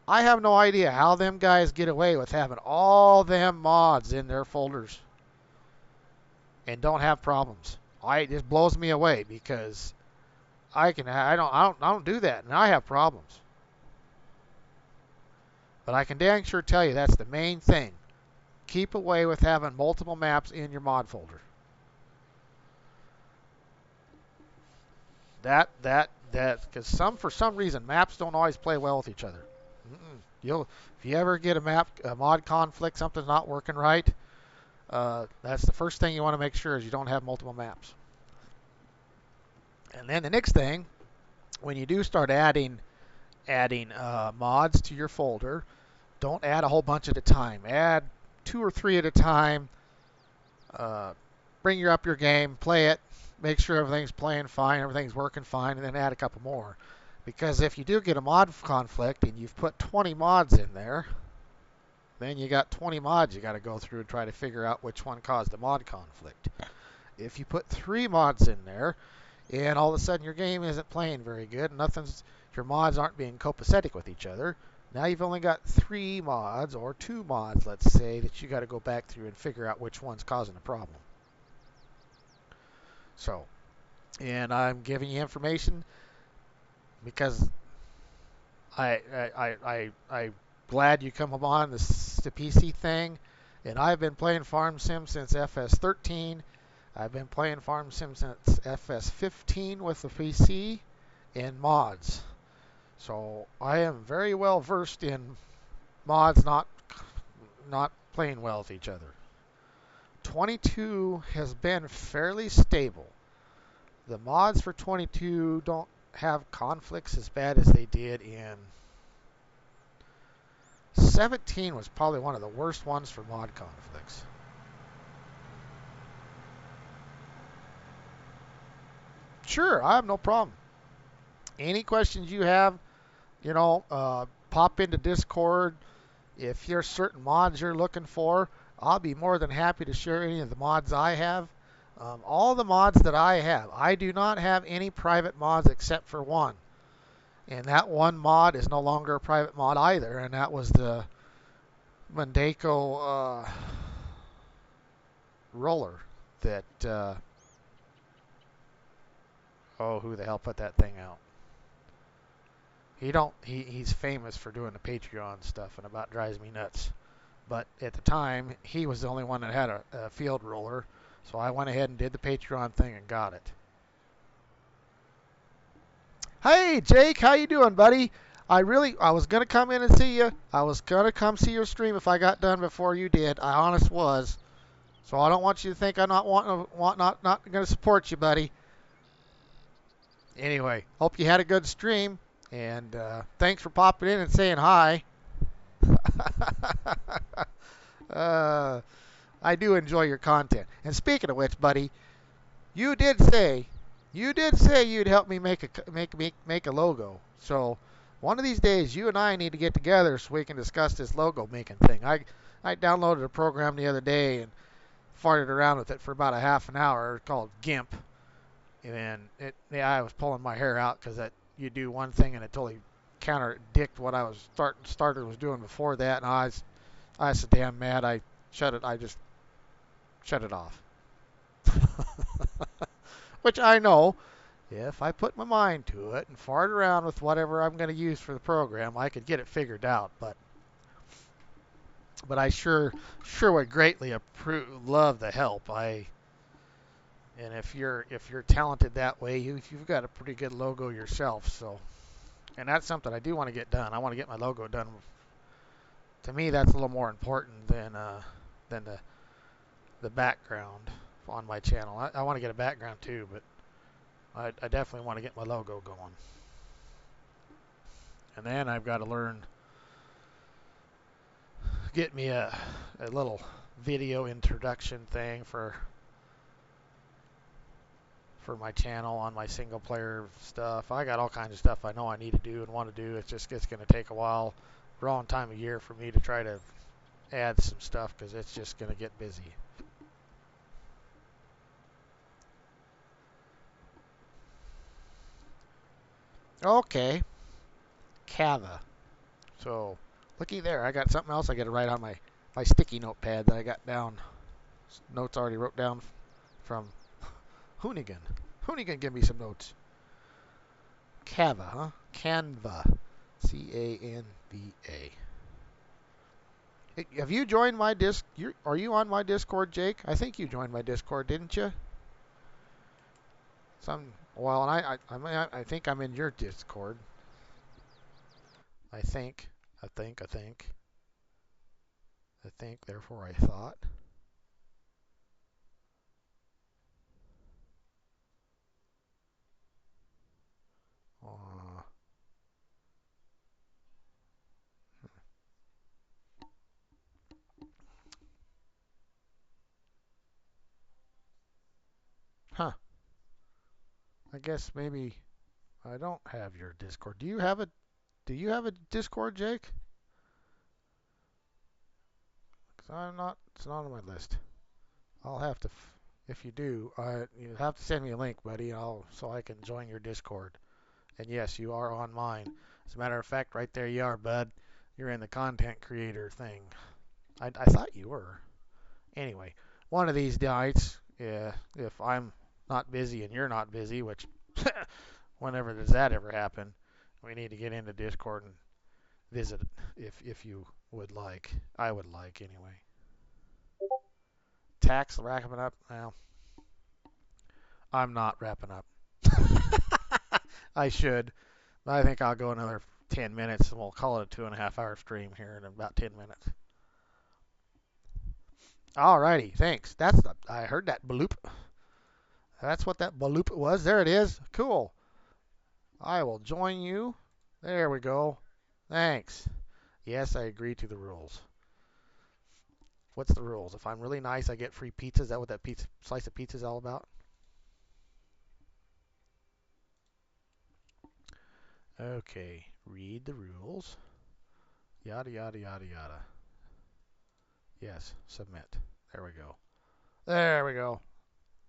I have no idea how them guys get away with having all them mods in their folders and don't have problems. It just blows me away because I don't do that and I have problems. But I can dang sure tell you that's the main thing. Keep away with having multiple maps in your mod folder. Because for some reason maps don't always play well with each other. If you ever get a mod conflict, something's not working right. That's the first thing you want to make sure is you don't have multiple maps. And then the next thing, when you do start adding mods to your folder, don't add a whole bunch at a time. Add 2 or 3 at a time. Bring up your game, play it, make sure everything's playing fine, everything's working fine, and then add a couple more. Because if you do get a mod conflict and you've put 20 mods in there, then you got 20 mods you got to go through and try to figure out which one caused the mod conflict. If you put 3 mods in there, and all of a sudden your game isn't playing very good, your mods aren't being copacetic with each other, now you've only got 3 mods, or 2 mods, let's say, that you got to go back through and figure out which one's causing the problem. So, and I'm giving you information because I'm glad you come on the PC thing, and I've been playing Farm Sim since FS13. I've been playing Farm Sim since FS15 with the PC and mods. So I am very well versed in mods not playing well with each other. 22 has been fairly stable. The mods for 22 don't have conflicts as bad as they did in 17 was probably one of the worst ones for mod conflicts. Sure, I have no problem. Any questions you have, pop into Discord. If there's certain mods you're looking for, I'll be more than happy to share any of the mods I have. All the mods that I have, I do not have any private mods except for one. And that one mod is no longer a private mod either, and that was the Mondeko roller that, who the hell put that thing out? He's famous for doing the Patreon stuff and about drives me nuts. But at the time, he was the only one that had a field roller, so I went ahead and did the Patreon thing and got it. Hey, Jake, how you doing, buddy? I was going to come in and see you. I was going to come see your stream if I got done before you did. I honest was. So I don't want you to think I'm not going to support you, buddy. Anyway, hope you had a good stream, and thanks for popping in and saying hi. I do enjoy your content. And speaking of which, buddy, you did say you'd help me make a logo. So one of these days, you and I need to get together so we can discuss this logo making thing. I downloaded a program the other day and farted around with it for about a half an hour called GIMP, and I was pulling my hair out because you do one thing and it totally contradicted what I was was doing before that, and I was so damn mad I just shut it off. Which I know, if I put my mind to it and fart around with whatever I'm going to use for the program, I could get it figured out. But I sure would greatly love the help. And if you're talented that way, you've got a pretty good logo yourself. So, and that's something I do want to get done. I want to get my logo done. To me, that's a little more important than the background on my channel. I want to get a background too, but I definitely want to get my logo going. And then I've got to get me a little video introduction thing for for my channel on my single player stuff. I got all kinds of stuff I know I need to do and want to do. It's going to take a while, wrong time of year for me to try to add some stuff because it's just going to get busy. Okay, Cava. So looky there, I got something else I got to write on my sticky notepad that I got down. Notes already wrote down from Hoonigan. Hoonigan, give me some notes. Cava, huh? Canva. Canva. Hey, have you joined my Are you on my Discord, Jake? I think you joined my Discord, didn't you? Well, and I think I'm in your Discord. I think. Therefore, I thought. Uh, huh. I guess maybe I don't have your Discord. Do you have a Discord, Jake? 'Cause it's not on my list. I'll have to, if you do, you have to send me a link, buddy, so I can join your Discord. And yes, you are on mine. As a matter of fact, right there you are, bud. You're in the content creator thing. I thought you were. Anyway, one of these nights, if I'm not busy and you're not busy, which whenever does that ever happen, we need to get into Discord and visit if you would like. I would like anyway. Tax wrapping up. Well, I'm not wrapping up. I should. I think I'll go another 10 minutes and we'll call it a 2.5 hour stream here in about 10 minutes. Alrighty, thanks. I heard that bloop. That's what that bloop was. There it is. Cool. I will join you. There we go. Thanks. Yes, I agree to the rules. What's the rules? If I'm really nice, I get free pizza. Is that what that slice of pizza is all about? Okay, read the rules. Yada, yada, yada, yada. Yes, submit. There we go. There we go.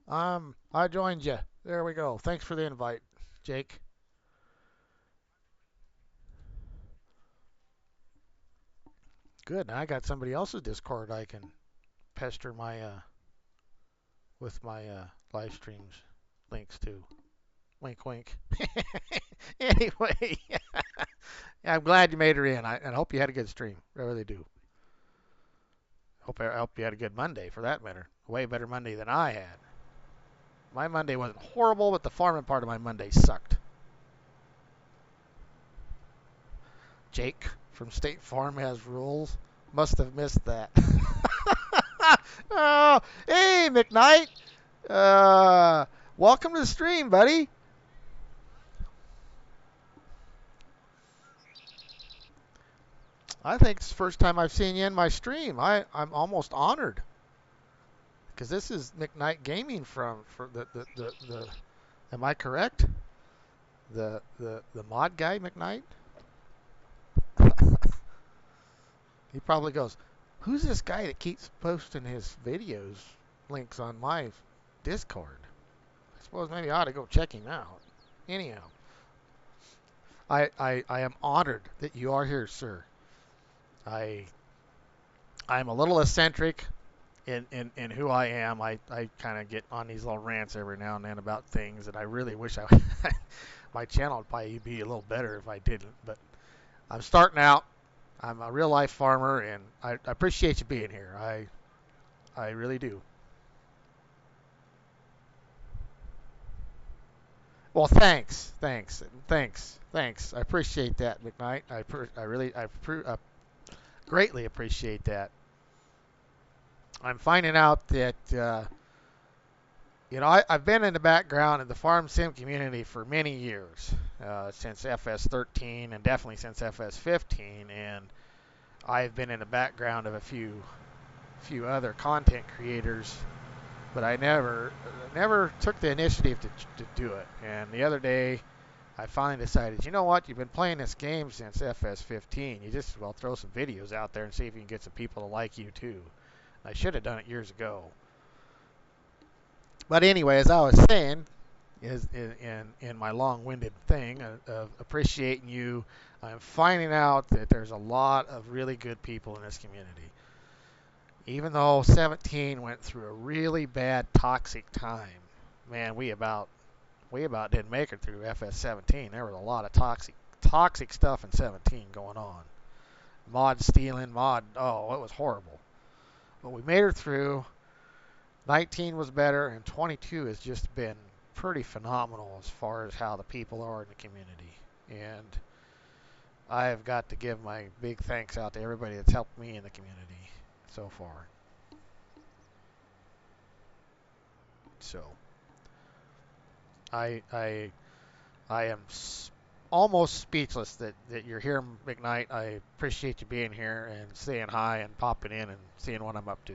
I joined you. There we go. Thanks for the invite, Jake. Good. Now I got somebody else's Discord I can pester with my live streams links to. Wink, wink. Anyway, I'm glad you made her in. I hope you had a good stream. I really do. I hope you had a good Monday, for that matter. A way better Monday than I had. My Monday wasn't horrible, but the farming part of my Monday sucked. Jake from State Farm has rules. Must have missed that. Oh, hey, McKnight. Welcome to the stream, buddy. I think it's the first time I've seen you in my stream. I'm almost honored because this is McKnight Gaming for the. Am I correct? The mod guy McKnight. He probably goes, "Who's this guy that keeps posting his videos links on my Discord?" I suppose maybe I ought to go check him out. Anyhow, I am honored that you are here, sir. I'm a little eccentric in who I am. I kind of get on these little rants every now and then about things that I really wish my channel would probably be a little better if I didn't. But I'm starting out. I'm a real life farmer, and I appreciate you being here. I really do. Well, thanks. I appreciate that, McKnight. I greatly appreciate that. I'm finding out that I've been in the background in the farm sim community for many years, since FS13 and definitely since FS15, and I've been in the background of a few other content creators but I never took the initiative to do it. And the other day, I finally decided, you know what? You've been playing this game since FS15. You just well throw some videos out there and see if you can get some people to like you too. I should have done it years ago. But anyway, as I was saying, is in my long-winded thing of appreciating you, I'm finding out that there's a lot of really good people in this community. Even though 17 went through a really bad toxic time, man, we about didn't make it through FS17. There was a lot of toxic stuff in 17 going on. Mod stealing, oh, it was horrible. But we made it through. 19 was better, and 22 has just been pretty phenomenal as far as how the people are in the community. And I have got to give my big thanks out to everybody that's helped me in the community so far. So I am almost speechless that you're here, McKnight. I appreciate you being here and saying hi and popping in and seeing what I'm up to.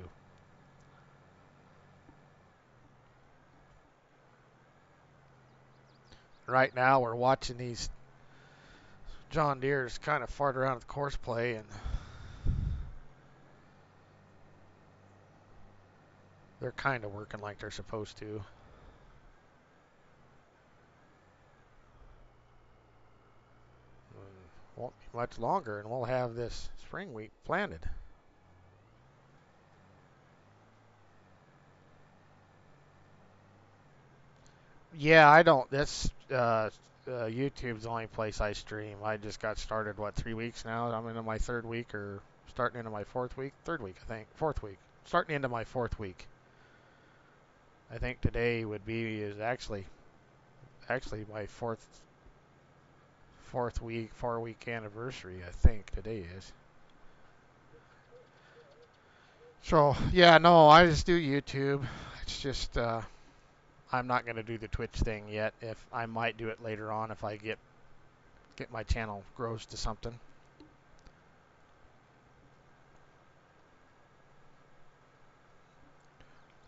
Right now we're watching these John Deere's kind of fart around at the course play, and they're kind of working like they're supposed to. Won't be much longer, and we'll have this spring wheat planted. Yeah, I don't. YouTube's the only place I stream. I just got started, 3 weeks now? I'm into my third week, or starting into my fourth week? Third week, I think. Fourth week. Starting into my fourth week. I think today is actually my fourth week, 4 week anniversary. I think today is. So yeah, no, I just do YouTube. It's just I'm not gonna do the Twitch thing yet. If I might do it later on if I get my channel grows to something.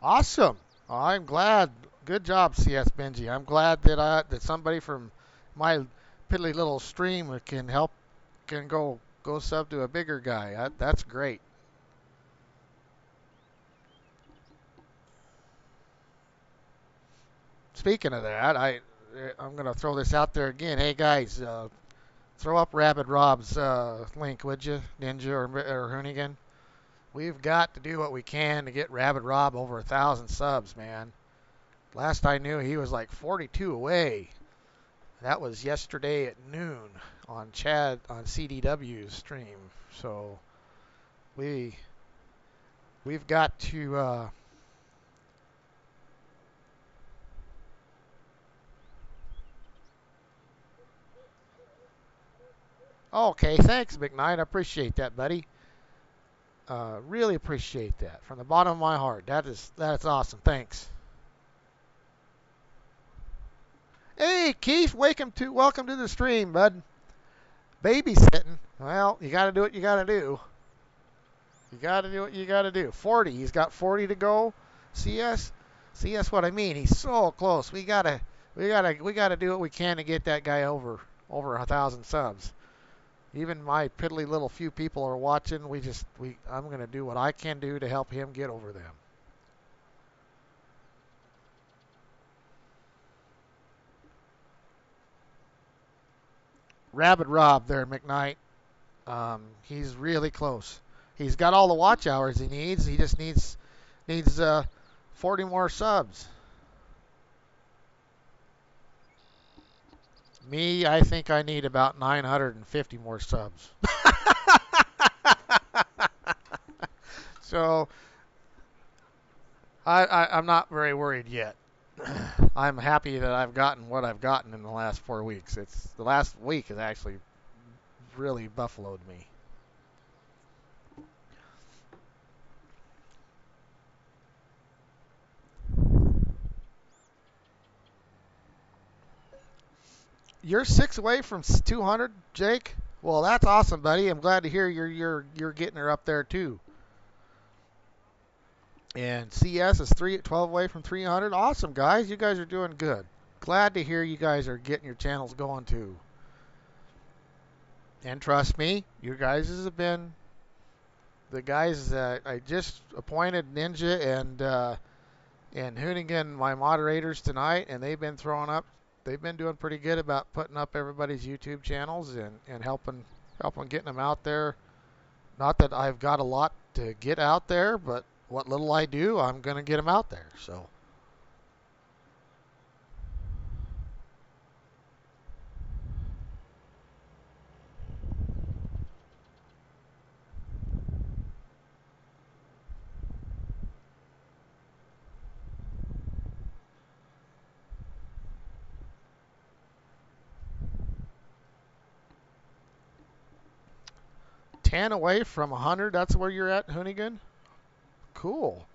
Awesome. I'm glad. Good job, CS Benji. I'm glad that somebody from my piddly little stream can go sub to a bigger guy. That's great. Speaking of that, I'm gonna throw this out there again. Hey guys, throw up Rabid Rob's link, would you, Ninja or Hoonigan? We've got to do what we can to get Rabid Rob over 1,000 subs, man. Last I knew, he was like 42 away. That was yesterday at noon on CDW's stream. So we've got to. Okay, thanks, McKnight. I appreciate that, buddy. Really appreciate that from the bottom of my heart. That's awesome. Thanks. Hey, Keith, welcome to the stream, bud. Babysitting. Well, you got to do what you got to do. You got to do what you got to do. 40. He's got 40 to go. CS. CS what I mean. He's so close. We gotta do what we can to get that guy over 1,000 subs. Even my piddly little few people are watching. I'm gonna do what I can do to help him get over them. Rabid Rob there, McKnight. He's really close. He's got all the watch hours he needs. He just needs 40 more subs. Me, I think I need about 950 more subs. So I'm not very worried yet. I'm happy that I've gotten what I've gotten in the last 4 weeks. The last week has actually really buffaloed me. You're 6 away from 200, Jake. Well, that's awesome, buddy. I'm glad to hear you're getting her up there too. And CS is 12 away from 300. Awesome, guys. You guys are doing good. Glad to hear you guys are getting your channels going too. And trust me, you guys have been the guys that I just appointed Ninja and Hoonigan my moderators tonight, and they've been throwing up. They've been doing pretty good about putting up everybody's YouTube channels and helping getting them out there. Not that I've got a lot to get out there, but what little I do, I'm going to get them out there. So 10 away from 100. That's where you're at, Hoonigan. Cool.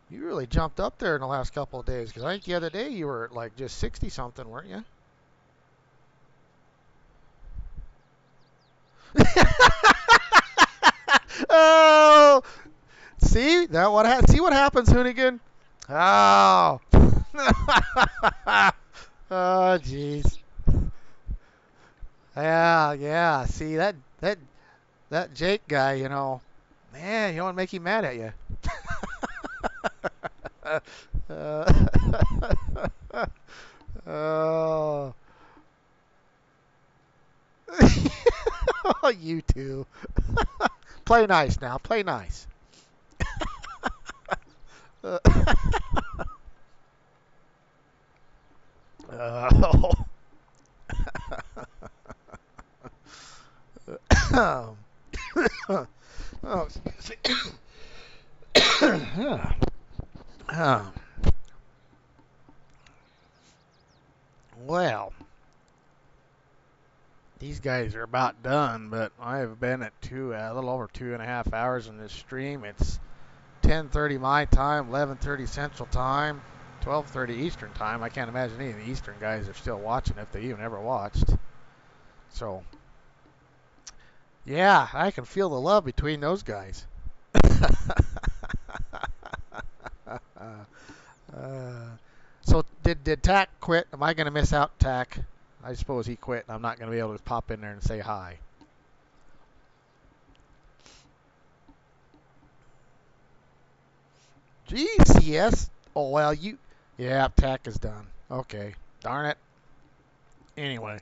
You really jumped up there in the last couple of days, because I think the other day you were at like just 60 something, weren't you? Oh, see see what happens, Hoonigan. Oh, oh, jeez. Yeah, yeah. See that Jake guy, man, you don't want to make him mad at you. Oh, you two. Play nice now. Play nice. Oh. Oh, well, these guys are about done, but I have been at a little over 2.5 hours in this stream. It's 10:30 my time, 11:30 Central Time, 12:30 Eastern Time. I can't imagine any of the Eastern guys are still watching if they even ever watched. So, yeah, I can feel the love between those guys. So did Tack quit? Am I going to miss out Tack? I suppose he quit, and I'm not going to be able to pop in there and say hi. GCS? Oh, well, yeah, Tack is done. Okay, darn it. Anyway,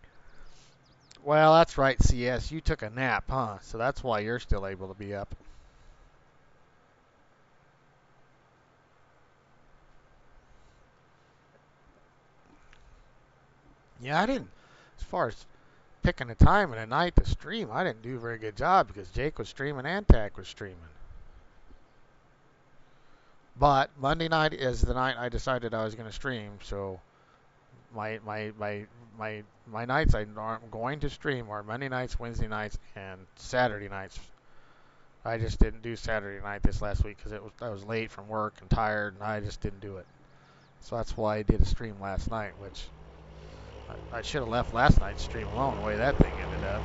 well, that's right, CS. You took a nap, huh? So that's why you're still able to be up. Yeah, I didn't. As far as picking a time and a night to stream, I didn't do a very good job because Jake was streaming and Tack was streaming. But Monday night is the night I decided I was going to stream, so my my my my nights I'm going to stream are Monday nights, Wednesday nights, and Saturday nights. I just didn't do Saturday night this last week because I was late from work and tired, and I just didn't do it. So that's why I did a stream last night, which I should have left last night's stream alone the way that thing ended up.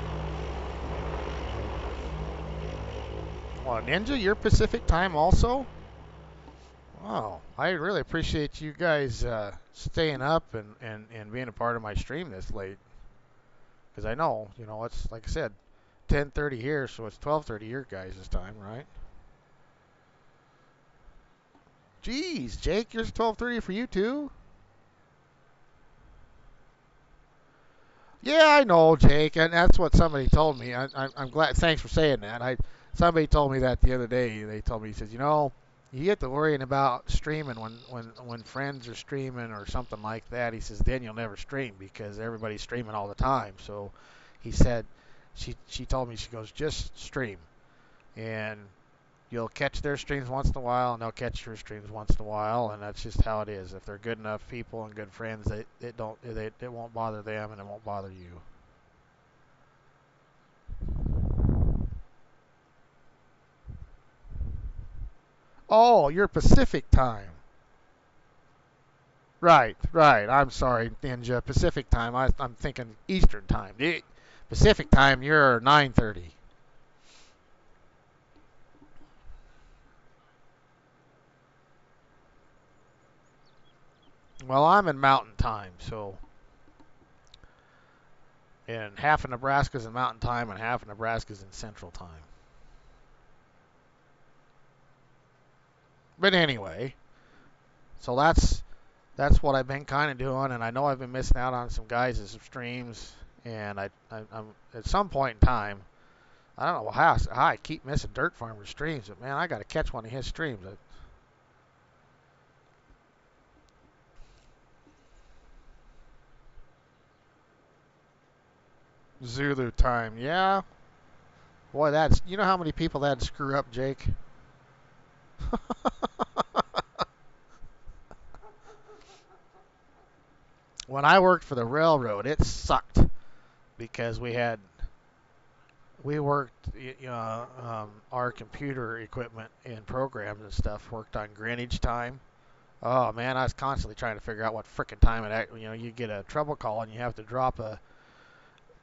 Well, Ninja, you're Pacific time also? Wow, I really appreciate you guys staying up and being a part of my stream this late. Because I know, it's like I said, 10:30 here, so it's 12:30 your guys' time, right? Geez, Jake, yours 12:30 for you too? Yeah, I know, Jake, and that's what somebody told me. I'm glad. Thanks for saying that. Somebody told me that the other day. They told me, he says, you get to worrying about streaming when friends are streaming or something like that. He says then you'll never stream because everybody's streaming all the time. So he said, she told me, she goes, just stream, and you'll catch their streams once in a while, and they'll catch your streams once in a while, and that's just how it is. If they're good enough people and good friends, it won't bother them and it won't bother you. Oh, you're Pacific time. Right, right. I'm sorry, Ninja. Pacific time. I'm thinking Eastern time. Pacific time, you're 9:30. Well, I'm in Mountain Time, so and half of Nebraska's in Mountain Time and half of Nebraska's in Central Time. But anyway, so that's what I've been kind of doing, and I know I've been missing out on some guys' streams, and I'm at some point in time, I don't know how I keep missing Dirt Farmer streams, but man, I got to catch one of his streams. Zulu Time, yeah. Boy, that's you know how many people that'd screw up, Jake. When I worked for the railroad, it sucked because we worked, our computer equipment and programs and stuff worked on Greenwich time. Oh man, I was constantly trying to figure out what frickin' time you get a trouble call and you have to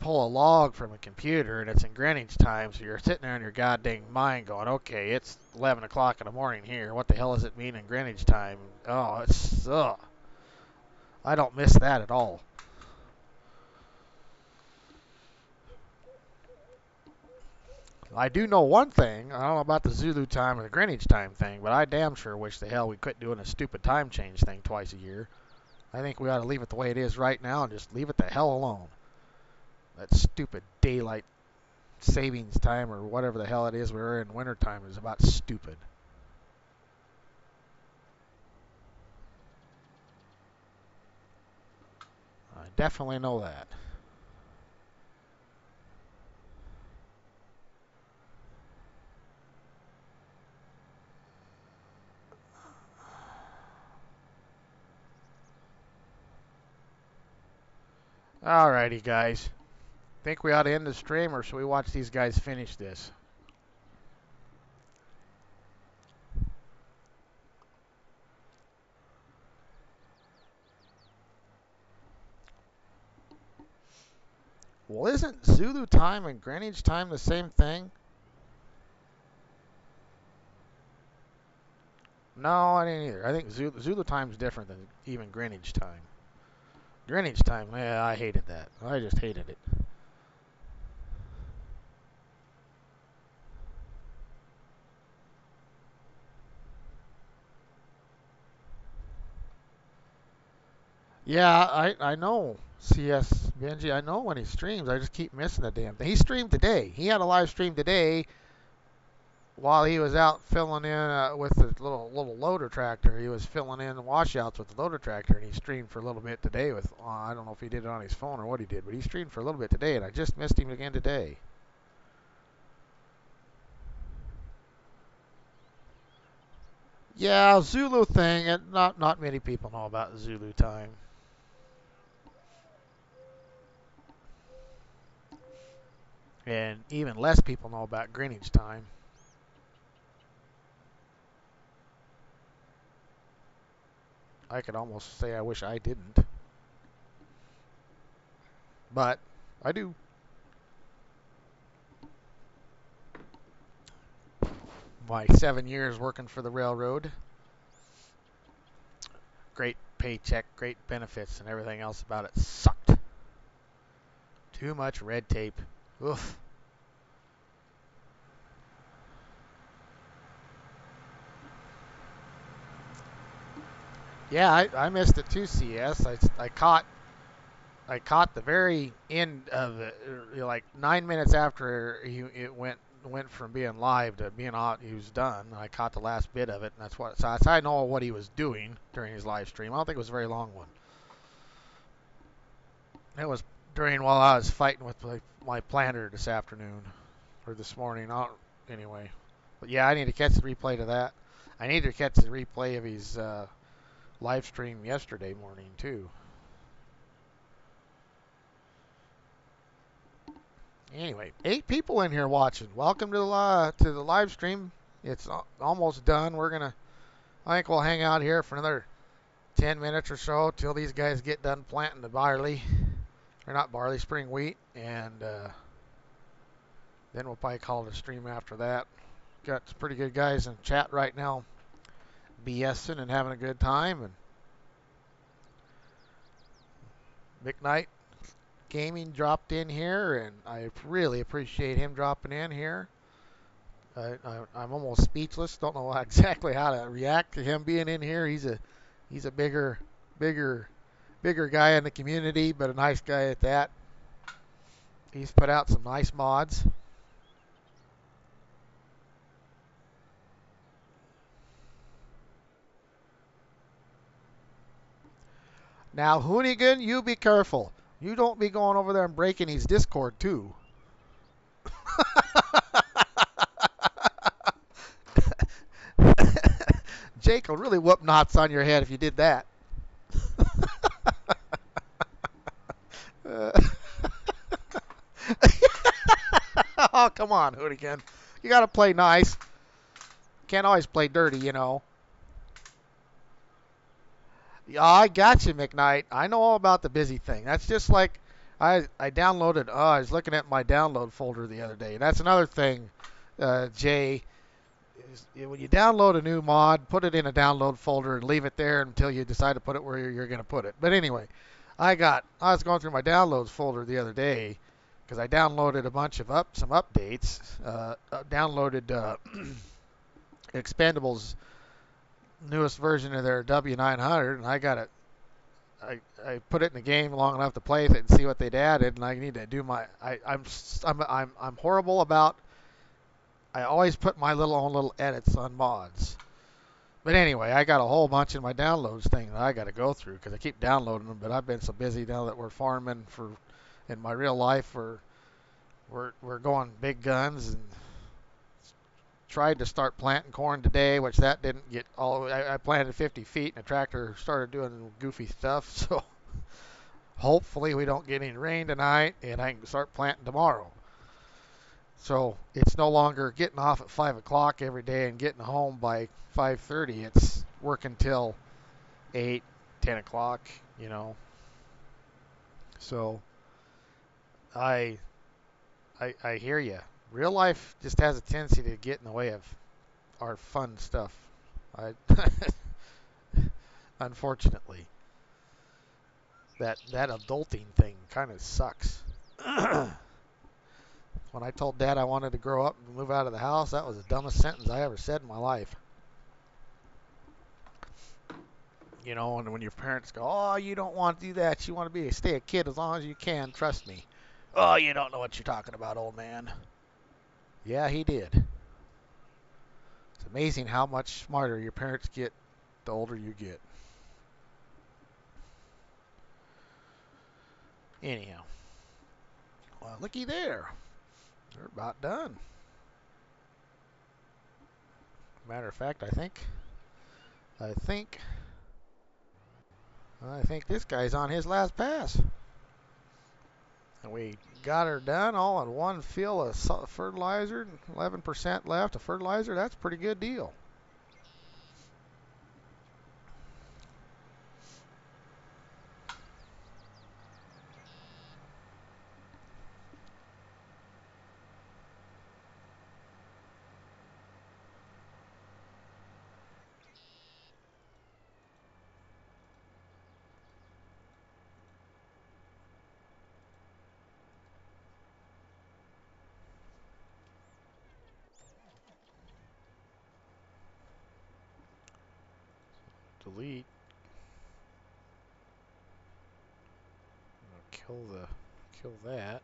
pull a log from a computer and it's in Greenwich time, so you're sitting there in your goddamn mind going, okay, it's 11 o'clock in the morning here. What the hell does it mean in Greenwich time? Oh, I don't miss that at all. I do know one thing. I don't know about the Zulu time or the Greenwich time thing, but I damn sure wish the hell we quit doing a stupid time change thing twice a year. I think we ought to leave it the way it is right now and just leave it the hell alone. That stupid daylight savings time or whatever the hell it is we're in winter time is about stupid. I definitely know that. Alrighty, guys. Think we ought to end the stream or should we watch these guys finish this? Well, isn't Zulu time and Greenwich time the same thing? No, I didn't either. I think Zulu time is different than even Greenwich time. Greenwich time, yeah, I hated that. I just hated it. Yeah, I know. CS Benji, I know when he streams. I just keep missing the damn thing. He streamed today. He had a live stream today while he was out filling in with the little loader tractor. He was filling in the washouts with the loader tractor, and he streamed for a little bit today with. I don't know if he did it on his phone or what he did, but he streamed for a little bit today, and I just missed him again today. Yeah, Zulu thing. And not many people know about Zulu time, and even less people know about Greenwich time. I could almost say I wish I didn't, but I do. My 7 years working for the railroad, great paycheck, great benefits, and everything else about it sucked. Too much red tape. Oof. Yeah, I missed it too, CS. I caught the very end of it, like 9 minutes after it went from being live to being on. He was done. I caught the last bit of it, and that's how I know what he was doing during his live stream. I don't think it was a very long one. It was during while I was fighting with my planter this afternoon or this morning. Anyway, but yeah, I need to catch the replay to that. I need to catch the replay of his live stream yesterday morning too. Anyway, 8 people in here watching. Welcome to the live stream. It's almost done. I think we'll hang out here for another 10 minutes or so till these guys get done planting the barley, or not barley, spring wheat, and then we'll probably call it a stream after that. Got some pretty good guys in chat right now, BSing and having a good time, and McKnight Gaming dropped in here, and I really appreciate him dropping in here. I'm almost speechless. Don't know exactly how to react to him being in here. He's a bigger, bigger guy in the community, but a nice guy at that. He's put out some nice mods. Now, Hoonigan, you be careful. You don't be going over there and breaking his Discord too. Jake will really whoop knots on your head if you did that. Uh, oh, come on, Hoonigan. You got to play nice. Can't always play dirty, you know. Yeah, I got you, McKnight. I know all about the busy thing. That's just like I downloaded. Oh, I was looking at my download folder the other day. That's another thing, Jay. When you download a new mod, put it in a download folder and leave it there until you decide to put it where you're going to put it. But anyway, I was going through my downloads folder the other day because I downloaded a bunch of some updates. Downloaded Expendables newest version of their W900, and I put it in the game long enough to play it and see what they'd added, and I need to do I'm horrible about. I always put my own little edits on mods. But anyway, I got a whole bunch in my downloads thing that I got to go through because I keep downloading them. But I've been so busy now that we're farming in my real life. We're going big guns and tried to start planting corn today, which that didn't get all. I planted 50 feet and the tractor started doing goofy stuff. So hopefully we don't get any rain tonight and I can start planting tomorrow. So it's no longer getting off at 5 o'clock every day and getting home by 5:30. It's working till 8, 10 o'clock, you know. So I I hear you. Real life just has a tendency to get in the way of our fun stuff. I unfortunately that adulting thing kind of sucks. When I told Dad I wanted to grow up and move out of the house, that was the dumbest sentence I ever said in my life. You know, and when your parents go, "Oh, you don't want to do that. You want to stay a kid as long as you can. Trust me." "Oh, you don't know what you're talking about, old man." Yeah, he did. It's amazing how much smarter your parents get the older you get. Anyhow, well, looky there. They're about done. Matter of fact, I think, I think this guy's on his last pass. And we got her done all in one fill of fertilizer, 11% left of fertilizer. That's a pretty good deal. Delete. Kill that.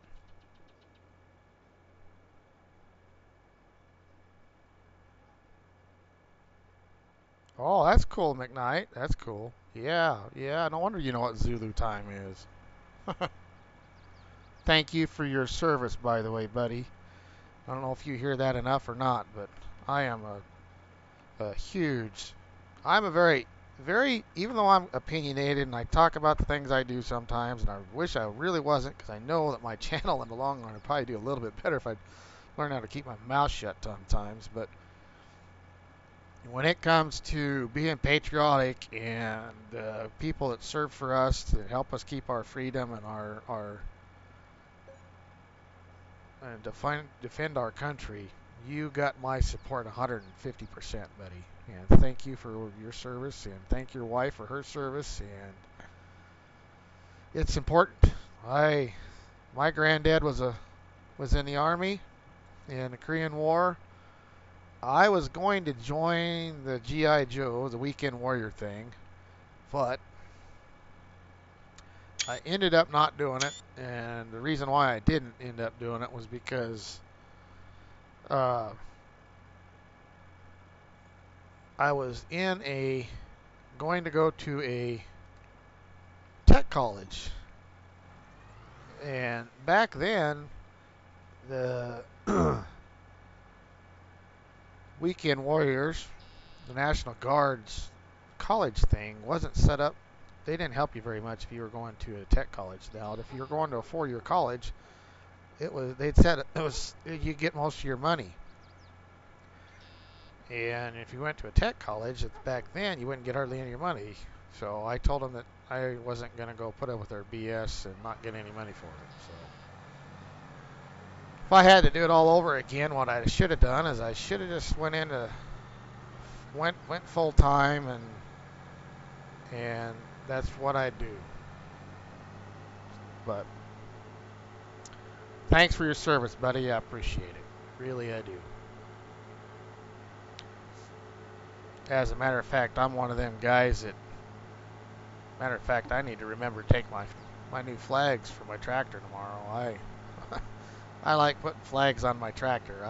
Oh, that's cool, McKnight. That's cool. Yeah, yeah. No wonder you know what Zulu time is. Thank you for your service, by the way, buddy. I don't know if you hear that enough or not, but I am a huge. I'm a even though I'm opinionated and I talk about the things I do sometimes, and I wish I really wasn't, because I know that my channel in the long run would probably do a little bit better if I'd learn how to keep my mouth shut sometimes. But when it comes to being patriotic and people that serve for us to help us keep our freedom and our and defend our country, you got my support 150%, buddy. And thank you for your service, and thank your wife for her service. And it's important. I my granddad was in the army in the Korean War. I was going to join the GI Joe, the weekend warrior thing, but I ended up not doing it. And the reason why I didn't end up doing it was because uh, I was going to go to a tech college, and back then the weekend warriors, the National Guard's college thing wasn't set up. They didn't help you very much if you were going to a tech college. Now, if you were going to a 4-year college, they'd said it was you get most of your money. And if you went to a tech college back then, you wouldn't get hardly any of your money. So I told them that I wasn't going to go put up with their BS and not get any money for it. So if I had to do it all over again, what I should have done is I should have just went full time, and that's what I do. But thanks for your service, buddy. I appreciate it. Really, I do. As a matter of fact, I'm one of them guys that, matter of fact, I need to remember to take my new flags for my tractor tomorrow. I like putting flags on my tractor.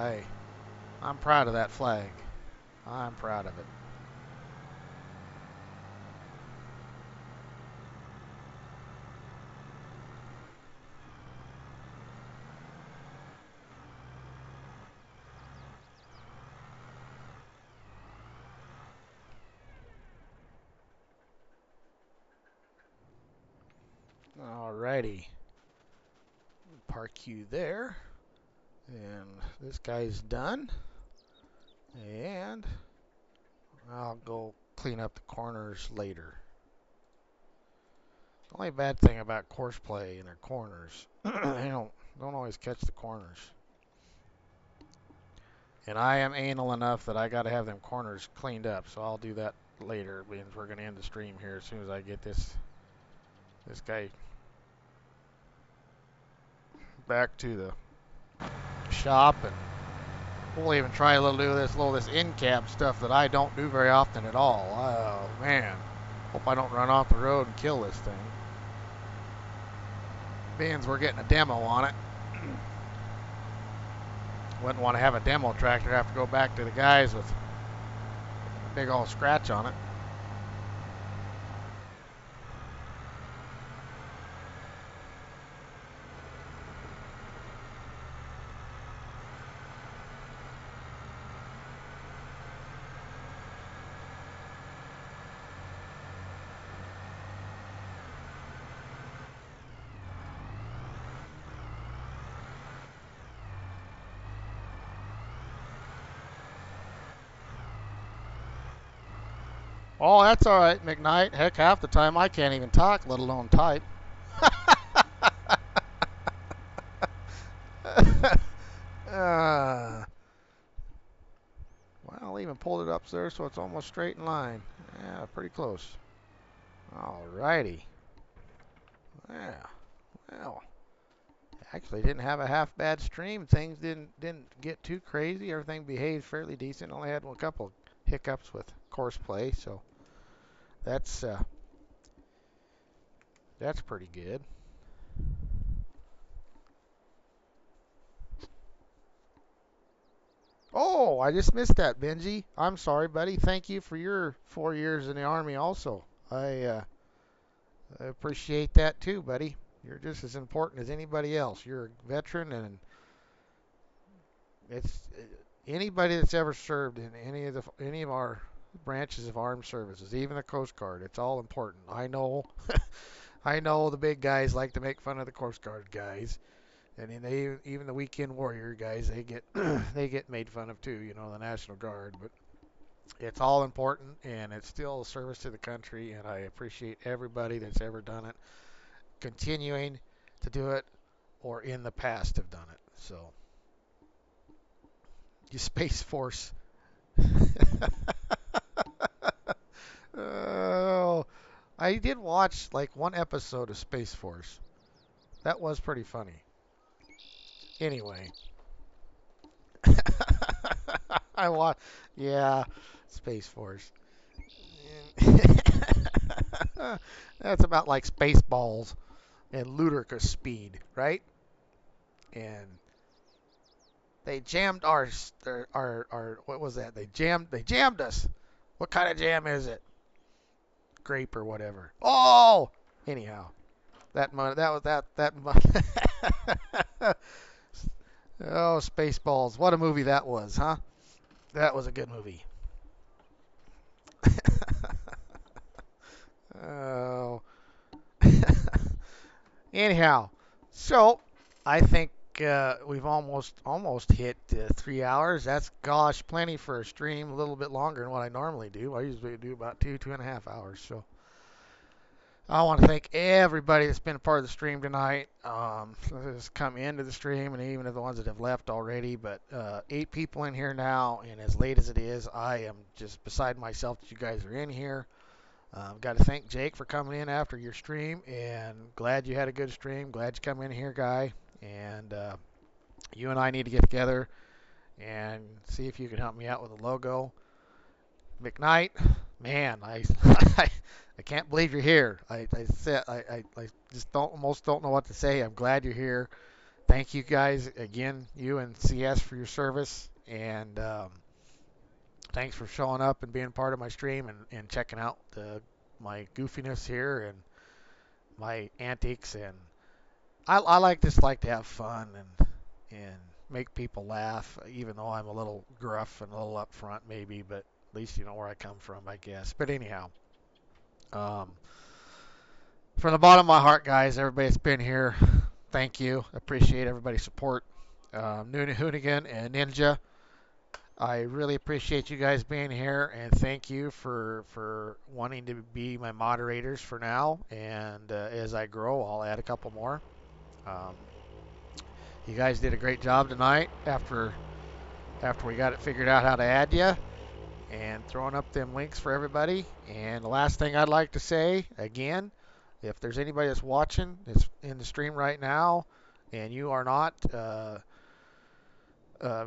I'm proud of that flag. I'm proud of it. Alrighty. Park you there. And this guy's done. And I'll go clean up the corners later. The only bad thing about course play in their corners, they don't always catch the corners. And I am anal enough that I got to have them corners cleaned up, so I'll do that later. Means we're going to end the stream here as soon as I get this guy back to the shop, and we'll even try a little do this in-cab stuff that I don't do very often at all. Oh man, hope I don't run off the road and kill this thing. Beans, we're getting a demo on it. Wouldn't want to have a demo tractor have to go back to the guys with a big old scratch on it. Oh, that's all right, McKnight. Heck, half the time I can't even talk, let alone type. Well, I'll even pulled it up there so it's almost straight in line. Yeah, pretty close. Alrighty. Yeah. Well, actually didn't have a half bad stream. Things didn't get too crazy. Everything behaved fairly decent. Only had a couple hiccups with course play, so that's pretty good. Oh, I just missed that, Benji. I'm sorry, buddy. Thank you for your 4 years in the Army also. I appreciate that too, buddy. You're just as important as anybody else. You're a veteran, and it's anybody that's ever served in any of our branches of armed services, even the Coast Guard. It's all important. I know, I know the big guys like to make fun of the Coast Guard guys, and even the weekend warrior guys, they get they get made fun of too. You know, the National Guard, but it's all important, and it's still a service to the country, and I appreciate everybody that's ever done it, continuing to do it, or in the past have done it. So, you Space Force. Oh, I did watch like one episode of Space Force. That was pretty funny. Anyway, I watch. Yeah, Space Force. That's about like Spaceballs and ludicrous speed, right? And they jammed our what was that? They jammed us. What kind of jam is it? Grape or whatever. Oh, anyhow, that was that. Oh, Spaceballs! What a movie that was, huh? That was a good movie. Oh. Anyhow, so I think we've almost hit 3 hours. That's gosh, plenty for a stream. A little bit longer than what I normally do. I usually do about 2.5 hours. So I want to thank everybody that's been a part of the stream tonight. That's come into the stream, and even the ones that have left already. But 8 people in here now, and as late as it is, I am just beside myself that you guys are in here. Got to thank Jake for coming in after your stream, and glad you had a good stream. Glad you come in here, guy. And you and I need to get together and see if you can help me out with the logo. McKnight, man, I can't believe you're here. I just almost don't know what to say. I'm glad you're here. Thank you guys again, you and CS for your service, and thanks for showing up and being part of my stream and checking out my goofiness here and my antics. And I like to have fun and make people laugh, even though I'm a little gruff and a little upfront maybe, but at least you know where I come from, I guess. But anyhow, um, from the bottom of my heart, guys, everybody that's been here, thank you. Appreciate everybody's support. Noon Hoonigan and Ninja, I really appreciate you guys being here, and thank you for wanting to be my moderators for now. And as I grow, I'll add a couple more. Um, you guys did a great job tonight after we got it figured out how to add you and throwing up them links for everybody. And the last thing I'd like to say again, if there's anybody that's watching that's in the stream right now, and you are not a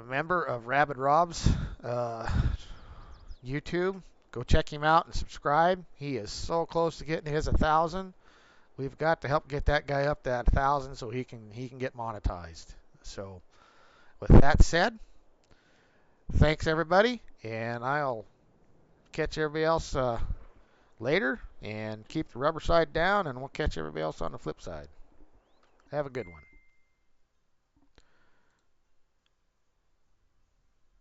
member of Rabid Rob's uh, YouTube, go check him out and subscribe. He is so close to getting his 1,000. We've got to help get that guy up to that 1,000 so he can get monetized. So with that said, thanks everybody, and I'll catch everybody else later. And keep the rubber side down, and we'll catch everybody else on the flip side. Have a good one.